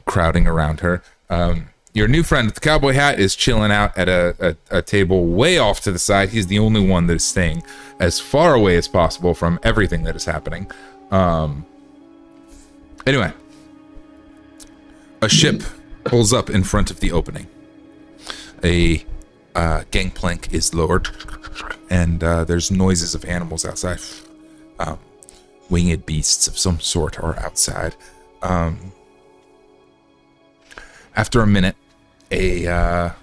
crowding around her. Your new friend with the cowboy hat is chilling out at a table way off to the side. He's the only one that is staying as far away as possible from everything that is happening. Anyway, a ship pulls up in front of the opening. A gangplank is lowered, and there's noises of animals outside. Winged beasts of some sort are outside. After a minute, a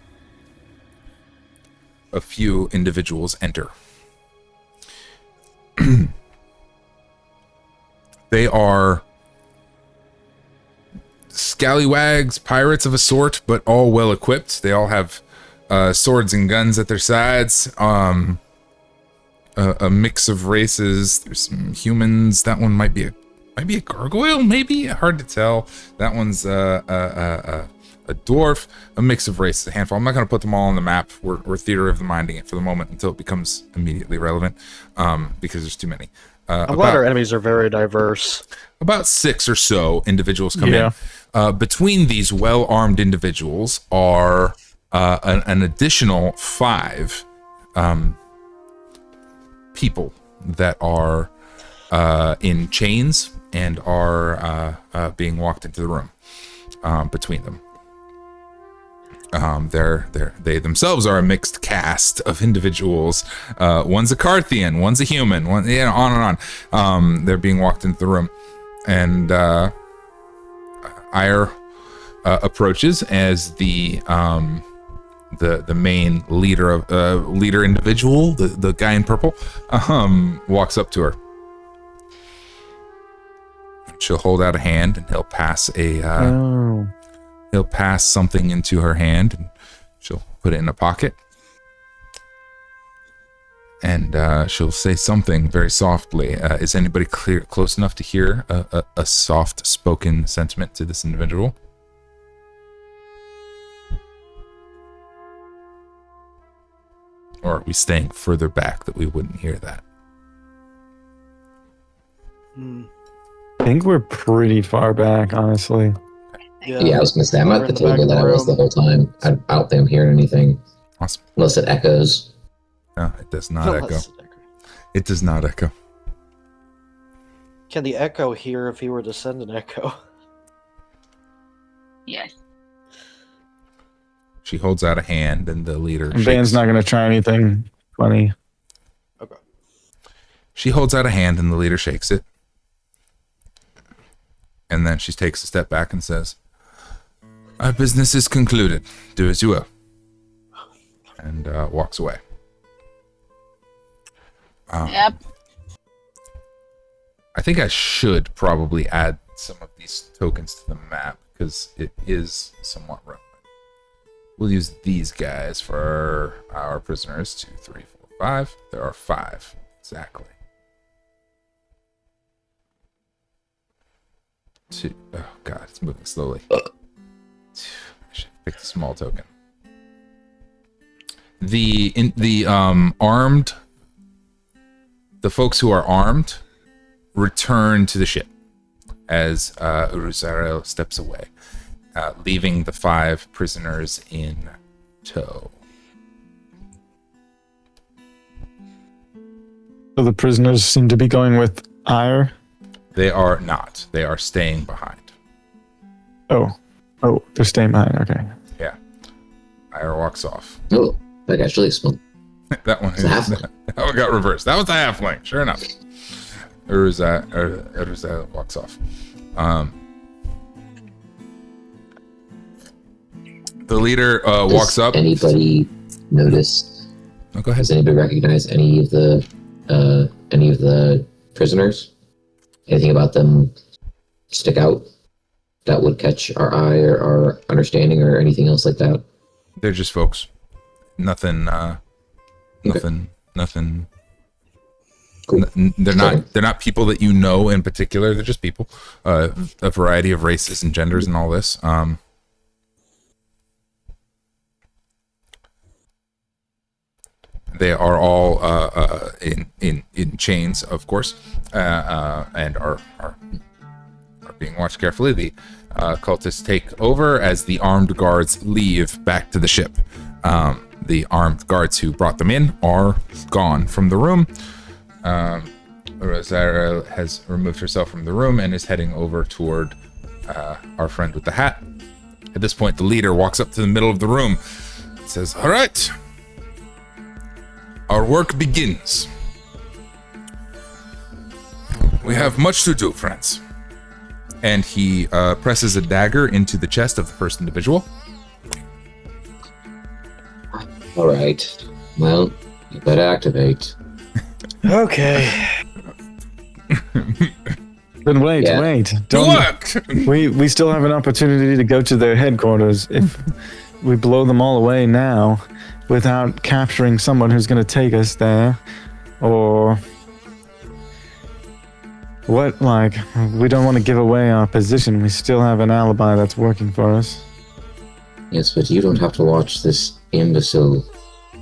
few individuals enter. They are scallywags, pirates of a sort, but all well equipped. They all have swords and guns at their sides. A mix of races. There's some humans. That one might be a gargoyle, maybe, hard to tell. That one's a dwarf. A mix of races, a handful. I'm not going to put them all on the map. We're theater of the minding it for the moment until it becomes immediately relevant, because there's too many. I'm glad our enemies are very diverse. About 6 or so individuals come in. Between these well-armed individuals are an additional 5 people that are in chains and are being walked into the room between them. They themselves are a mixed cast of individuals. One's a Carthian, one's a human, on and on. They're being walked into the room, and Ire approaches as the main leader individual, the guy in purple, walks up to her. She'll hold out a hand, and he'll pass He'll pass something into her hand, and she'll put it in a pocket. And she'll say something very softly. Is anybody close enough to hear a soft-spoken sentiment to this individual? Or are we staying further back that we wouldn't hear that? I think we're pretty far back, honestly. Yeah, I was going to say, I'm at the table that I was the whole time. I don't think I'm hearing anything. Awesome. Unless it echoes. No, it does not echo. It does not echo. Can the echo hear if he were to send an echo? Yes. She holds out a hand, and the leader. Van's not going to try anything funny. Okay. She holds out a hand, and the leader shakes it. And then she takes a step back and says, "Our business is concluded. Do as you will." And walks away. Yep. I think I should probably add some of these tokens to the map because it is somewhat relevant. We'll use these guys for our prisoners. 2, 3, 4, 5. There are 5 exactly. 2. Oh god, it's moving slowly. I should pick the small token. The armed. The folks who are armed return to the ship as Uruzarel steps away, leaving the 5 prisoners in tow. So the prisoners seem to be going with Ire? They are not. They are staying behind. Oh, they're staying behind. Okay. Yeah. Ire walks off. Oh, that actually smelled. That one got reversed. That was the halfling. Sure enough. Urza walks off. The leader walks up. Anybody notice? Oh, go ahead. Does anybody recognize any of the prisoners? Anything about them stick out that would catch our eye or our understanding or anything else like that? They're just folks. Nothing. Nothing. Cool. They're not people that you know in particular. They're just people, a variety of races and genders and all this. They are all in chains, of course, and are being watched carefully. The cultists take over as the armed guards leave back to the ship. The armed guards who brought them in are gone from the room. Rosario has removed herself from the room and is heading over toward our friend with the hat. At this point, the leader walks up to the middle of the room and says, "All right, our work begins. We have much to do, friends." And he presses a dagger into the chest of the first individual. All right. Well, you better activate. Okay. Then wait. Look! We still have an opportunity to go to their headquarters. If we blow them all away now, without capturing someone who's going to take us there, or what? Like, we don't want to give away our position. We still have an alibi that's working for us. Yes, but you don't have to watch this imbecile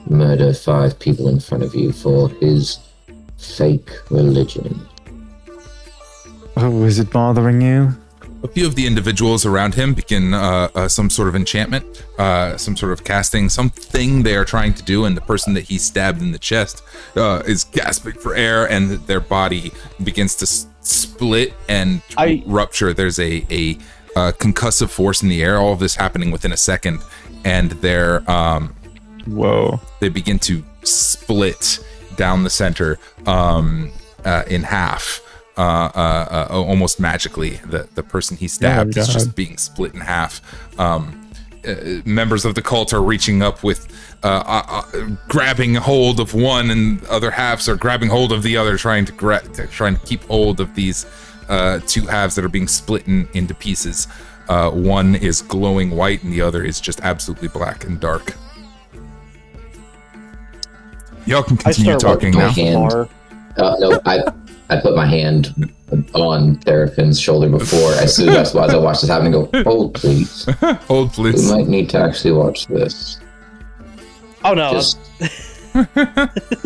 murder 5 people in front of you for his fake religion. Oh, is it bothering you? A few of the individuals around him begin some sort of enchantment, some sort of casting, something they are trying to do, and the person that he stabbed in the chest is gasping for air, and their body begins to split and rupture. There's a concussive force in the air, all of this happening within a second, and they're they begin to split down the center in half. Almost magically, the person he stabbed is just being split in half. Members of the cult are reaching up with grabbing hold of one, and other halves are grabbing hold of the other, trying to keep hold of these 2 halves that are being split into pieces. One is glowing white, and the other is just absolutely black and dark. Y'all can continue talking now. No, I put my hand on Therapin's shoulder before, as soon as I watched this happen, and go, hold please. Hold please. We might need to actually watch this. Oh no.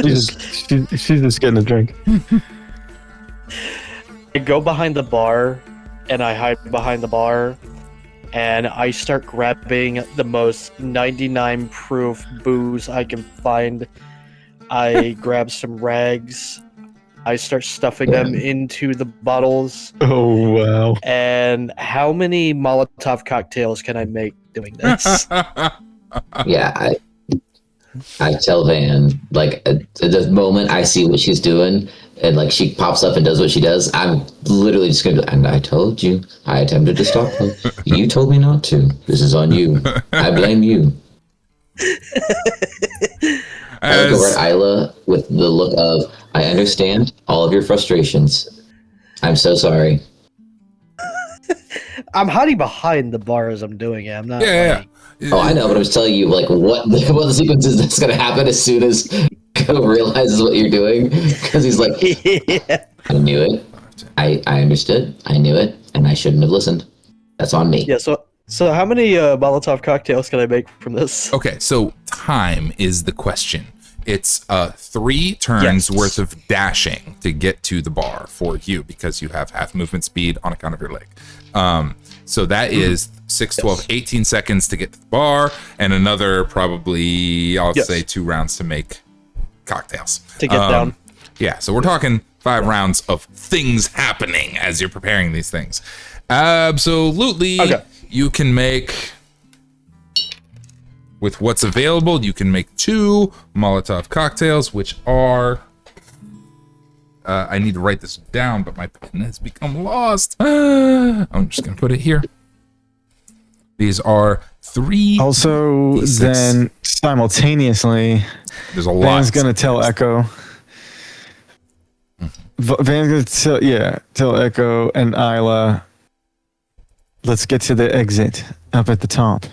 She's just getting a drink. I go behind the bar, and I hide behind the bar, and I start grabbing the most 99 proof booze I can find. I grab some rags. I start stuffing them into the bottles. Oh, wow. And how many Molotov cocktails can I make doing this? Yeah, I tell Van, like, at the moment I see what she's doing, and, like, she pops up and does what she does, I'm literally just going to and I told you. I attempted to stop her. You told me not to. This is on you. I blame you. I look over at Isla with the look of, I understand all of your frustrations. I'm so sorry. I'm hiding behind the bar as I'm doing it. I'm not. Yeah. Oh, I know, but I was telling you, like, what the sequence is that's going to happen as soon as Ko realizes what you're doing. Because he's like, Yeah. I knew it. I understood. I knew it. And I shouldn't have listened. That's on me. Yeah, so how many Molotov cocktails can I make from this? Okay, so time is the question. It's 3 turns worth of dashing to get to the bar for you because you have half movement speed on account of your leg. So that is 6, 12, 18 seconds to get to the bar, and another probably, I'll say 2 rounds to make cocktails. To get down. Yeah, so we're talking 5 rounds of things happening as you're preparing these things. Absolutely. Okay. You can make, with what's available, you can make 2 Molotov cocktails, which are, I need to write this down, but my pen has become lost. I'm just going to put it here. These are 3. Also, D6. then simultaneously, There's a lot. Van's going to tell Echo. Van's going to tell Echo and Isla, let's get to the exit up at the top.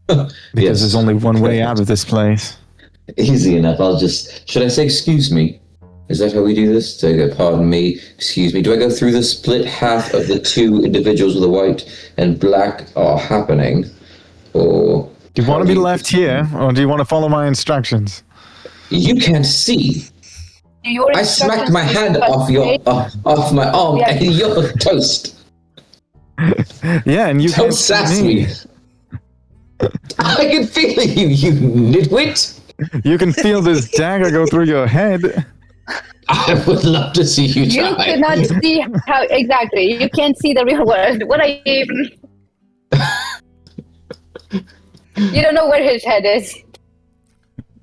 Because there's only one way out of this place. Easy enough. Should I say excuse me? Is that how we do this? So, pardon me, excuse me. Do I go through the split half of the 2 individuals with the white and black are happening? Or do you want to be left here, or do you want to follow my instructions? You can't see. I smacked my hand off my arm, and you're toast. Yeah, and you don't sass me. I can feel you nitwit. You can feel this dagger go through your head. I would love to see you try. You cannot see how exactly. You can't see the real world. What are you? You don't know where his head is.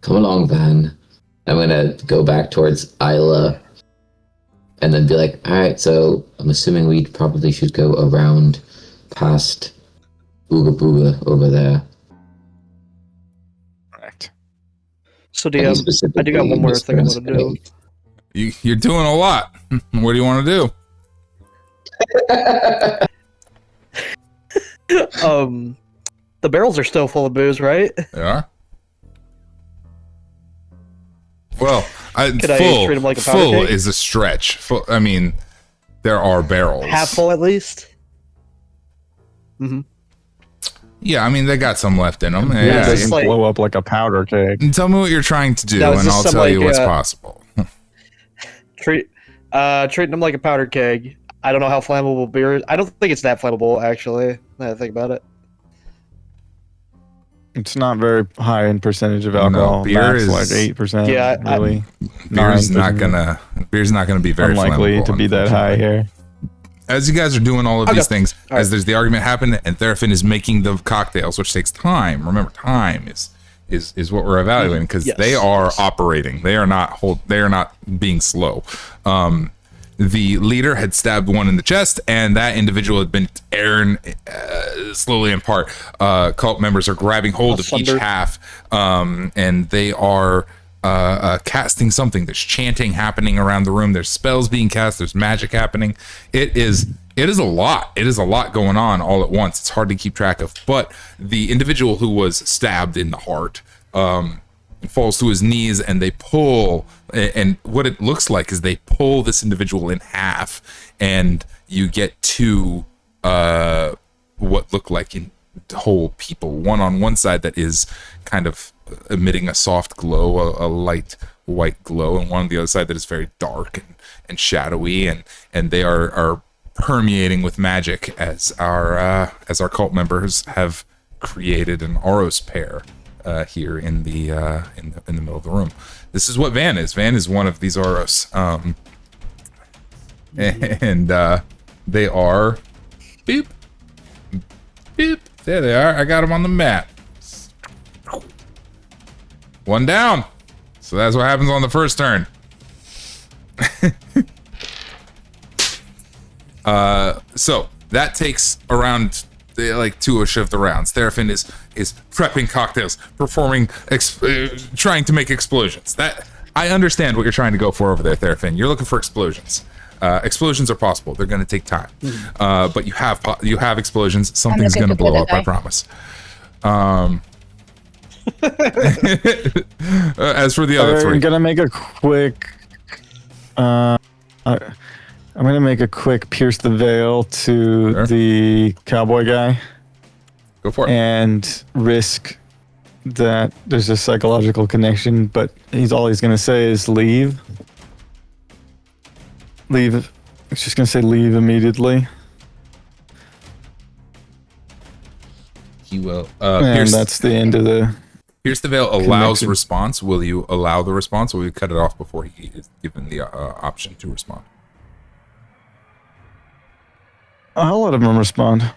Come along, Van. I'm gonna go back towards Isla, and then be like, all right. So I'm assuming we probably should go around past Ooga Booga over there. Correct. So I do got one more thing I want to do. You're doing a lot. What do you want to do? The barrels are still full of booze, right? They are. Well, Could I treat them like a powder full keg? is a stretch. Full, I mean, there are barrels. Half full at least. Mm-hmm. Yeah, I mean, they got some left in them. Yeah, they can blow up like a powder keg. Tell me what you're trying to do, and I'll tell you what's possible. Treating them like a powder keg. I don't know how flammable beer is. I don't think it's that flammable, actually, now that I think about it. It's not very high in percentage of alcohol. No, beer Max is like 8%. Yeah, really. Beer's not gonna be very unlikely flammable, to be that high here. As you guys are doing all of these things, as there's the argument happening, and Therafin is making the cocktails, which takes time. Remember, time is what we're evaluating because they are operating. They are not being slow. The leader had stabbed one in the chest, and that individual had been tearing slowly apart. Cult members are grabbing hold of each half, and they are casting something. There's chanting happening around the room. There's spells being cast. There's magic happening. It is a lot. It is a lot going on all at once. It's hard to keep track of. But the individual who was stabbed in the heart falls to his knees, and they pull, and what it looks like is they pull this individual in half, and you get two what look like whole people, one on one side that is kind of emitting a soft glow, a light white glow, and one on the other side that is very dark and shadowy, and they are permeating with magic as our cult members have created an Oros pair here in the middle of the room. This is what Van is. Van is one of these Oros, and they are beep beep. There they are. I got them on the map. One down. So that's what happens on the first turn. So that takes around like 2-ish of the rounds. Therafin is prepping cocktails, performing, trying to make explosions. That I understand what you're trying to go for over there, Therafin. You're looking for explosions. Explosions are possible. They're going to take time, but you have explosions. Something's going to blow up. I promise. As for the other three, I'm gonna make a quick. I'm gonna make a quick pierce the veil to the cowboy guy. Go for it. And risk that there's a psychological connection, but he's gonna say is leave. Leave. He's just gonna say leave immediately. He will. And that's the end of the. Pierce the veil allows response. Will you allow the response, or will you cut it off before he is given the option to respond? I'll let him respond.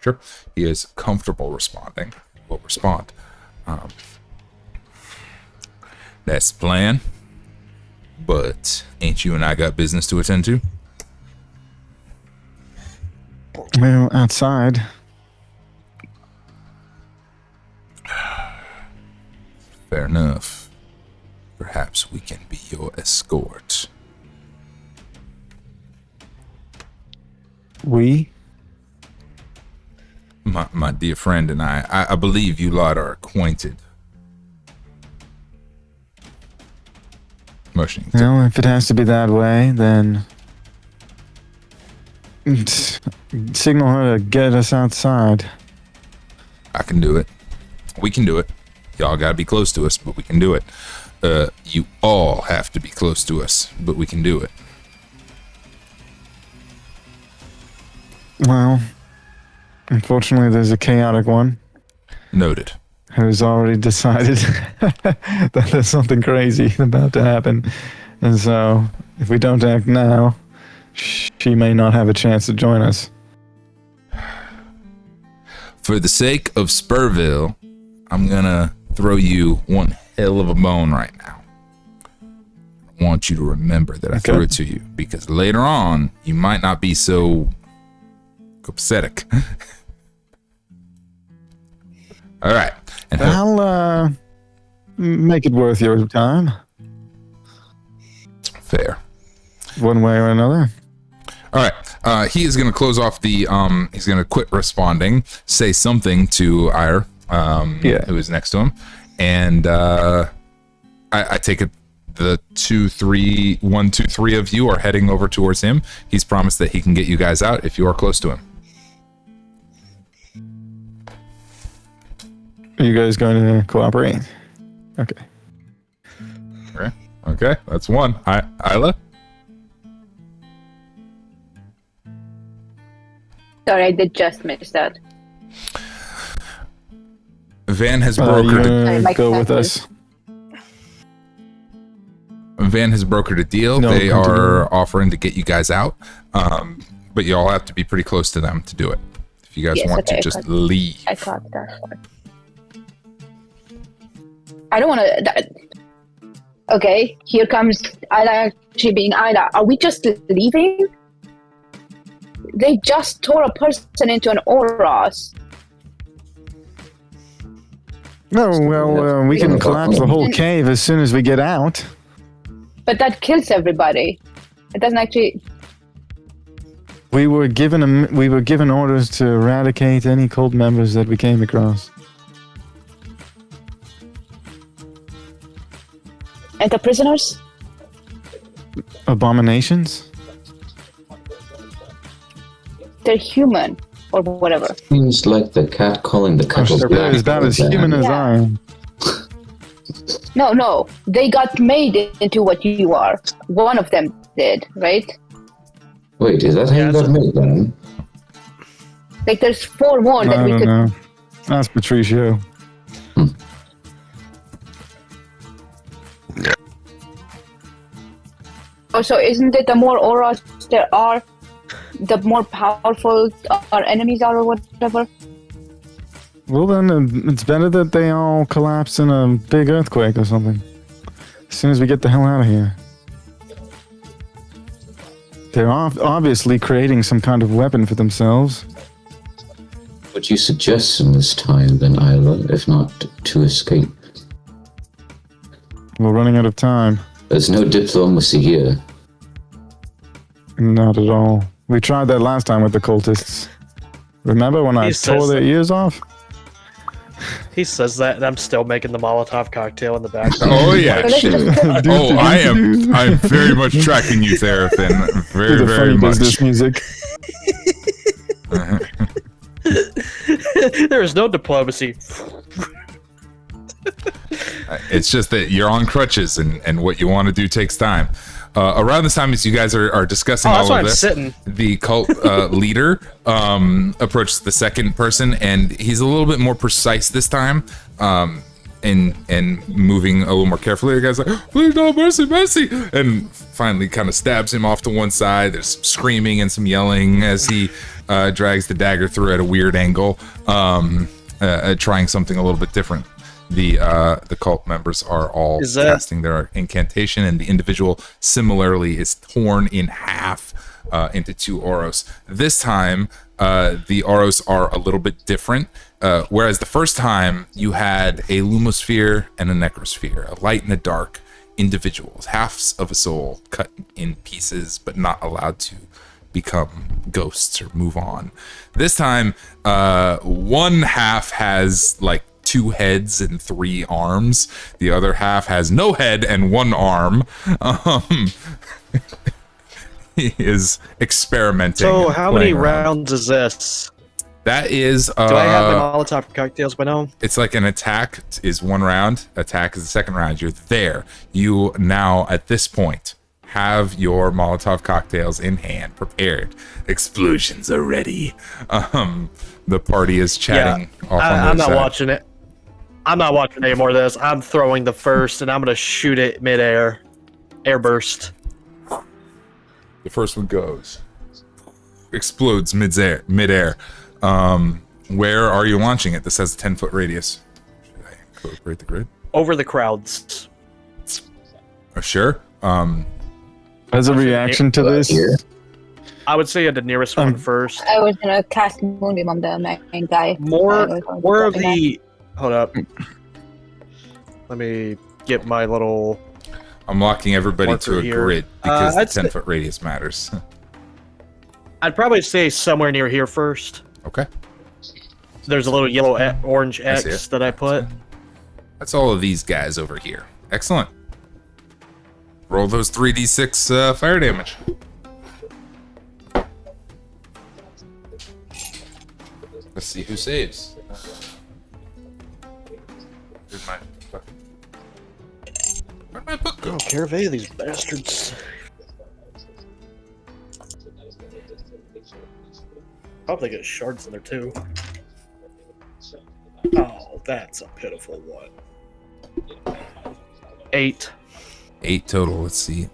Sure. He is comfortable responding. Will respond. That's the plan. But ain't you and I got business to attend to? Well, outside. Fair enough. Perhaps we can be your escort. We? My dear friend and I believe you lot are acquainted. Motioning. Well, if it has to be that way, then signal her to get us outside. I can do it. We can do it. Y'all gotta be close to us, but we can do it. You all have to be close to us, but we can do it. Well, unfortunately, there's a chaotic one. Noted. Who's already decided that there's something crazy about to happen. And so, if we don't act now, she may not have a chance to join us. For the sake of Spurville, I'm gonna throw you one hell of a bone right now. I want you to remember that I threw it to you, because later on, you might not be so copacetic. All right. And I'll make it worth your time. Fair. One way or another. All right. He is going to close off the. He's going to quit responding. Say something to Ire, who is next to him, and I take it the 1, 2, 3 of you are heading over towards him. He's promised that he can get you guys out if you are close to him. Are you guys going to cooperate? Okay. Okay. That's one. Isla? Sorry, I did just miss that. Van has brokered go with us. Van has brokered a deal. They are offering to get you guys out, but you all have to be pretty close to them to do it. If you guys want to just leave. I thought that. I don't want to. Okay, here comes Ida actually being Ida. Are we just leaving? They just tore a person into an Oros. No, well, we can collapse the whole cave as soon as we get out. But that kills everybody. It doesn't actually. We were given orders to eradicate any cult members that we came across. And the prisoners? Abominations? They're human or whatever. Seems like the cat calling the kettle They're black. as bad as human as I am. No. They got made into what you are. One of them did, right? Wait, is that how you got made then? Like there's 4 more that I we don't could. know. Ask Patricio. Oh, so isn't it the more auras there are, the more powerful our enemies are, or whatever? Well, then it's better that they all collapse in a big earthquake or something. As soon as we get the hell out of here. They're obviously creating some kind of weapon for themselves. Would you suggest in this time then, Isla, if not to escape? We're running out of time. There's no diplomacy here. Not at all. We tried that last time with the cultists. Remember when I tore their ears off? He says that, and I'm still making the Molotov cocktail in the background. Oh yeah, shit. Oh, I'm very much tracking you, Therafin. Very, very much. Business music. There is no diplomacy. It's just that you're on crutches, and what you want to do takes time. Around this time, as you guys are discussing all of this, the cult leader approaches the second person, and he's a little bit more precise this time, and moving a little more carefully. The guy's like, "Please, no, mercy, mercy!" and finally kind of stabs him off to one side. There's some screaming and some yelling as he drags the dagger through at a weird angle, trying something a little bit different. The cult members are all casting their incantation, and the individual similarly is torn in half into 2 Oros. This time, the Oros are a little bit different. Whereas the first time you had a Lumosphere and a Necrosphere, a light and a dark individuals, halves of a soul cut in pieces but not allowed to become ghosts or move on. This time, one half has like 2 heads and 3 arms. The other half has no head and 1 arm. He is experimenting. So how many rounds is this? That is... Do I have my Molotov cocktails by now? It's like an attack is 1 round. Attack is the second round. You're there. You now, at this point, have your Molotov cocktails in hand, prepared. Explosions are ready. The party is chatting off on I'm not watching it. I'm not watching any more of this. I'm throwing the first, and I'm going to shoot it midair. Airburst. The first one goes. Explodes midair. Where are you launching it? This has a 10-foot radius. Should I incorporate the grid? Over the crowds. Sure. As a reaction to this, I would say the nearest one first. I was gonna cast Moonbeam on the main guy. More of the... Hold up. Let me get my little... I'm locking everybody to a here. grid because the 10-foot radius matters. I'd probably say somewhere near here first. Okay. There's a little yellow orange X that I put. That's all of these guys over here. Excellent. Roll those 3d6 fire damage. Let's see who saves. Where'd my book go? I don't care if any of these bastards. Probably get shards in there too. Oh, that's a pitiful one. 8. 8 total. Let's see.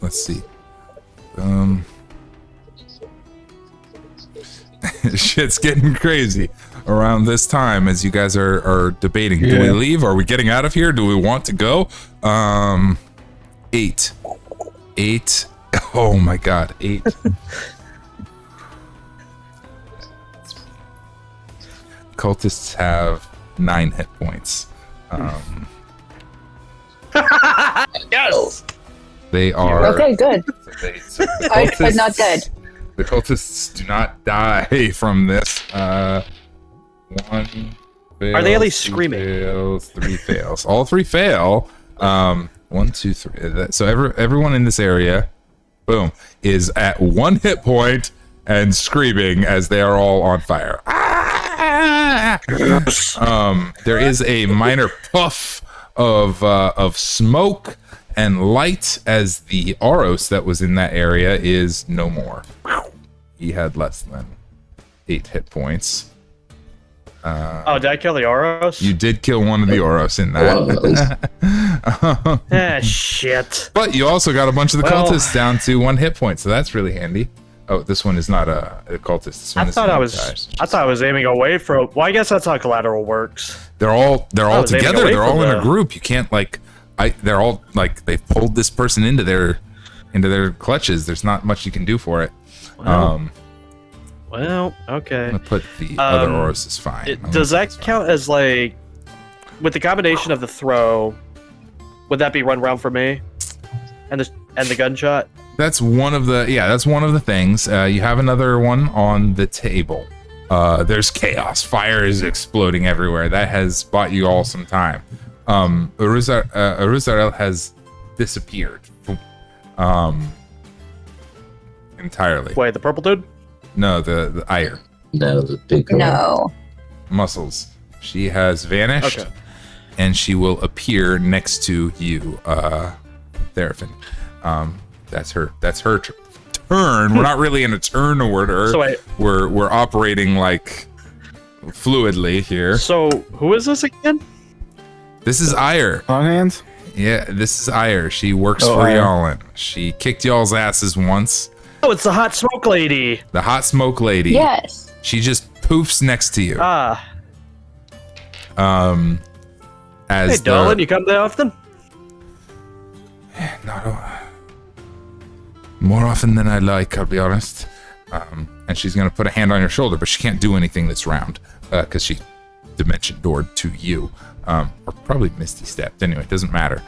Shit's getting crazy around this time as you guys are debating. Do we leave? Are we getting out of here? Do we want to go? 8. Oh my god, 8. Cultists have 9 hit points. Yes! They are... Okay, good. I'm not dead. The cultists do not die from this. 1 fails, are they at least 2 screaming? Fails, 3 fails. All 3 fail. 1, 2, 3. So everyone in this area, boom, is at 1 hit point and screaming as they are all on fire. There is a minor puff of smoke and light as the Auros that was in that area is no more. He had less than 8 hit points. Oh, did I kill the Auros? You did kill one of the Auros in that. Shit. But you also got a bunch of the cultists down to 1 hit point, so that's really handy. Oh, this one is not a cultist. This one I thought I was aiming away from. Well, I guess that's how collateral works. They're all together. They're all in a group. You can't they're all like they've pulled this person into their clutches. There's not much you can do for it. Well, okay. I'm gonna put the other Auros is fine. Does that count as like with the combination of the throw? Would that be run round for me? And the gunshot? That's one of the things. You have another one on the table. There's chaos. Fire is exploding everywhere. That has bought you all some time. Aruzarel has disappeared. Entirely. Wait, the purple dude? No, the Ire. No, the big one. No. Muscles. She has vanished. Okay. And she will appear next to you, Therafin. That's her turn. We're not really in a turn order. So wait. We're operating like fluidly here. So who is this again? This is Ire. On hands? Yeah, this is Ire. She works for Ire. y'all. She kicked y'all's asses once. Oh, it's the hot smoke lady. The hot smoke lady. Yes. She just poofs next to you. Ah. As Hey, darling, you come there often? More often than I like, I'll be honest. And she's gonna put a hand on your shoulder, but she can't do anything this round because she dimension doored to you, or probably misty stepped. Anyway, it doesn't matter.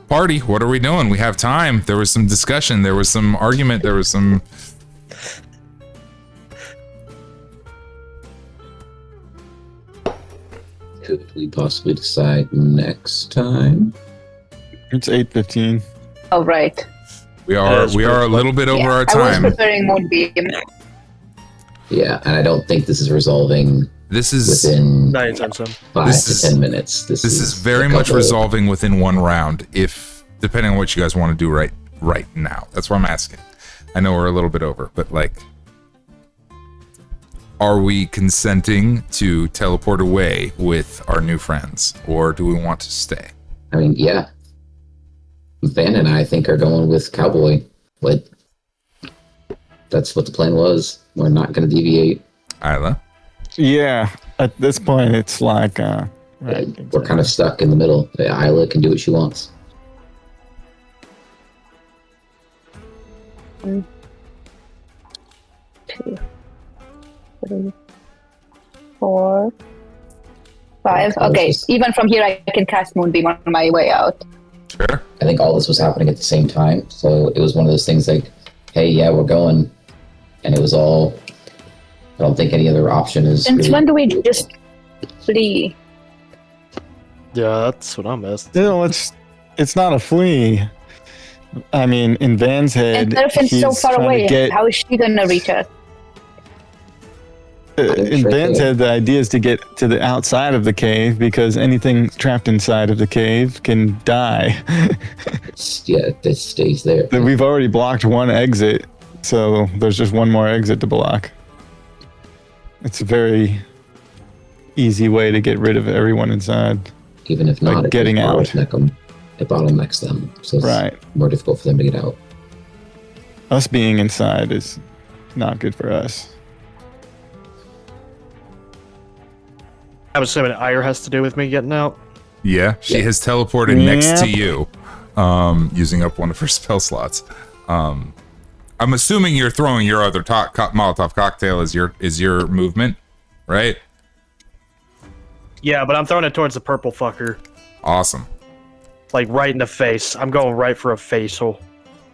Party, what are we doing? We have time. There was some discussion. There was some argument. There was some. Could we possibly decide next time? It's 8:15. Oh, right. We are a little bit over our time. I was preparing Moonbeam. Yeah, and I don't think this is resolving This is within No, anytime soon. 5 to 10 minutes. This is very a much couple- resolving within one round, if depending on what you guys want to do right now. That's what I'm asking. I know we're a little bit over, but like, are we consenting to teleport away with our new friends, or do we want to stay? I mean, yeah. Van and I think are going with Cowboy. But that's what the plan was. We're not going to deviate. Isla? Yeah, at this point, it's like, We're kind of stuck in the middle. Isla can do what she wants. 1, 2, 3, 4, 5. Okay, even from here, I can cast Moonbeam on my way out. Sure. I think all this was happening at the same time. So it was one of those things like, hey, yeah, we're going. And it was all... I don't think any other option is... Since really- when do we just flee? Yeah, that's what I missed. Still, it's not a flea. I mean, in Van's head, And Therfin's so he's far trying to away. get- How is she gonna reach us? in Van's head, the idea is to get to the outside of the cave because anything trapped inside of the cave can die. Yeah, it stays there. We've already blocked one exit, so there's just one more exit to block. It's a very easy way to get rid of everyone inside. Even if not, it getting out. It bottlenecks them. So it's Right. more difficult for them to get out. Us being inside is not good for us. I'm assuming Ire has to do with me getting out. Yeah, she Yeah. has teleported next to Yep. you, using up one of her spell slots. I'm assuming you're throwing your other Molotov cocktail as your movement, right? Yeah, but I'm throwing it towards the purple fucker. Awesome. Like right in the face. I'm going right for a facial.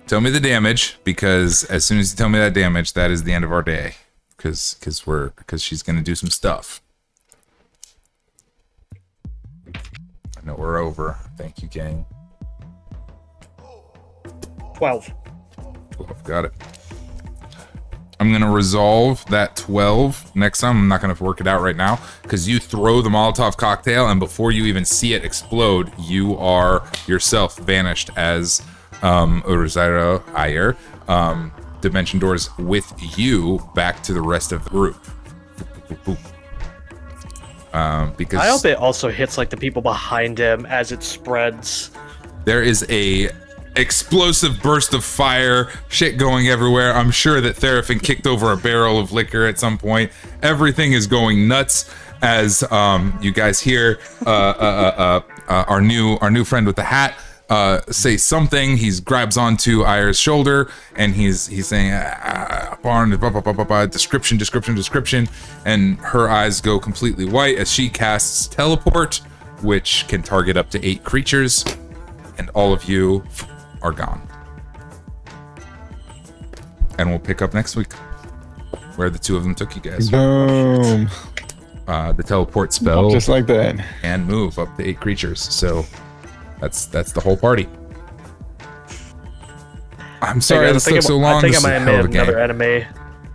Tell me the damage, because as soon as you tell me that damage, that is the end of our day. Because she's gonna do some stuff. No, we're over. Thank you, gang. 12. 12, got it. I'm gonna resolve that 12 next time. I'm not gonna work it out right now because you throw the Molotov cocktail, and before you even see it explode, you are yourself vanished as Uruzairo Ayer. Dimension doors with you back to the rest of the group. Because I hope it also hits like the people behind him as it spreads. there is a explosive burst of fire, shit going everywhere. I'm sure that Theraphin kicked over a barrel of liquor at some point. Everything is going nuts as you guys hear our new friend with the hat say something. He grabs onto Ayer's shoulder and he's saying barn, description, and her eyes go completely white as she casts teleport, which can target up to 8 creatures, and all of you are gone. And we'll pick up next week where the two of them took you guys. Boom. The teleport spell Just like that. and move up to 8 creatures. So that's the whole party. I'm sorry this took so long. I think This I is a might hell have of made a another game.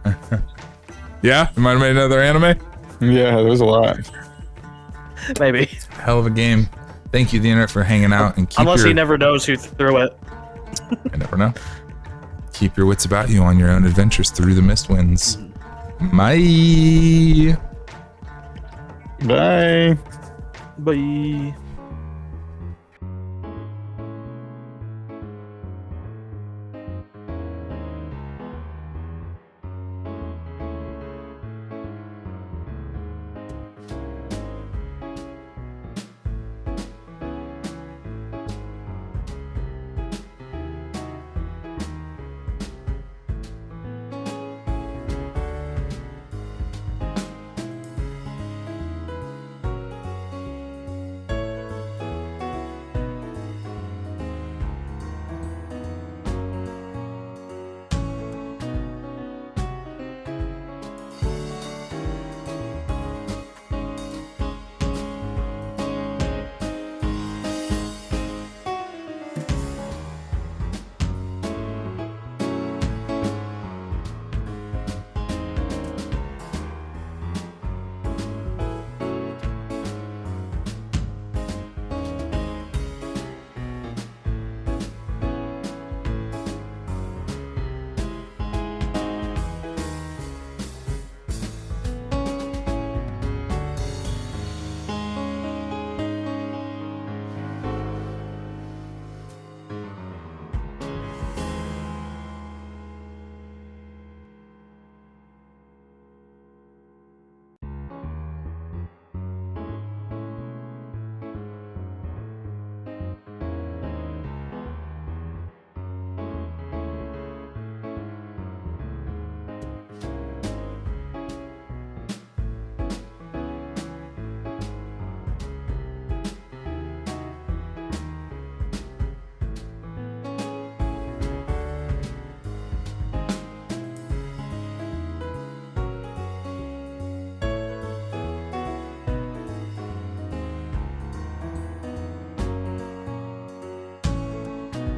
anime. Yeah, you might have made another anime. Yeah, there was a lot. Maybe. Hell of a game. Thank you, the internet, for hanging out and keep Unless your. he never knows who threw it. I never know. Keep your wits about you on your own adventures through the Mistwinds. Bye. Bye. Bye.